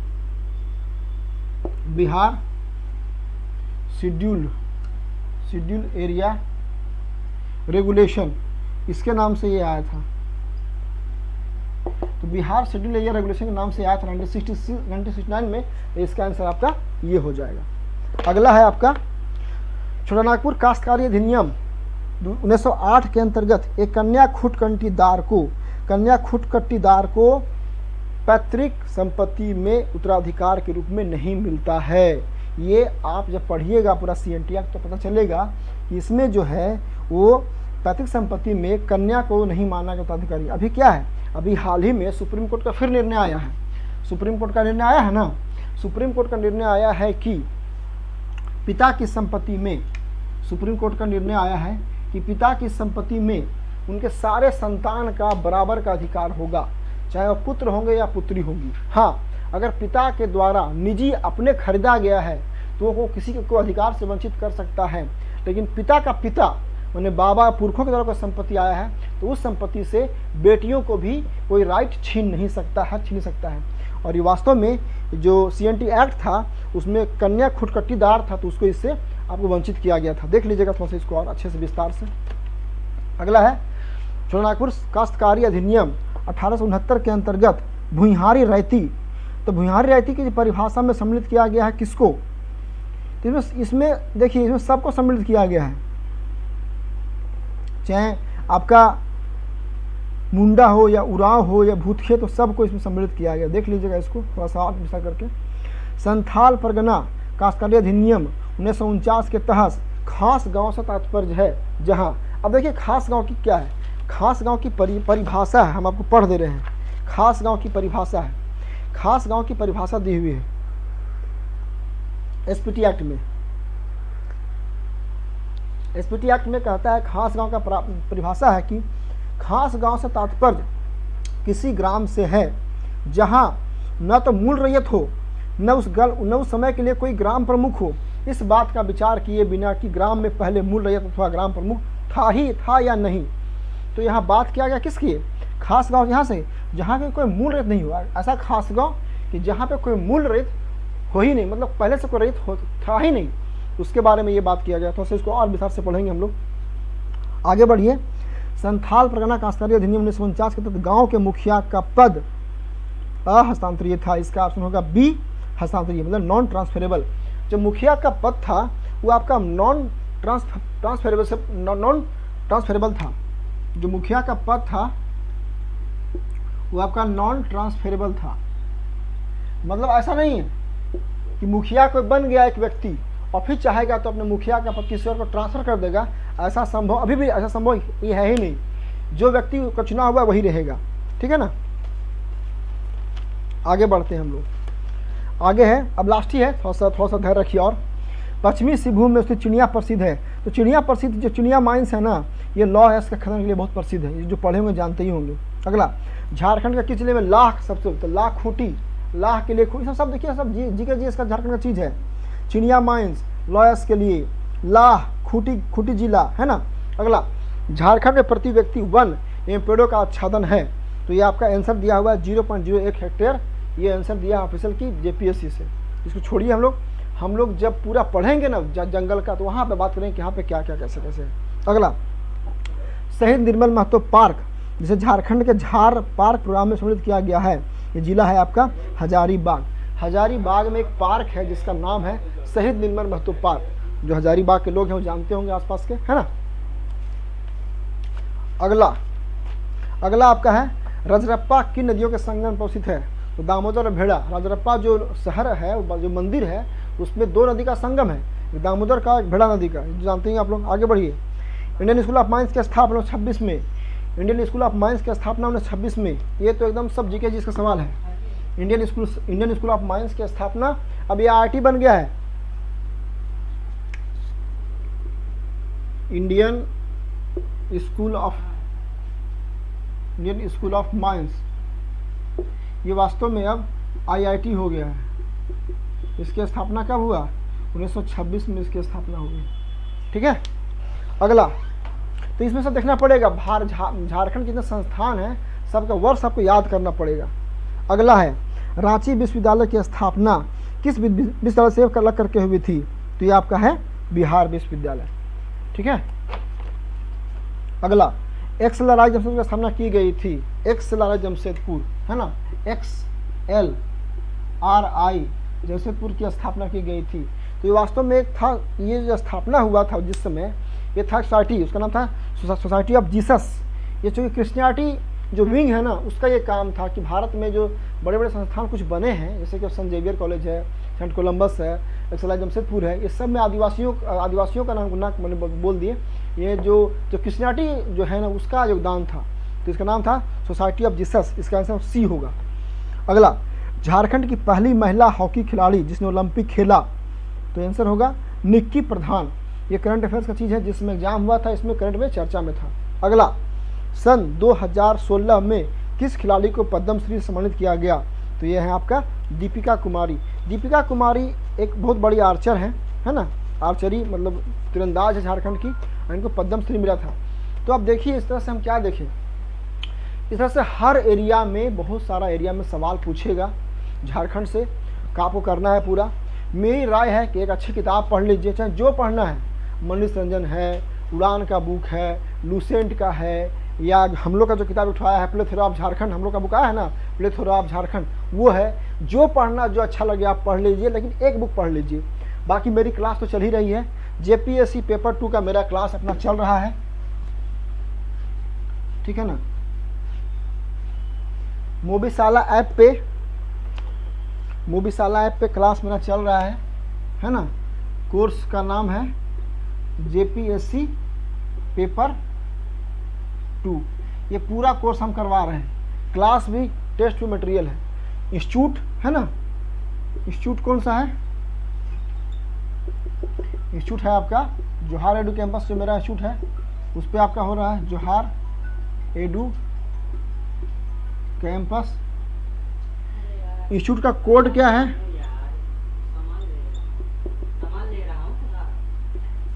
[SPEAKER 1] Bihar schedule area regulation, इसके नाम से ये आया था। तो बिहार शेड्यूल एरिया रेगुलेशन के नाम से आया था 1969 में। तो इसका आंसर आपका ये हो जाएगा। अगला है आपका छोटानागपुर काश्तकारी अधिनियम 1908 के अंतर्गत एक कन्या खुटकट्टीदार को पैतृक संपत्ति में उत्तराधिकार के रूप में नहीं मिलता है। ये आप जब पढ़िएगा पूरा CNT एक्ट तो पता चलेगा कि इसमें जो है वो पैतृक संपत्ति में कन्या को नहीं माना गया उत्तराधिकारी। अभी क्या है, अभी हाल ही में सुप्रीम कोर्ट का फिर निर्णय आया है। सुप्रीम कोर्ट का निर्णय आया है ना, सुप्रीम कोर्ट का निर्णय आया है कि पिता की संपत्ति में, सुप्रीम कोर्ट का निर्णय आया है कि पिता की संपत्ति में उनके सारे संतान का बराबर का अधिकार होगा, चाहे वह पुत्र होंगे या पुत्री होंगी। हाँ, अगर पिता के द्वारा निजी अपने खरीदा गया है तो वो किसी को अधिकार से वंचित कर सकता है, लेकिन पिता का पिता मैंने बाबा पुरखों के द्वारा कोई संपत्ति आया है तो उस संपत्ति से बेटियों को भी कोई राइट छीन नहीं सकता है, छीन सकता है। और ये वास्तव में जो CNT एक्ट था उसमें कन्या खुटकट्टीदार था तो उसको इससे आपको वंचित किया गया था। देख लीजिएगा थोड़ा सा इसको और अच्छे से विस्तार से। अगला है छोटानागपुर काश्तकारी अधिनियम 1869 के अंतर्गत भुइहारी रैयती। तो भुइहारी रैयती की परिभाषा में सम्मिलित किया गया है किसको, तो इसमें देखिए इसमें सबको सम्मिलित किया गया है, चाहे आपका मुंडा हो या उराव हो या भूतखे, तो सबको इसमें सम्मिलित किया गया। देख लीजिएगा इसको थोड़ा सा और विस्तार करके। संथाल परगना काश्तकारी अधिनियम 1949 के तहत खास गांव से तात्पर्य है जहां, अब देखिए खास गांव की क्या है, खास गांव की परिभाषा है, हम आपको पढ़ दे रहे हैं। खास गांव की परिभाषा है, खास गांव की परिभाषा दी हुई है SPT एक्ट में। SPT एक्ट में कहता है खास गांव का परिभाषा है कि खास गांव से तात्पर्य किसी ग्राम से है जहां न तो मूल रैयत हो न उस समय के लिए कोई ग्राम प्रमुख हो, इस बात का विचार किए बिना कि ग्राम में पहले मूल रैयत अथवा ग्राम प्रमुख था या नहीं। तो यहाँ बात किया गया किसकी, खास गांव यहाँ से जहाँ पे कोई मूल रैयत नहीं हुआ, ऐसा खास गांव कि जहाँ पे कोई मूल रैयत हो ही नहीं, मतलब पहले से कोई रैयत था ही नहीं, उसके बारे में ये बात किया गया। तो इसको और विस्तार से पढ़ेंगे हम लोग। आगे बढ़िए। संथाल परगना काश्तकारी अधिनियम 1949 के तहत गांव के मुखिया का पद अहस्तांतरीय था। इसका ऑप्शन होगा बी, हस्तांतरीय मतलब नॉन ट्रांसफरेबल। जो मुखिया का पद था वो आपका नॉन ट्रांसफरेबल था। जो मुखिया का पद था वो आपका नॉन ट्रांसफरेबल था, मतलब ऐसा नहीं है कि मुखिया कोई बन गया एक व्यक्ति और फिर चाहेगा तो अपने मुखिया का पद किसी और को ट्रांसफर कर देगा, ऐसा संभव अभी भी ऐसा संभव ये है ही नहीं। जो व्यक्ति का चुनाव हुआ वही रहेगा, ठीक है ना। आगे बढ़ते हैं हम लोग। आगे है, अब लास्ट ही है, थोड़ा सा धैर्य रखिए। और पश्चिमी सिंहभूम में उसकी चिड़िया प्रसिद्ध है। तो चिड़िया प्रसिद्ध जो चिड़िया माइंस है ना, ये लौह अयस्क खनन के लिए बहुत प्रसिद्ध है, जो पढ़े होंगे जानते ही होंगे। अगला, झारखंड का किस जिले में लाख सबसे, तो लाख खूंटी, लाख के लिए सब देखिए सब जी के इसका झारखंड का चीज़ है। चिड़िया माइंस लौह अयस्क के लिए, लाह खूंटी जिला है ना। अगला, झारखंड में प्रति व्यक्ति वन एवं पेड़ों का आच्छादन है। तो ये आपका आंसर दिया हुआ है 0.01 हेक्टेयर, ये आंसर दिया ऑफिशियल की JPSC से। इसको छोड़िए, हम लोग जब पूरा पढ़ेंगे ना जंगल का तो वहाँ पे बात करेंगे कि यहाँ पे क्या क्या कैसे कैसे है। अगला, शहीद निर्मल महतो पार्क, जिसे झारखंड के झार पार्क प्रोग्राम में सम्मिलित किया गया है। ये जिला है आपका हजारीबाग। हजारीबाग में एक पार्क है जिसका नाम है शहीद निर्मल महतो पार्क। जो हजारीबाग के लोग हैं वो जानते होंगे आसपास के, है ना। अगला आपका है रजरप्पा किन नदियों के संगम पर स्थित है। तो दामोदर और भेड़ा। रजरप्पा जो शहर है, जो मंदिर है, उसमें दो नदी का संगम है, दामोदर का, भेड़ा नदी का, जानते हैं आप लोग। आगे बढ़िए। इंडियन स्कूल ऑफ माइंस की स्थापना 1926 में। इंडियन स्कूल ऑफ माइंस की स्थापना 1926 में। ये तो एकदम सब जीके जिसका सवाल है। इंडियन स्कूल ऑफ माइंस की स्थापना, अब ये IIT बन गया है। इंडियन स्कूल ऑफ माइंस, ये वास्तव में अब IIT हो गया है। इसकी स्थापना कब हुआ? 1926 में इसकी स्थापना हुई। ठीक है, अगला तो इसमें सब देखना पड़ेगा, झारखंड जितने संस्थान हैं सबका वर्ष आपको याद करना पड़ेगा। अगला है रांची विश्वविद्यालय की स्थापना किस विश्वविद्यालय से अलग करके हुई थी? तो ये आपका है बिहार विश्वविद्यालय। ठीक है, अगला XLRI जमशेदपुर की स्थापना की गई थी, XLRI जमशेदपुर है ना, XLRI जमशेदपुर की स्थापना की गई थी। तो ये वास्तव में एक था, ये जो स्थापना हुआ था जिस समय, ये था सोसाइटी, उसका नाम था सोसाइटी ऑफ जीसस। ये चूँकि क्रिश्चियनिटी जो विंग है ना, उसका ये काम था कि भारत में जो बड़े बड़े संस्थान कुछ बने हैं, जैसे कि सेंट जेवियर कॉलेज है, सेंट कोलम्बस है, XLRI जमशेदपुर है, इस सब में आदिवासियों का नाम मैंने बोल दिए। ये जो क्रिश्चियनिटी जो है ना, उसका योगदान था, तो इसका नाम था सोसाइटी ऑफ जीसस। इसका आंसर सी होगा। अगला झारखंड की पहली महिला हॉकी खिलाड़ी जिसने ओलंपिक खेला, तो आंसर होगा निक्की प्रधान। ये करंट अफेयर्स का चीज़ है, जिसमें एग्जाम हुआ था, इसमें करंट में चर्चा में था। अगला सन 2016 में किस खिलाड़ी को पद्मश्री से सम्मानित किया गया? तो ये है आपका दीपिका कुमारी। दीपिका कुमारी एक बहुत बड़ी आर्चर है ना, आर्चरी मतलब तीरंदाज है झारखंड की, और इनको पद्मश्री मिला था। तो अब देखिए इस तरह से हम क्या देखें, इस तरह से हर एरिया में, बहुत सारा एरिया में सवाल पूछेगा झारखंड से, का आपको करना है पूरा। मेरी राय है कि एक अच्छी किताब पढ़ लीजिए, चाहे जो पढ़ना है, मनीष रंजन है, उड़ान का बुक है, लूसेंट का है, या हम लोग का जो किताब उठाया है प्लेथोरा ऑफ झारखंड, हम लोग का बुक आया है ना प्लेथोरा ऑफ झारखंड, वो है। जो पढ़ना, जो अच्छा लगे आप पढ़ लीजिए, लेकिन एक बुक पढ़ लीजिए। बाकी मेरी क्लास तो चल ही रही है, JPSC पेपर 2 का मेरा क्लास अपना चल रहा है, ठीक है ना। मोबीशाला ऐप पे क्लास मेरा चल रहा है ना। कोर्स का नाम है JPSC पेपर 2। ये पूरा कोर्स हम करवा रहे हैं, क्लास भी, टेस्ट भी, मटेरियल है। इंस्टीट्यूट है ना, इंस्टीट्यूट कौन सा है? इंस्टीट्यूट है आपका जोहार एडू कैंपस, जो मेरा इंस्टीट्यूट है उस पर आपका हो रहा है जोहार एडू कैंपस। इंस्टीट्यूट का कोड क्या है?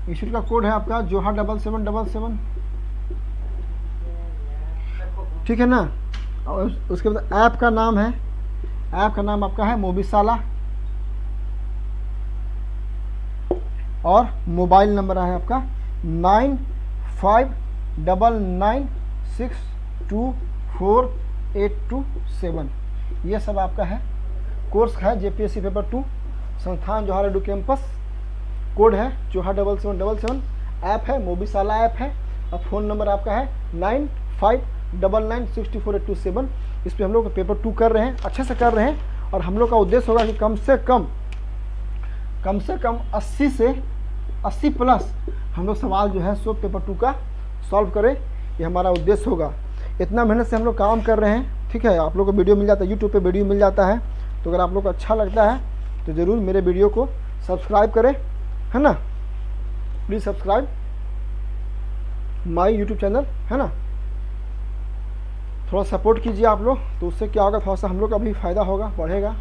[SPEAKER 1] इंस्टीट्यूट का कोड है आपका जोहार 7777, ठीक है ना। और उसके बाद ऐप का नाम है, ऐप का नाम आपका है मोबीशाला, और मोबाइल नंबर है आपका 9599624827। ये सब आपका है, कोर्स है JPSC पेपर 2, संस्थान जोहार एडू कैंपस, कोड है जोहार 7777, ऐप है मोबीशाला ऐप है, और फ़ोन नंबर आपका है 9599648227। इस पर हम लोग पेपर 2 कर रहे हैं, अच्छे से कर रहे हैं, और हम लोग का उद्देश्य होगा कि कम से कम 80 से 80 प्लस हम लोग सवाल जो है सो पेपर 2 का सॉल्व करें, ये हमारा उद्देश्य होगा। इतना मेहनत से हम लोग काम कर रहे हैं, ठीक है। आप लोग को वीडियो मिल जाता है, यूट्यूब पे वीडियो मिल जाता है, तो अगर आप लोग को अच्छा लगता है तो ज़रूर मेरे वीडियो को सब्सक्राइब करें, है ना। Please subscribe my YouTube channel, है ना। थोड़ा सपोर्ट कीजिए आप लोग, तो उससे क्या होगा, थोड़ा सा हम लोग का भी फ़ायदा होगा, बढ़ेगा,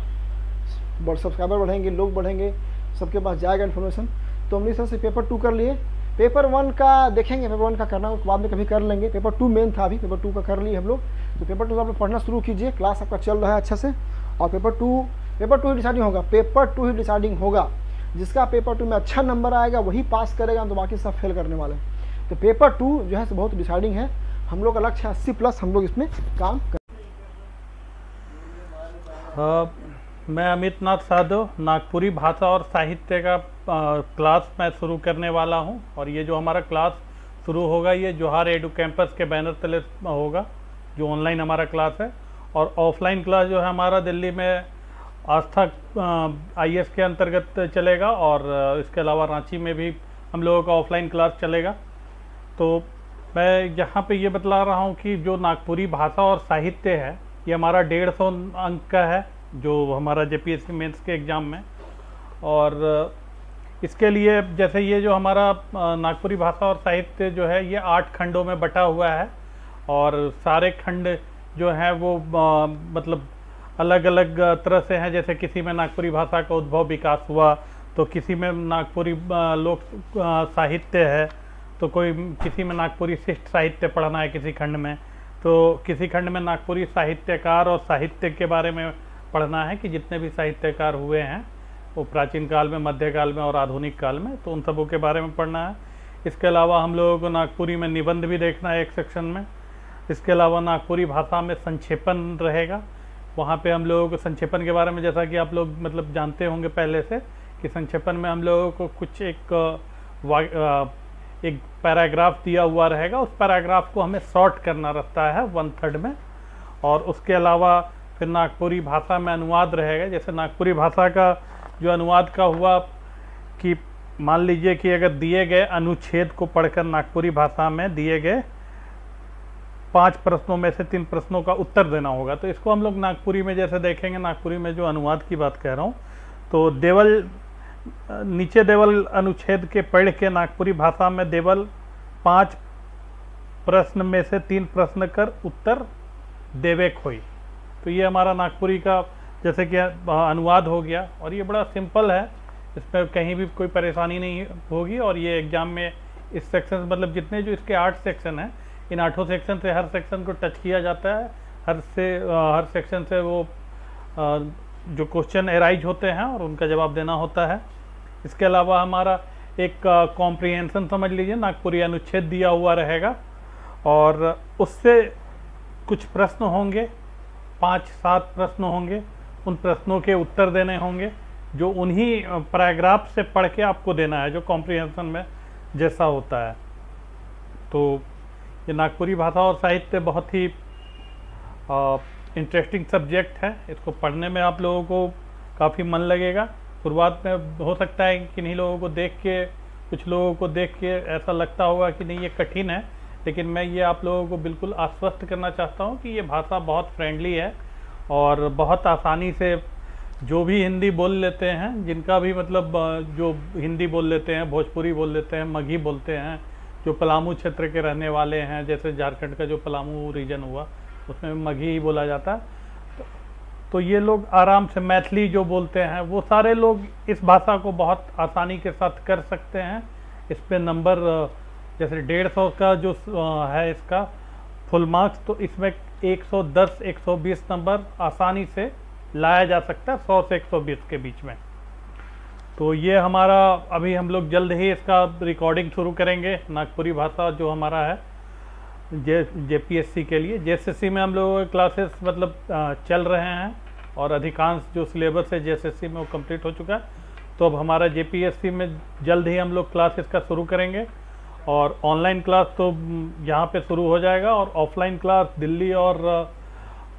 [SPEAKER 1] सब्सक्राइबर बढ़ेंगे, लोग बढ़ेंगे, सबके पास जाएगा इन्फॉर्मेशन। तो हमने इस तरह से पेपर 2 कर लिए। पेपर 1 का देखेंगे, पेपर 1 का करना बाद में कभी कर लेंगे। पेपर 2 मेन था, अभी पेपर 2 का कर लिए हम लोग। तो पेपर 2 आप लोग पढ़ना शुरू कीजिए, क्लास आपका चल रहा है अच्छा से। और पेपर 2 ही डिसाइडिंग होगा, पेपर 2 ही डिसाइडिंग होगा। जिसका पेपर 2 में अच्छा नंबर आएगा वही पास करेगा, तो बाकी सब फेल करने वाले। तो पेपर 2 जो है बहुत डिसाइडिंग है। हम लोग का लक्ष्य है 80 प्लस हम लोग इसमें काम करें।
[SPEAKER 2] मैं अमित नाथ साधव, नागपुरी भाषा और साहित्य का क्लास मैं शुरू करने वाला हूं। और ये जो हमारा क्लास शुरू होगा, ये जोहार एडू कैंपस के बैनर तले होगा, जो ऑनलाइन हमारा क्लास है। और ऑफलाइन क्लास जो है हमारा दिल्ली में आस्था IS के अंतर्गत चलेगा, और इसके अलावा रांची में भी हम लोगों का ऑफलाइन क्लास चलेगा। तो मैं यहाँ पे ये बतला रहा हूँ कि जो नागपुरी भाषा और साहित्य है, ये हमारा 150 अंक का है, जो हमारा JPSC मेंस के एग्ज़ाम में। और इसके लिए जैसे ये जो हमारा नागपुरी भाषा और साहित्य जो है, ये 8 खंडों में बटा हुआ है। और सारे खंड जो हैं वो मतलब अलग अलग तरह से हैं। जैसे किसी में नागपुरी भाषा का उद्भव विकास हुआ, तो किसी में नागपुरी लोक साहित्य है, तो कोई किसी में नागपुरी शिष्ट साहित्य पढ़ना है किसी खंड में, तो किसी खंड में नागपुरी साहित्यकार और साहित्य के बारे में पढ़ना है कि जितने भी साहित्यकार हुए हैं वो प्राचीन काल में, मध्यकाल में और आधुनिक काल में, तो उन सबों के बारे में पढ़ना है। इसके अलावा हम लोगों को नागपुरी में निबंध भी देखना है एक सेक्शन में। इसके अलावा नागपुरी भाषा में संक्षेपण रहेगा, वहाँ पे हम लोगों को संक्षेपण के बारे में, जैसा कि आप लोग मतलब जानते होंगे पहले से, कि संक्षेपण में हम लोगों को कुछ एक पैराग्राफ दिया हुआ रहेगा, उस पैराग्राफ को हमें शॉर्ट करना रहता है 1/3 में। और उसके अलावा फिर नागपुरी भाषा में अनुवाद रहेगा। जैसे नागपुरी भाषा का जो अनुवाद का हुआ कि मान लीजिए कि अगर दिए गए अनुच्छेद को पढ़कर नागपुरी भाषा में दिए गए 5 प्रश्नों में से 3 प्रश्नों का उत्तर देना होगा, तो इसको हम लोग नागपुरी में जैसे देखेंगे, नागपुरी में जो अनुवाद की बात कह रहा हूँ, तो नीचे देवल अनुच्छेद के पढ़ के नागपुरी भाषा में देवल 5 प्रश्न में से 3 प्रश्न कर उत्तर देवे खोई। तो ये हमारा नागपुरी का जैसे कि अनुवाद हो गया, और ये बड़ा सिंपल है, इसमें कहीं भी कोई परेशानी नहीं होगी। और ये एग्जाम में इस सेक्शन मतलब जितने जो इसके 8 सेक्शन हैं, इन 8 सेक्शन से हर सेक्शन को टच किया जाता है, हर सेक्शन से वो जो क्वेश्चन एराइज होते हैं और उनका जवाब देना होता है। इसके अलावा हमारा एक कॉम्प्रिहेंशन समझ लीजिए, नागपुरी अनुच्छेद दिया हुआ रहेगा और उससे कुछ प्रश्न होंगे, 5-7 प्रश्न होंगे, उन प्रश्नों के उत्तर देने होंगे जो उन्हीं पैराग्राफ से पढ़ के आपको देना है, जो कॉम्प्रिहेंशन में जैसा होता है। तो ये नागपुरी भाषा और साहित्य बहुत ही इंटरेस्टिंग सब्जेक्ट है, इसको पढ़ने में आप लोगों को काफ़ी मन लगेगा। शुरुआत में हो सकता है कि किन्हीं लोगों को देख के, कुछ लोगों को देख के ऐसा लगता होगा कि नहीं ये कठिन है, लेकिन मैं ये आप लोगों को बिल्कुल आश्वस्त करना चाहता हूँ कि ये भाषा बहुत फ्रेंडली है और बहुत आसानी से जो भी हिंदी बोल लेते हैं, जिनका भी मतलब जो हिंदी बोल लेते हैं, भोजपुरी बोल लेते हैं, मगही बोलते हैं, जो पलामू क्षेत्र के रहने वाले हैं, जैसे झारखंड का जो पलामू रीजन हुआ उसमें मगही ही बोला जाता है, तो ये लोग आराम से मैथिली जो बोलते हैं वो सारे लोग इस भाषा को बहुत आसानी के साथ कर सकते हैं। इस पे नंबर जैसे 150 का जो है इसका फुल मार्क्स, तो इसमें 110-120 नंबर आसानी से लाया जा सकता है 100 से 120 के बीच में। तो ये हमारा अभी हम लोग जल्द ही इसका रिकॉर्डिंग शुरू करेंगे, नागपुरी भाषा जो हमारा है जेपीएससी के लिए। जेएसएससी में हम लोगों के क्लासेस मतलब चल रहे हैं और अधिकांश जो सिलेबस है जेएसएससी में वो कंप्लीट हो चुका है। तो अब हमारा जेपीएससी में जल्द ही हम लोग क्लासेस का शुरू करेंगे और ऑनलाइन क्लास तो यहाँ पे शुरू हो जाएगा और ऑफलाइन क्लास दिल्ली और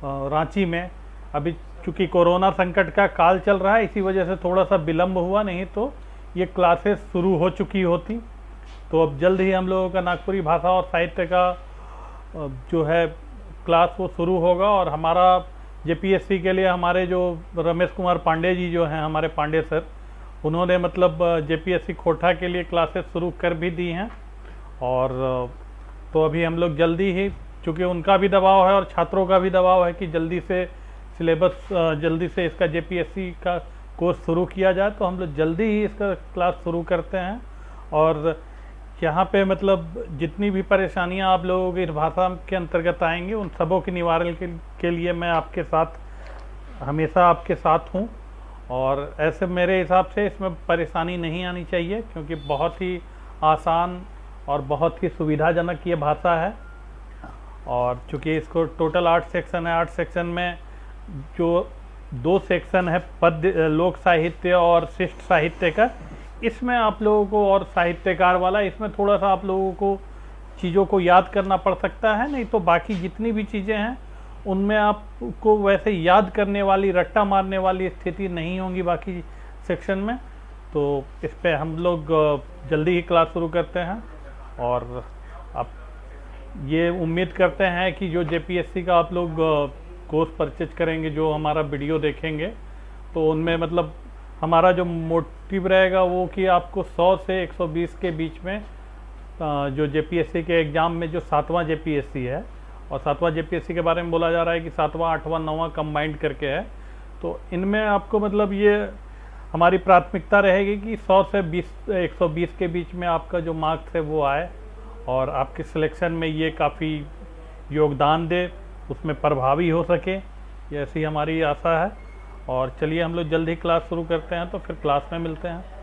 [SPEAKER 2] रांची में। अभी चूँकि कोरोना संकट का काल चल रहा है इसी वजह से थोड़ा सा विलम्ब हुआ, नहीं तो ये क्लासेस शुरू हो चुकी होती। तो अब जल्द ही हम लोगों का नागपुरी भाषा और साहित्य का जो है क्लास वो शुरू होगा। और हमारा जेपीएससी के लिए हमारे जो रमेश कुमार पांडे जी जो हैं, हमारे पांडे सर, उन्होंने मतलब जेपीएससी कोटा के लिए क्लासेस शुरू कर भी दी हैं। और तो अभी हम लोग जल्दी ही, चूँकि उनका भी दबाव है और छात्रों का भी दबाव है कि जल्दी से सिलेबस जल्दी से इसका जेपीएससी का कोर्स शुरू किया जाए, तो हम लोग जल्दी ही इसका क्लास शुरू करते हैं। और यहाँ पे मतलब जितनी भी परेशानियाँ आप लोगों की इस भाषा के अंतर्गत आएंगी उन सबों के निवारण के लिए मैं आपके साथ हमेशा आपके साथ हूँ। और ऐसे मेरे हिसाब से इसमें परेशानी नहीं आनी चाहिए, क्योंकि बहुत ही आसान और बहुत ही सुविधाजनक ये भाषा है। और चूँकि इसको टोटल 8 सेक्शन है, 8 सेक्शन में जो 2 सेक्शन है पद्य लोक साहित्य और शिष्ट साहित्य का, इसमें आप लोगों को, और साहित्यकार वाला, इसमें थोड़ा सा आप लोगों को चीज़ों को याद करना पड़ सकता है। नहीं तो बाकी जितनी भी चीज़ें हैं उनमें आपको वैसे याद करने वाली, रट्टा मारने वाली स्थिति नहीं होंगी बाकी सेक्शन में। तो इस पे हम लोग जल्दी ही क्लास शुरू करते हैं और आप ये उम्मीद करते हैं कि जो जेपीएससी का आप लोग कोर्स परचेज करेंगे, जो हमारा वीडियो देखेंगे, तो उनमें मतलब हमारा जो मोटिव रहेगा वो कि आपको 100 से 120 के बीच में जो जेपीएससी के एग्ज़ाम में जो 7वां जेपीएससी है और 7वां जेपीएससी के बारे में बोला जा रहा है कि 7वां 8वां 9वां कंबाइंड करके है। तो इनमें आपको मतलब ये हमारी प्राथमिकता रहेगी कि 100 से 120 के बीच में आपका जो मार्क्स है वो आए और आपके सिलेक्शन में ये काफ़ी योगदान दे, उसमें प्रभावी हो सके, ये ऐसी हमारी आशा है। और चलिए हम लोग जल्द ही क्लास शुरू करते हैं, तो फिर क्लास में मिलते हैं।